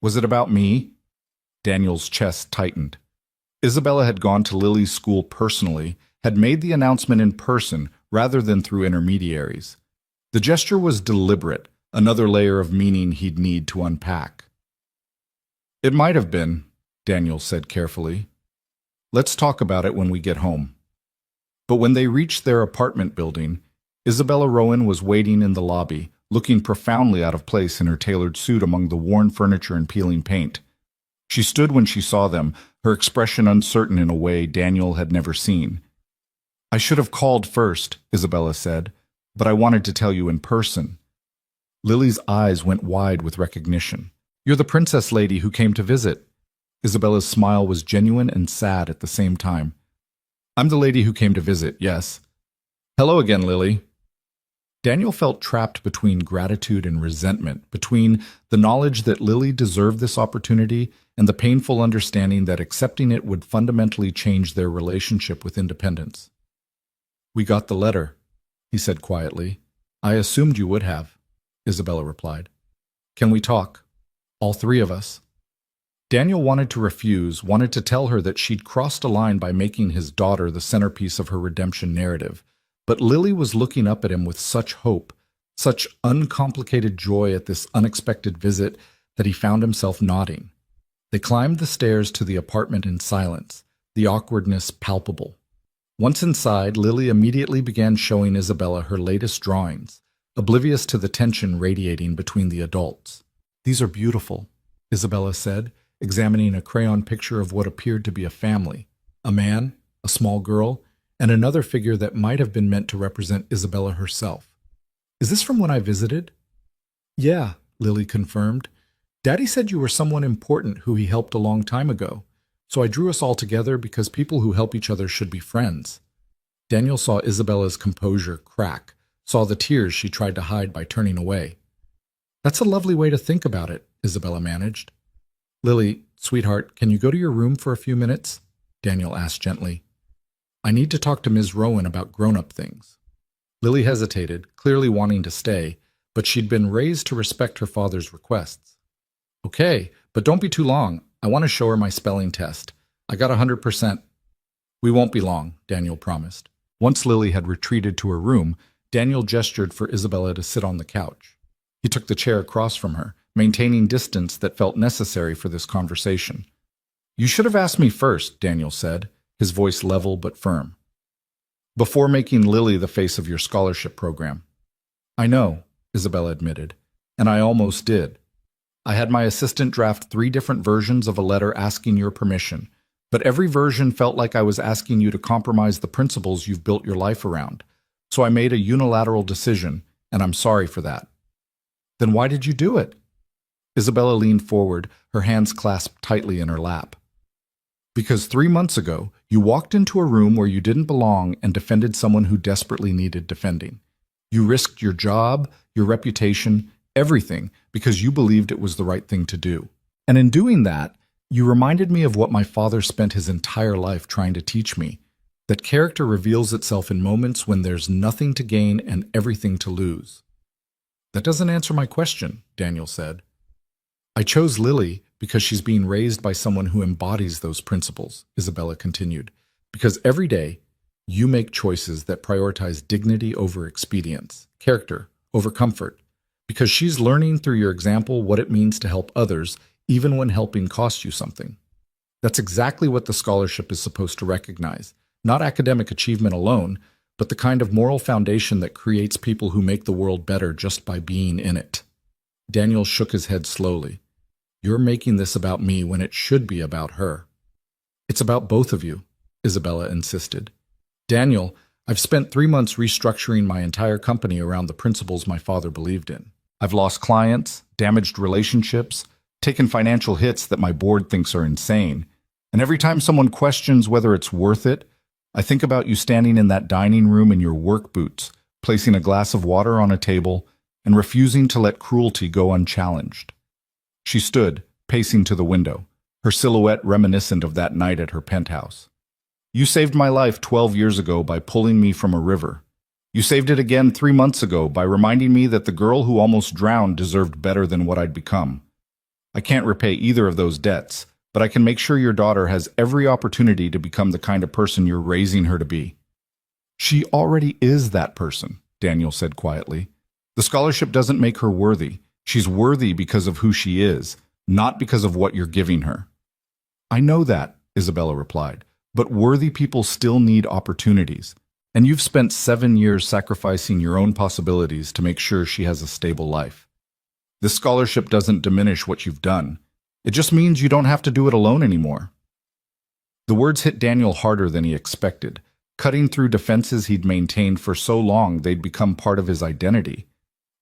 "Was it about me?" Daniel's chest tightened. Isabella had gone to Lily's school personally, had made the announcement in person rather than through intermediaries. The gesture was deliberate, another layer of meaning he'd need to unpack. "It might have been," Daniel said carefully. "Let's talk about it when we get home." But when they reached their apartment building, Isabella Rowan was waiting in the lobby, looking profoundly out of place in her tailored suit among the worn furniture and peeling paint. She stood when she saw them, her expression uncertain in a way Daniel had never seen. "I should have called first," Isabella said, "but I wanted to tell you in person." Lily's eyes went wide with recognition. "You're the princess lady who came to visit." Isabella's smile was genuine and sad at the same time. "I'm the lady who came to visit, yes." "Hello again, Lily." Daniel felt trapped between gratitude and resentment, between the knowledge that Lily deserved this opportunity and the painful understanding that accepting it would fundamentally change their relationship with independence. "We got the letter," he said quietly. "I assumed you would have," Isabella replied. "Can we talk? All three of us?" Daniel wanted to refuse, wanted to tell her that she'd crossed a line by making his daughter the centerpiece of her redemption narrative. But Lily was looking up at him with such hope, such uncomplicated joy at this unexpected visit that he found himself nodding. They climbed the stairs to the apartment in silence, the awkwardness palpable. Once inside, Lily immediately began showing Isabella her latest drawings, oblivious to the tension radiating between the adults. "These are beautiful," Isabella said, examining a crayon picture of what appeared to be a family, a man, a small girl, and another figure that might have been meant to represent Isabella herself. "Is this from when I visited?" "Yeah," Lily confirmed. "Daddy said you were someone important who he helped a long time ago, so I drew us all together because people who help each other should be friends." Daniel saw Isabella's composure crack, saw the tears she tried to hide by turning away. "That's a lovely way to think about it," Isabella managed. "Lily, sweetheart, can you go to your room for a few minutes?" Daniel asked gently. "I need to talk to Ms. Rowan about grown-up things." Lily hesitated, clearly wanting to stay, but she'd been raised to respect her father's requests. "Okay, but don't be too long. I want to show her my spelling test. I got 100%. "We won't be long," Daniel promised. Once Lily had retreated to her room, Daniel gestured for Isabella to sit on the couch. He took the chair across from her, maintaining distance that felt necessary for this conversation. "You should have asked me first," Daniel said, his voice level but firm. "Before making Lily the face of your scholarship program." "I know," Isabella admitted, "and I almost did. I had my assistant draft 3 different versions of a letter asking your permission, but every version felt like I was asking you to compromise the principles you've built your life around. So I made a unilateral decision, and I'm sorry for that." "Then why did you do it?" Isabella leaned forward, her hands clasped tightly in her lap. "Because 3 months ago, you walked into a room where you didn't belong and defended someone who desperately needed defending. You risked your job, your reputation, everything because you believed it was the right thing to do. And in doing that, you reminded me of what my father spent his entire life trying to teach me, that character reveals itself in moments when there's nothing to gain and everything to lose." "That doesn't answer my question," Daniel said. "I chose Lily because she's being raised by someone who embodies those principles," Isabella continued, "because every day you make choices that prioritize dignity over expedience, character over comfort, because she's learning through your example what it means to help others, even when helping costs you something. That's exactly what the scholarship is supposed to recognize, not academic achievement alone, but the kind of moral foundation that creates people who make the world better just by being in it." Daniel shook his head slowly. "You're making this about me when it should be about her." "It's about both of you," Isabella insisted. "Daniel, I've spent 3 months restructuring my entire company around the principles my father believed in. I've lost clients, damaged relationships, taken financial hits that my board thinks are insane. And every time someone questions whether it's worth it, I think about you standing in that dining room in your work boots, placing a glass of water on a table, and refusing to let cruelty go unchallenged. She stood, pacing to the window, her silhouette reminiscent of that night at her penthouse. You saved my life 12 years ago by pulling me from a river. You saved it again 3 months ago by reminding me that the girl who almost drowned deserved better than what I'd become. I can't repay either of those debts, but I can make sure your daughter has every opportunity to become the kind of person you're raising her to be. She already is that person, Daniel said quietly. The scholarship doesn't make her worthy. She's worthy because of who she is, not because of what you're giving her. I know that, Isabella replied, but worthy people still need opportunities. And you've spent 7 years sacrificing your own possibilities to make sure she has a stable life. This scholarship doesn't diminish what you've done. It just means you don't have to do it alone anymore. The words hit Daniel harder than he expected, cutting through defenses he'd maintained for so long they'd become part of his identity.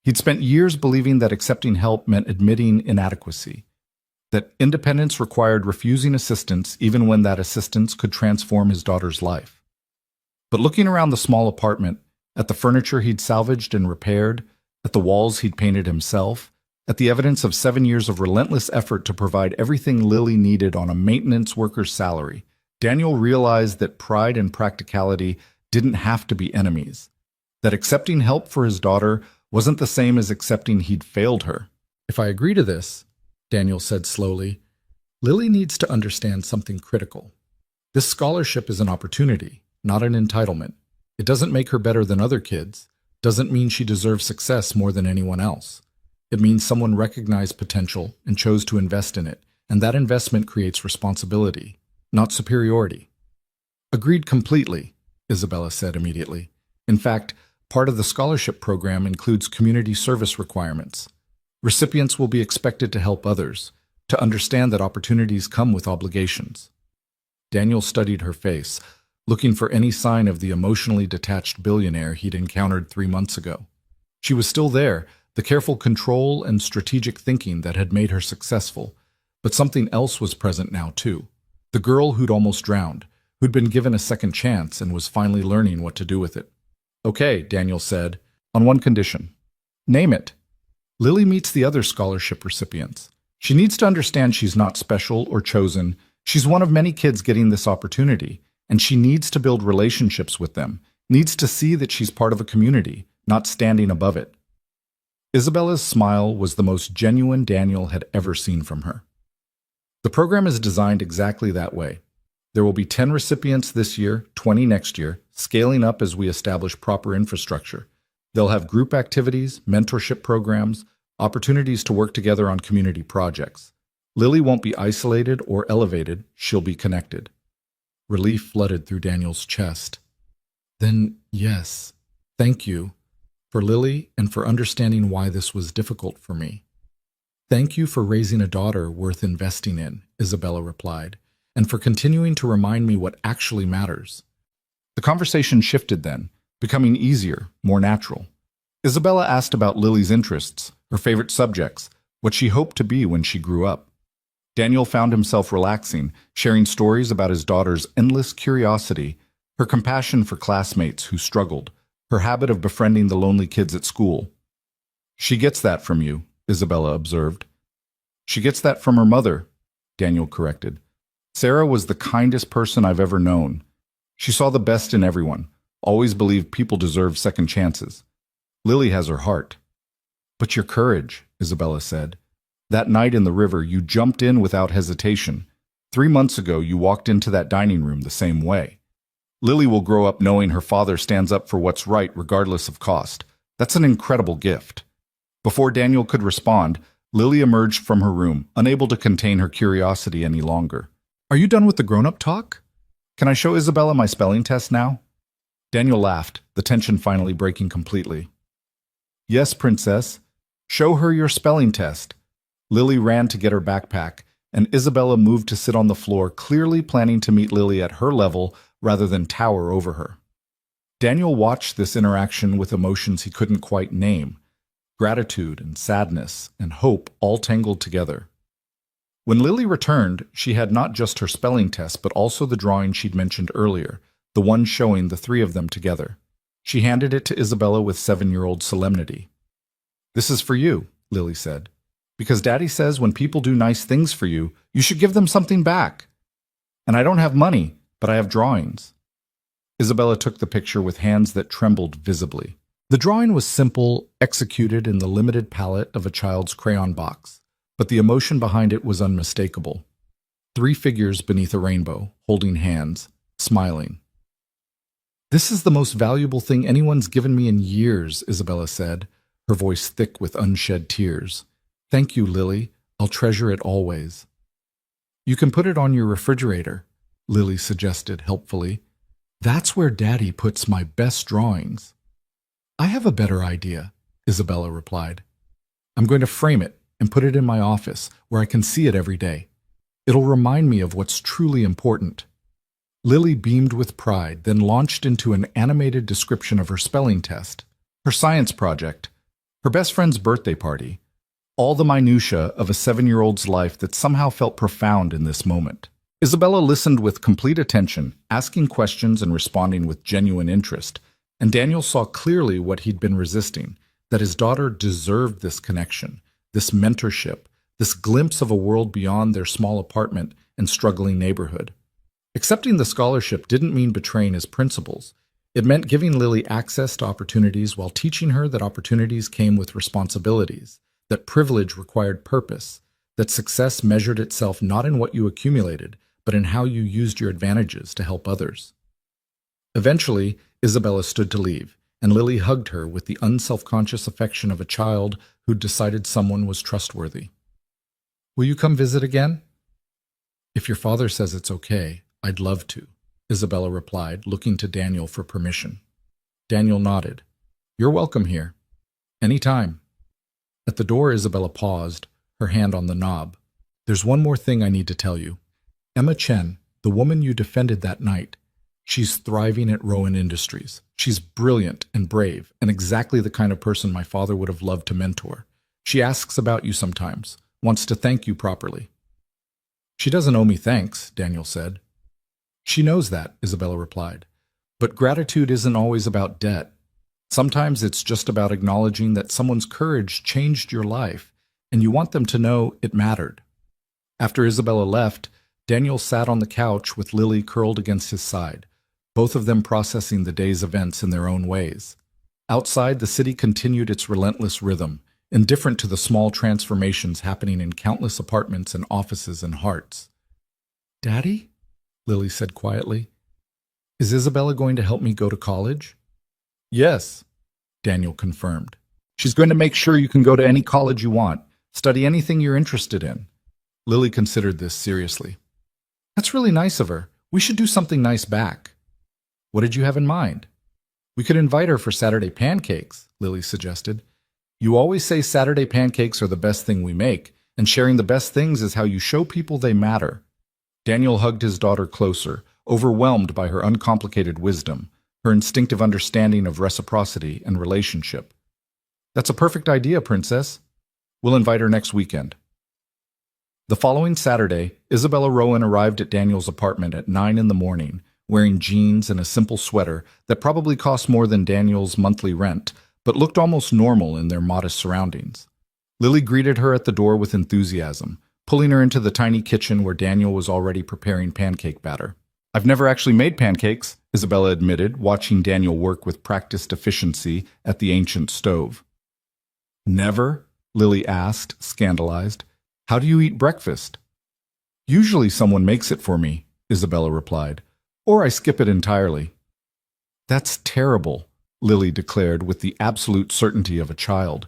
He'd spent years believing that accepting help meant admitting inadequacy, that independence required refusing assistance even when that assistance could transform his daughter's life. But looking around the small apartment, at the furniture he'd salvaged and repaired, at the walls he'd painted himself, at the evidence of 7 years of relentless effort to provide everything Lily needed on a maintenance worker's salary, Daniel realized that pride and practicality didn't have to be enemies, that accepting help for his daughter wasn't the same as accepting he'd failed her. If I agree to this, Daniel said slowly, Lily needs to understand something critical. This scholarship is an opportunity, not an entitlement. It doesn't make her better than other kids, doesn't mean she deserves success more than anyone else. It means someone recognized potential and chose to invest in it, and that investment creates responsibility, not superiority. Agreed completely, Isabella said immediately. In fact, part of the scholarship program includes community service requirements. Recipients will be expected to help others, to understand that opportunities come with obligations. Daniel studied her face, looking for any sign of the emotionally detached billionaire he'd encountered 3 months ago. She was still there, the careful control and strategic thinking that had made her successful, but something else was present now too. The girl who'd almost drowned, who'd been given a second chance and was finally learning what to do with it. Okay, Daniel said, on one condition. Name it. Lily meets the other scholarship recipients. She needs to understand she's not special or chosen. She's one of many kids getting this opportunity, and she needs to build relationships with them, needs to see that she's part of a community, not standing above it. Isabella's smile was the most genuine Daniel had ever seen from her. The program is designed exactly that way. There will be 10 recipients this year, 20 next year, scaling up as we establish proper infrastructure. They'll have group activities, mentorship programs, opportunities to work together on community projects. Lily won't be isolated or elevated, she'll be connected. Relief flooded through Daniel's chest. Then, yes, thank you for Lily and for understanding why this was difficult for me. Thank you for raising a daughter worth investing in, Isabella replied, and for continuing to remind me what actually matters. The conversation shifted then, becoming easier, more natural. Isabella asked about Lily's interests, her favorite subjects, what she hoped to be when she grew up. Daniel found himself relaxing, sharing stories about his daughter's endless curiosity, her compassion for classmates who struggled, her habit of befriending the lonely kids at school. She gets that from you, Isabella observed. She gets that from her mother, Daniel corrected. Sarah was the kindest person I've ever known. She saw the best in everyone, always believed people deserve second chances. Lily has her heart. But your courage, Isabella said. That night in the river, you jumped in without hesitation. 3 months ago, you walked into that dining room the same way. Lily will grow up knowing her father stands up for what's right regardless of cost. That's an incredible gift. Before Daniel could respond, Lily emerged from her room, unable to contain her curiosity any longer. Are you done with the grown-up talk? Can I show Isabella my spelling test now? Daniel laughed, the tension finally breaking completely. Yes, princess. Show her your spelling test. Lily ran to get her backpack, and Isabella moved to sit on the floor, clearly planning to meet Lily at her level rather than tower over her. Daniel watched this interaction with emotions he couldn't quite name. gratitude and sadness and hope all tangled together. When Lily returned, she had not just her spelling test, but also the drawing she'd mentioned earlier, the one showing the three of them together. She handed it to Isabella with 7-year-old solemnity. "This is for you," Lily said, "because Daddy says when people do nice things for you, you should give them something back. And I don't have money, but I have drawings." Isabella took the picture with hands that trembled visibly. The drawing was simple, executed in the limited palette of a child's crayon box, but the emotion behind it was unmistakable. 3 figures beneath a rainbow, holding hands, smiling. "This is the most valuable thing anyone's given me in years," Isabella said, her voice thick with unshed tears. "Thank you, Lily. I'll treasure it always." "You can put it on your refrigerator," Lily suggested helpfully. "That's where Daddy puts my best drawings." "I have a better idea," Isabella replied. "I'm going to frame it and put it in my office where I can see it every day. It'll remind me of what's truly important." Lily beamed with pride, then launched into an animated description of her spelling test, her science project, her best friend's birthday party, all the minutiae of a 7-year-old's life that somehow felt profound in this moment. Isabella listened with complete attention, asking questions and responding with genuine interest, and Daniel saw clearly what he'd been resisting, that his daughter deserved this connection, this mentorship, this glimpse of a world beyond their small apartment and struggling neighborhood. Accepting the scholarship didn't mean betraying his principles. It meant giving Lily access to opportunities while teaching her that opportunities came with responsibilities, that privilege required purpose, that success measured itself not in what you accumulated, but in how you used your advantages to help others. Eventually, Isabella stood to leave, and Lily hugged her with the unselfconscious affection of a child who'd decided someone was trustworthy. "Will you come visit again?" "If your father says it's okay, I'd love to," Isabella replied, looking to Daniel for permission. Daniel nodded. "You're welcome here. Anytime." At the door, Isabella paused, her hand on the knob. "There's one more thing I need to tell you. Emma Chen, the woman you defended that night, she's thriving at Rowan Industries. She's brilliant and brave, and exactly the kind of person my father would have loved to mentor. She asks about you sometimes, wants to thank you properly." "She doesn't owe me thanks," Daniel said. "She knows that," Isabella replied. "But gratitude isn't always about debt. Sometimes it's just about acknowledging that someone's courage changed your life, and you want them to know it mattered." After Isabella left, Daniel sat on the couch with Lily curled against his side, both of them processing the day's events in their own ways. Outside, the city continued its relentless rhythm, indifferent to the small transformations happening in countless apartments and offices and hearts. "Daddy?" Lily said quietly. "Is Isabella going to help me go to college?" "Yes," Daniel confirmed. "She's going to make sure you can go to any college you want, study anything you're interested in." Lily considered this seriously. "That's really nice of her. We should do something nice back." "What did you have in mind?" "We could invite her for Saturday pancakes," Lily suggested. "You always say Saturday pancakes are the best thing we make, and sharing the best things is how you show people they matter." Daniel hugged his daughter closer, overwhelmed by her uncomplicated wisdom, her instinctive understanding of reciprocity and relationship. "That's a perfect idea, Princess. We'll invite her next weekend." The following Saturday, Isabella Rowan arrived at Daniel's apartment at 9 in the morning, wearing jeans and a simple sweater that probably cost more than Daniel's monthly rent, but looked almost normal in their modest surroundings. Lily greeted her at the door with enthusiasm, pulling her into the tiny kitchen where Daniel was already preparing pancake batter. "I've never actually made pancakes," Isabella admitted, watching Daniel work with practiced efficiency at the ancient stove. "Never?" Lily asked, scandalized. "How do you eat breakfast?" "Usually someone makes it for me," Isabella replied, "or I skip it entirely." "That's terrible," Lily declared with the absolute certainty of a child.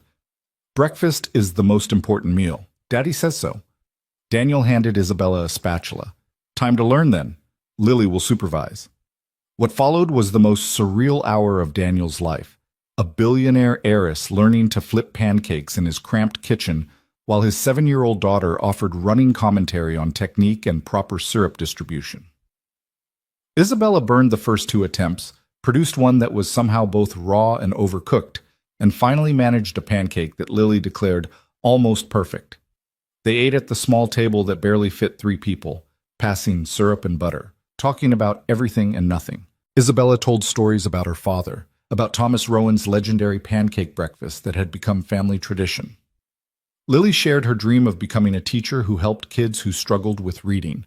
"Breakfast is the most important meal. Daddy says so." Daniel handed Isabella a spatula. "Time to learn, then. Lily will supervise." What followed was the most surreal hour of Daniel's life. A billionaire heiress learning to flip pancakes in his cramped kitchen, while his 7-year-old daughter offered running commentary on technique and proper syrup distribution. Isabella burned the first 2 attempts, produced one that was somehow both raw and overcooked, and finally managed a pancake that Lily declared almost perfect. They ate at the small table that barely fit 3 people, passing syrup and butter, talking about everything and nothing. Isabella told stories about her father, about Thomas Rowan's legendary pancake breakfast that had become family tradition. Lily shared her dream of becoming a teacher who helped kids who struggled with reading.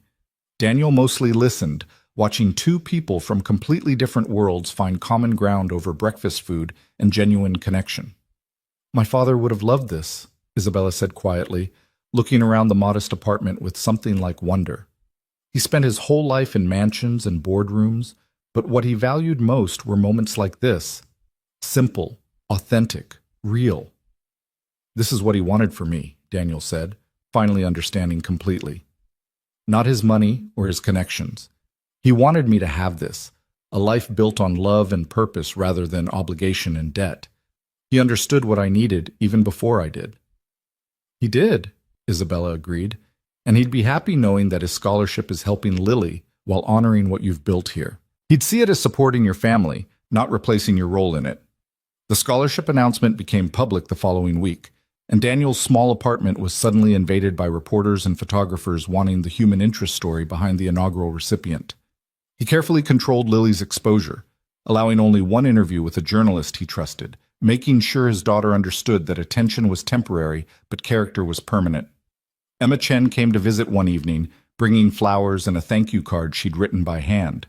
Daniel mostly listened, watching 2 people from completely different worlds find common ground over breakfast food and genuine connection. "My father would have loved this," Isabella said quietly, looking around the modest apartment with something like wonder. He spent his whole life in mansions and boardrooms, but what he valued most were moments like this. Simple, authentic, real. "This is what he wanted for me," Daniel said, finally understanding completely. Not his money or his connections. He wanted me to have this, a life built on love and purpose rather than obligation and debt. He understood what I needed even before I did. "He did," Isabella agreed, "and he'd be happy knowing that his scholarship is helping Lily while honoring what you've built here. He'd see it as supporting your family, not replacing your role in it." The scholarship announcement became public the following week, and Daniel's small apartment was suddenly invaded by reporters and photographers wanting the human interest story behind the inaugural recipient. He carefully controlled Lily's exposure, allowing only one interview with a journalist he trusted, making sure his daughter understood that attention was temporary but character was permanent. Emma Chen came to visit one evening, bringing flowers and a thank you card she'd written by hand.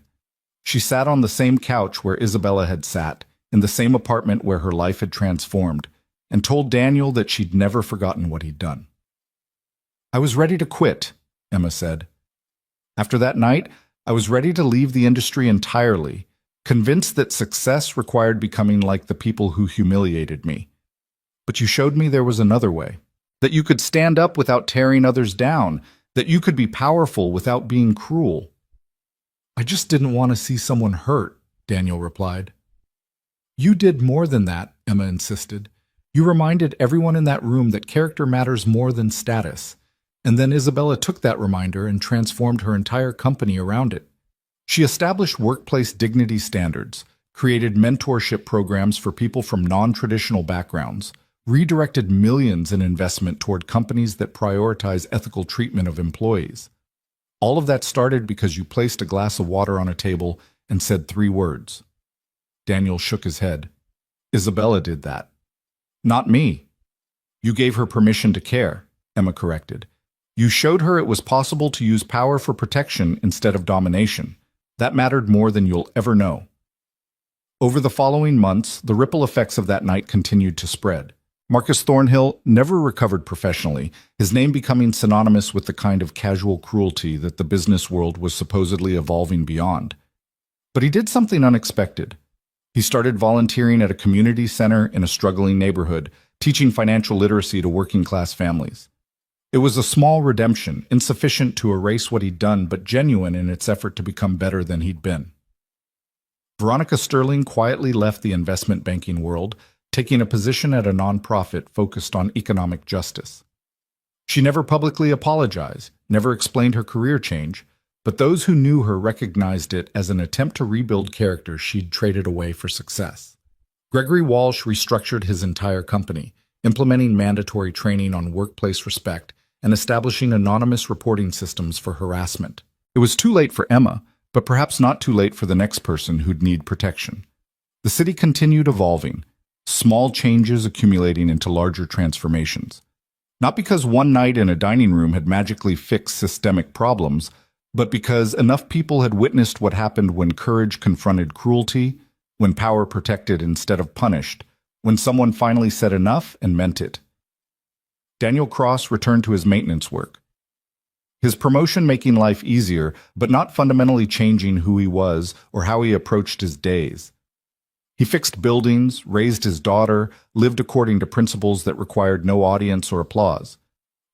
She sat on the same couch where Isabella had sat, in the same apartment where her life had transformed, and told Daniel that she'd never forgotten what he'd done. "I was ready to quit," Emma said. "After that night, I was ready to leave the industry entirely, convinced that success required becoming like the people who humiliated me. But you showed me there was another way, that you could stand up without tearing others down, that you could be powerful without being cruel." "I just didn't want to see someone hurt," Daniel replied. "You did more than that," Emma insisted. "You reminded everyone in that room that character matters more than status." And then Isabella took that reminder and transformed her entire company around it. She established workplace dignity standards, created mentorship programs for people from non-traditional backgrounds, redirected millions in investment toward companies that prioritize ethical treatment of employees. All of that started because you placed a glass of water on a table and said 3 words. Daniel shook his head. "Isabella did that. Not me." "You gave her permission to care," Emma corrected. "You showed her it was possible to use power for protection instead of domination. That mattered more than you'll ever know." Over the following months, the ripple effects of that night continued to spread. Marcus Thornhill never recovered professionally, his name becoming synonymous with the kind of casual cruelty that the business world was supposedly evolving beyond. But he did something unexpected. He started volunteering at a community center in a struggling neighborhood, teaching financial literacy to working-class families. It was a small redemption, insufficient to erase what he'd done, but genuine in its effort to become better than he'd been. Veronica Sterling quietly left the investment banking world, taking a position at a nonprofit focused on economic justice. She never publicly apologized, never explained her career change, but those who knew her recognized it as an attempt to rebuild character she'd traded away for success. Gregory Walsh restructured his entire company, implementing mandatory training on workplace respect and establishing anonymous reporting systems for harassment. It was too late for Emma, but perhaps not too late for the next person who'd need protection. The city continued evolving, small changes accumulating into larger transformations. Not because one night in a dining room had magically fixed systemic problems, but because enough people had witnessed what happened when courage confronted cruelty, when power protected instead of punished, when someone finally said enough and meant it. Daniel Cross returned to his maintenance work. His promotion making life easier, but not fundamentally changing who he was or how he approached his days. He fixed buildings, raised his daughter, lived according to principles that required no audience or applause.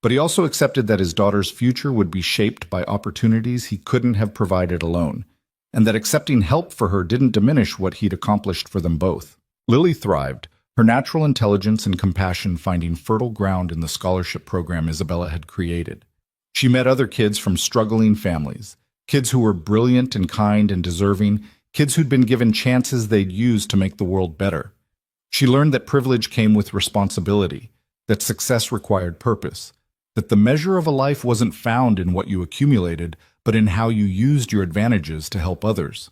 But he also accepted that his daughter's future would be shaped by opportunities he couldn't have provided alone, and that accepting help for her didn't diminish what he'd accomplished for them both. Lily thrived, her natural intelligence and compassion finding fertile ground in the scholarship program Isabella had created. She met other kids from struggling families, kids who were brilliant and kind and deserving, kids who'd been given chances they'd used to make the world better. She learned that privilege came with responsibility, that success required purpose, that the measure of a life wasn't found in what you accumulated, but in how you used your advantages to help others.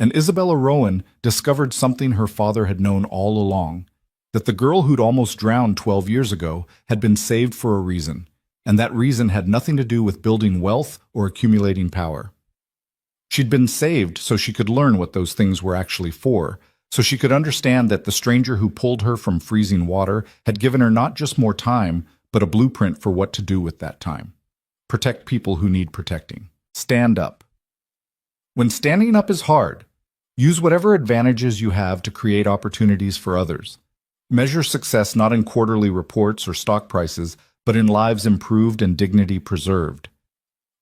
And Isabella Rowan discovered something her father had known all along, that the girl who'd almost drowned 12 years ago had been saved for a reason, and that reason had nothing to do with building wealth or accumulating power. She'd been saved so she could learn what those things were actually for, so she could understand that the stranger who pulled her from freezing water had given her not just more time, but a blueprint for what to do with that time. Protect people who need protecting. Stand up. When standing up is hard, use whatever advantages you have to create opportunities for others. Measure success not in quarterly reports or stock prices, but in lives improved and dignity preserved.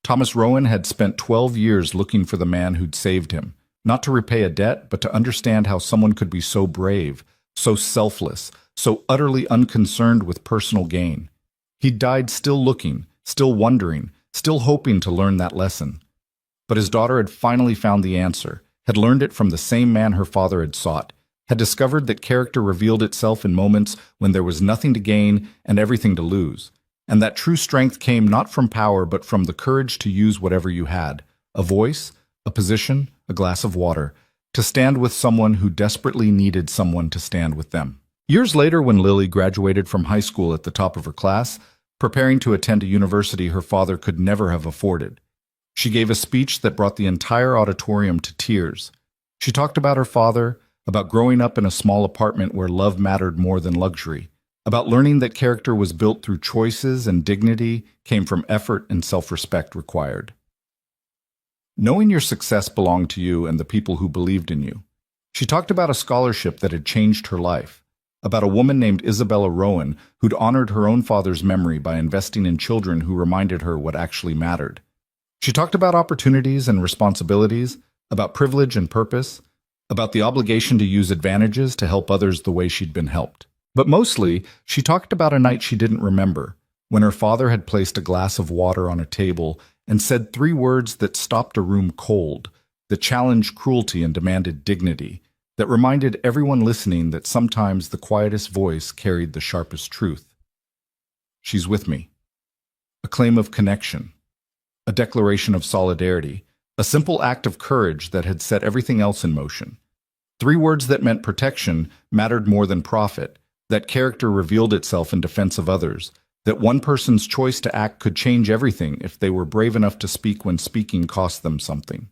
Thomas Rowan had spent 12 years looking for the man who'd saved him, not to repay a debt, but to understand how someone could be so brave, so selfless, so utterly unconcerned with personal gain. He died still looking, still wondering, still hoping to learn that lesson. But his daughter had finally found the answer, had learned it from the same man her father had sought, had discovered that character revealed itself in moments when there was nothing to gain and everything to lose, and that true strength came not from power but from the courage to use whatever you had, a voice, a position, a glass of water, to stand with someone who desperately needed someone to stand with them. Years later, when Lily graduated from high school at the top of her class, preparing to attend a university her father could never have afforded, she gave a speech that brought the entire auditorium to tears. She talked about her father, about growing up in a small apartment where love mattered more than luxury, about learning that character was built through choices and dignity came from effort and self-respect required. Knowing your success belonged to you and the people who believed in you. She talked about a scholarship that had changed her life, about a woman named Isabella Rowan who'd honored her own father's memory by investing in children who reminded her what actually mattered. She talked about opportunities and responsibilities, about privilege and purpose, about the obligation to use advantages to help others the way she'd been helped. But mostly, she talked about a night she didn't remember, when her father had placed a glass of water on a table and said 3 words that stopped a room cold, that challenged cruelty and demanded dignity, that reminded everyone listening that sometimes the quietest voice carried the sharpest truth. She's with me. A claim of connection, a declaration of solidarity, a simple act of courage that had set everything else in motion. 3 words that meant protection mattered more than profit, that character revealed itself in defense of others, that one person's choice to act could change everything if they were brave enough to speak when speaking cost them something.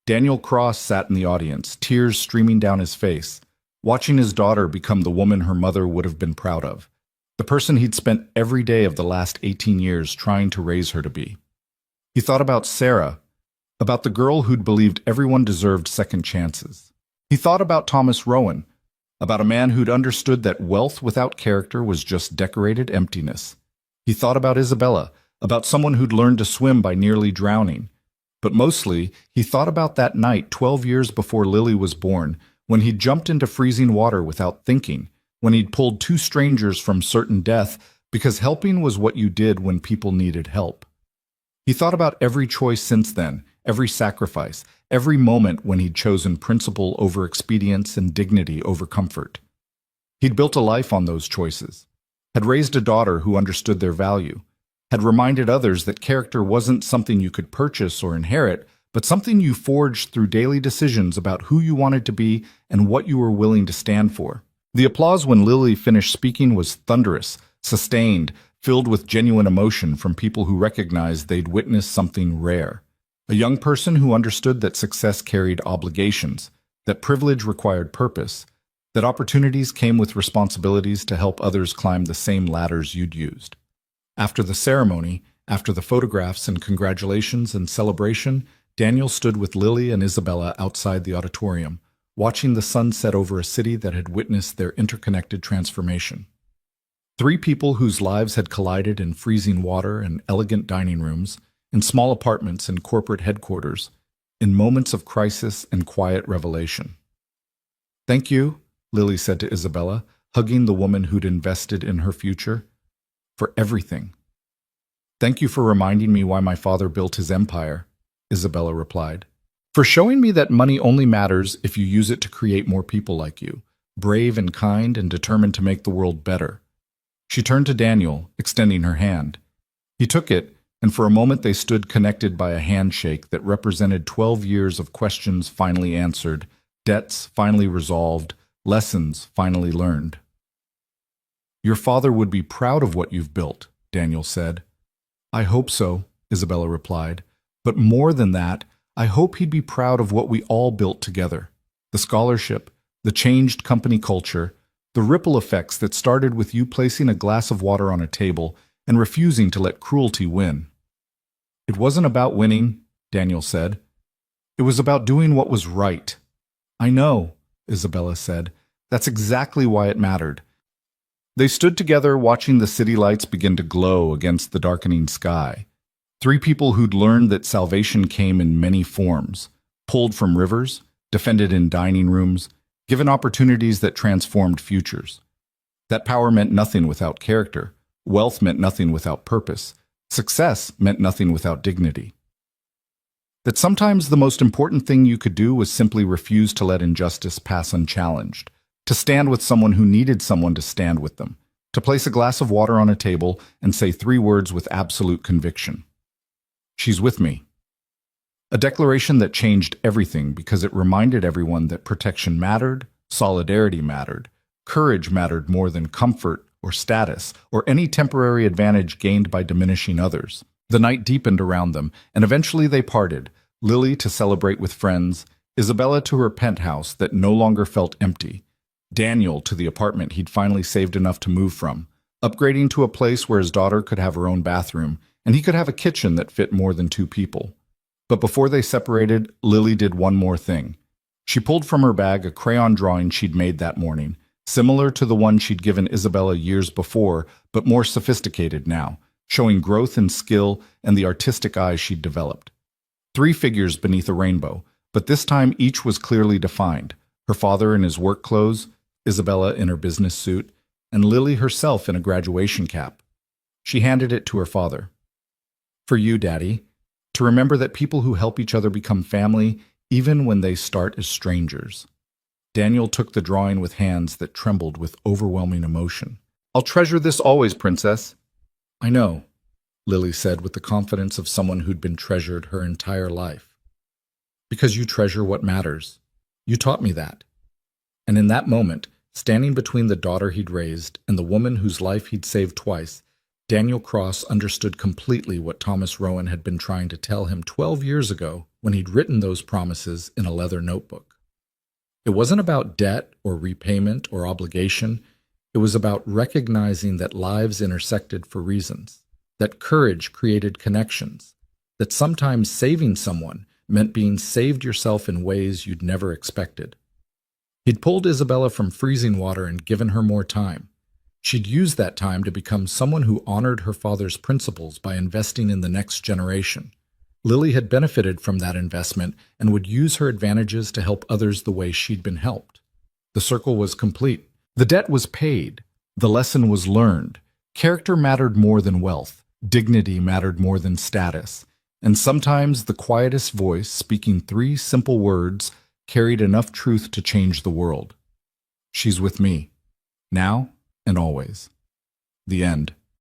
Daniel Cross sat in the audience, tears streaming down his face, watching his daughter become the woman her mother would have been proud of, the person he'd spent every day of the last 18 years trying to raise her to be. He thought about Sarah, about the girl who'd believed everyone deserved second chances. He thought about Thomas Rowan, about a man who'd understood that wealth without character was just decorated emptiness. He thought about Isabella, about someone who'd learned to swim by nearly drowning. But mostly, he thought about that night 12 years before Lily was born, when he'd jumped into freezing water without thinking, when he'd pulled 2 strangers from certain death because helping was what you did when people needed help. He thought about every choice since then, every sacrifice, every moment when he'd chosen principle over expedience and dignity over comfort. He'd built a life on those choices, had raised a daughter who understood their value, had reminded others that character wasn't something you could purchase or inherit, but something you forged through daily decisions about who you wanted to be and what you were willing to stand for. The applause when Lily finished speaking was thunderous, sustained, filled with genuine emotion from people who recognized they'd witnessed something rare. A young person who understood that success carried obligations, that privilege required purpose, that opportunities came with responsibilities to help others climb the same ladders you'd used. After the ceremony, after the photographs and congratulations and celebration, Daniel stood with Lily and Isabella outside the auditorium, watching the sun set over a city that had witnessed their interconnected transformation. 3 people whose lives had collided in freezing water and elegant dining rooms, in small apartments and corporate headquarters, in moments of crisis and quiet revelation. "Thank you," Lily said to Isabella, hugging the woman who'd invested in her future, "for everything." "Thank you for reminding me why my father built his empire," Isabella replied. "For showing me that money only matters if you use it to create more people like you. brave and kind and determined to make the world better. She turned to Daniel, extending her hand. He took it, and for a moment they stood connected by a handshake that represented 12 years of questions finally answered, debts finally resolved, lessons finally learned. "Your father would be proud of what you've built," Daniel said. "I hope so," Isabella replied. "But more than that, I hope he'd be proud of what we all built together. The scholarship, the changed company culture, the ripple effects that started with you placing a glass of water on a table and refusing to let cruelty win." "It wasn't about winning," Daniel said. "It was about doing what was right." "I know," Isabella said. "That's exactly why it mattered." They stood together watching the city lights begin to glow against the darkening sky. Three people who'd learned that salvation came in many forms, pulled from rivers, defended in dining rooms, given opportunities that transformed futures. That power meant nothing without character. Wealth meant nothing without purpose. Success meant nothing without dignity. That sometimes the most important thing you could do was simply refuse to let injustice pass unchallenged, to stand with someone who needed someone to stand with them, to place a glass of water on a table and say three words with absolute conviction. "She's with me." A declaration that changed everything because it reminded everyone that protection mattered, solidarity mattered, courage mattered more than comfort or status or any temporary advantage gained by diminishing others. The night deepened around them, and eventually they parted, Lily to celebrate with friends, Isabella to her penthouse that no longer felt empty, Daniel to the apartment he'd finally saved enough to move from, upgrading to a place where his daughter could have her own bathroom, and he could have a kitchen that fit more than two people. But before they separated, Lily did one more thing. She pulled from her bag a crayon drawing she'd made that morning, similar to the one she'd given Isabella years before, but more sophisticated now, showing growth and skill and the artistic eye she'd developed. Three figures beneath a rainbow, but this time each was clearly defined. Her father in his work clothes, Isabella in her business suit, and Lily herself in a graduation cap. She handed it to her father. "For you, Daddy, to remember that people who help each other become family even when they start as strangers." Daniel took the drawing with hands that trembled with overwhelming emotion. "I'll treasure this always, Princess." "I know," Lily said with the confidence of someone who'd been treasured her entire life. "Because you treasure what matters. You taught me that." And in that moment, standing between the daughter he'd raised and the woman whose life he'd saved twice, Daniel Cross understood completely what Thomas Rowan had been trying to tell him 12 years ago when he'd written those promises in a leather notebook. It wasn't about debt or repayment or obligation. It was about recognizing that lives intersected for reasons, that courage created connections, that sometimes saving someone meant being saved yourself in ways you'd never expected. He'd pulled Isabella from freezing water and given her more time. She'd used that time to become someone who honored her father's principles by investing in the next generation. Lily had benefited from that investment and would use her advantages to help others the way she'd been helped. The circle was complete. The debt was paid. The lesson was learned. Character mattered more than wealth. Dignity mattered more than status. And sometimes the quietest voice, speaking three simple words, carried enough truth to change the world. "She's with me, now and always." The end.